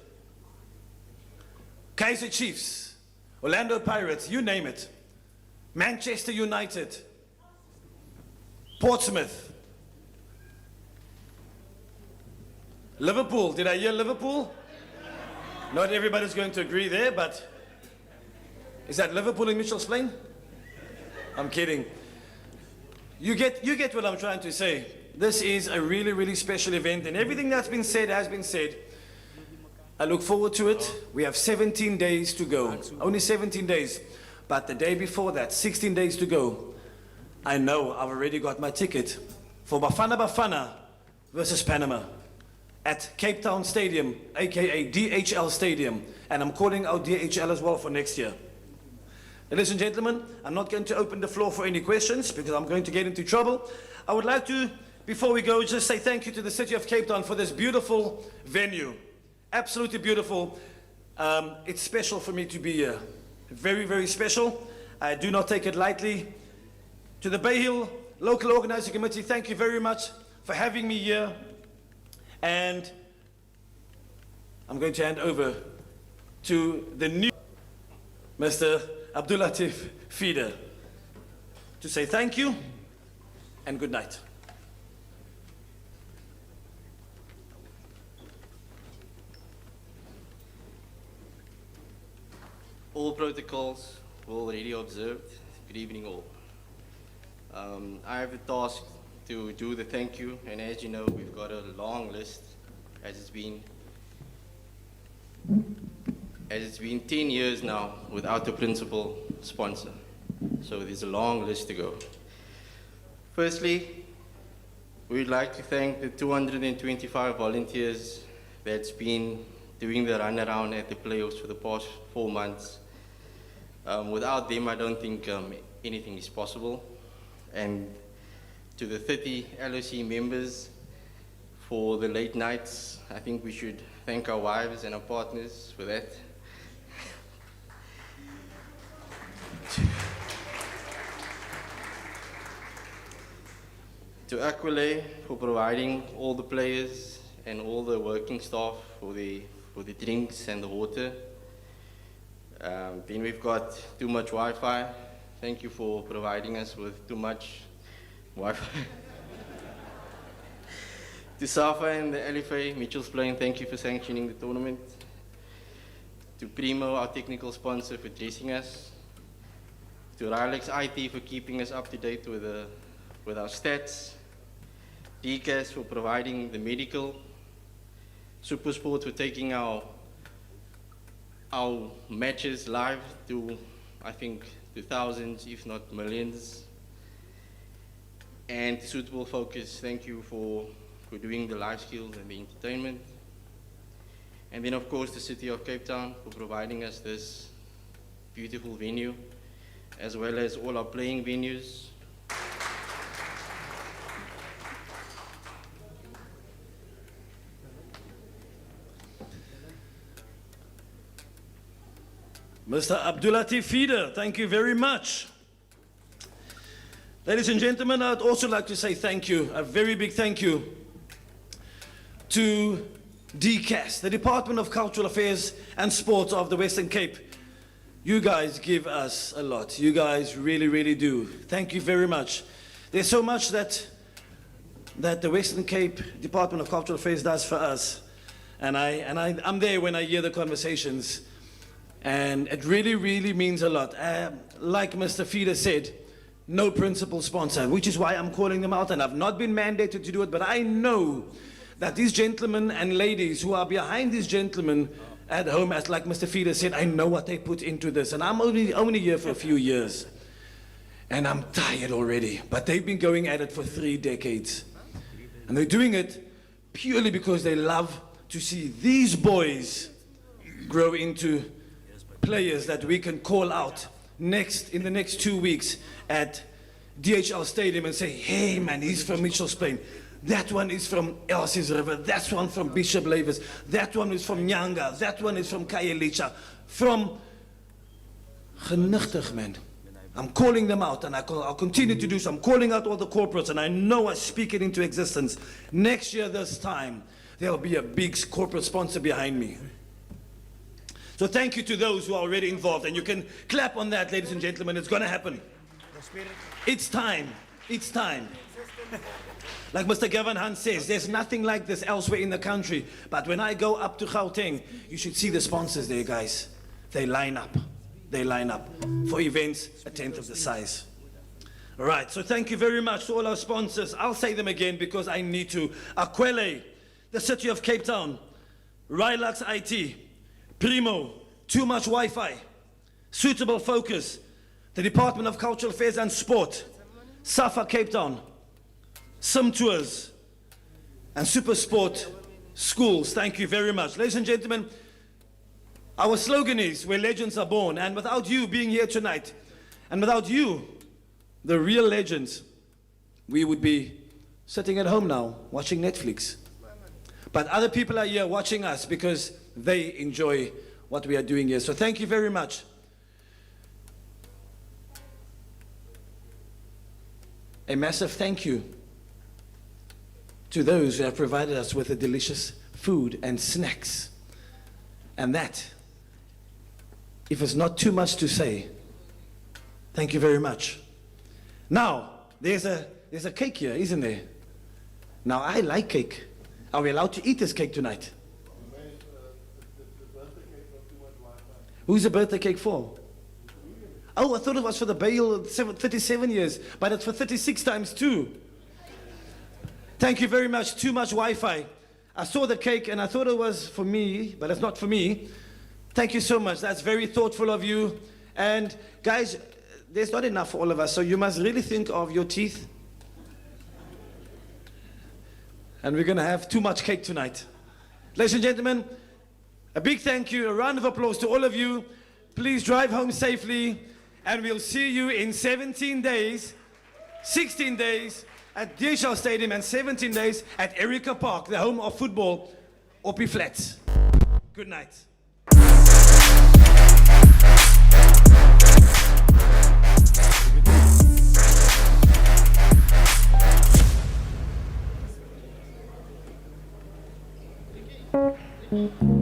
Kaizer Chiefs, Orlando Pirates, you name it, Manchester United, Portsmouth, Liverpool. Did I hear Liverpool? Not everybody's going to agree there, but is that Liverpool in Mitchell's Plain? I'm kidding. You get what I'm trying to say. This is a really, really special event, and everything that's been said has been said. I look forward to it. We have 17 days to go. Only 17 days. But the day before that, 16 days to go, I know I've already got my ticket for Bafana Bafana versus Panama at Cape Town Stadium, aka DHL Stadium. And I'm calling out DHL as well for next year. Ladies and gentlemen, I'm not going to open the floor for any questions because I'm going to get into trouble. I would like to, before we go, just say thank you to the City of Cape Town for this beautiful venue. Absolutely beautiful. It's special for me to be here. Very, very special. I do not take it lightly. To the Bayhill Local Organizing Committee, thank you very much for having me here. And I'm going to hand over to the new Mr. Abdulatif Feeder to say thank you and good night. All protocols were already observed. Good evening all. I have the task to do the thank you, and as you know, we've got a long list as it's been 10 years now without a principal sponsor. So there's a long list to go. Firstly, we'd like to thank the 225 volunteers that's been doing the runaround at the playoffs for the past 4 months. Without them, I don't think anything is possible. And to the 30 LOC members for the late nights, I think we should thank our wives and our partners for that. To Aquile for providing all the players and all the working staff for the drinks and the water. Then we've got too much Wi-Fi. Thank you for providing us with too much Wi-Fi. To Safa and the LFA, Mitchell's Plain, thank you for sanctioning the tournament. To Primo, our technical sponsor, for dressing us. To Rilex IT for keeping us up to date with our stats. DCAS for providing the medical. SuperSport for taking our matches live to, I think, to thousands, if not millions. And Suitable Focus, thank you for doing the life skills and the entertainment. And then, of course, the City of Cape Town for providing us this beautiful venue, as well as all our playing venues. Mr. Abdulatif Feeder, thank you very much. Ladies and gentlemen, I'd also like to say thank you, a very big thank you, to DCAS, the Department of Cultural Affairs and Sport of the Western Cape. You guys give us a lot. You guys really, really do. Thank you very much. There's so much that the Western Cape Department of Cultural Affairs does for us. And I'm there when I hear the conversations. And it really, really means a lot. Like Mr. Feeder said, no principal sponsor, which is why I'm calling them out, and I've not been mandated to do it, but I know that these gentlemen and ladies who are behind these gentlemen at home, as like Mr. Feeder said, I know what they put into this, and I'm only here for a few years. And I'm tired already, but they've been going at it for 3 decades. And they're doing it purely because they love to see these boys grow into players that we can call out in the next 2 weeks at DHL Stadium and say, hey man, he's from Mitchell's Plain. That one is from Elsie's River. That one from Bishop Lavis. That one is from Nyanga. That one is from Khayelitsha. From Genigtig, man. I'm calling them out, and I'll continue to do so. I'm calling out all the corporates, and I know I speak it into existence. Next year, this time, there'll be a big corporate sponsor behind me. So thank you to those who are already involved, and you can clap on that, ladies and gentlemen. It's going to happen. It's time. It's time. Like Mr. Gavin Hunt says, there's nothing like this elsewhere in the country. But when I go up to Gauteng, you should see the sponsors there, guys. They line up. They line up for events a tenth of the size. All right, so thank you very much to all our sponsors. I'll say them again because I need to. Aquele, the City of Cape Town, Rilux IT, Primo, Too Much Wi-Fi, Suitable Focus, the Department of Cultural Affairs and Sport, SAFA Cape Town, Sim Tours, and Super Sport Schools. Thank you very much. Ladies and gentlemen, our slogan is, where legends are born. And without you being here tonight, and without you, the real legends, we would be sitting at home now, watching Netflix. But other people are here watching us because they enjoy what we are doing here. So thank you very much. A massive thank you to those who have provided us with the delicious food and snacks. And that, if it's not too much to say, thank you very much. Now, there's a cake here, isn't there? Now, I like cake. Are we allowed to eat this cake tonight? Who's the birthday cake for? Oh, I thought it was for the Bayhill 37 years, but it's for 36 times 2. Thank you very much. Too Much Wi-Fi. I saw the cake and I thought it was for me, but it's not for me. Thank you so much. That's very thoughtful of you. And guys, there's not enough for all of us, so you must really think of your teeth. And we're going to have too much cake tonight. Ladies and gentlemen, a big thank you, a round of applause to all of you. Please drive home safely, and we'll see you in 17 days, 16 days at DHL Stadium, and 17 days at Erica Park, the home of football, Oppie Flats. Good night. Mm-hmm.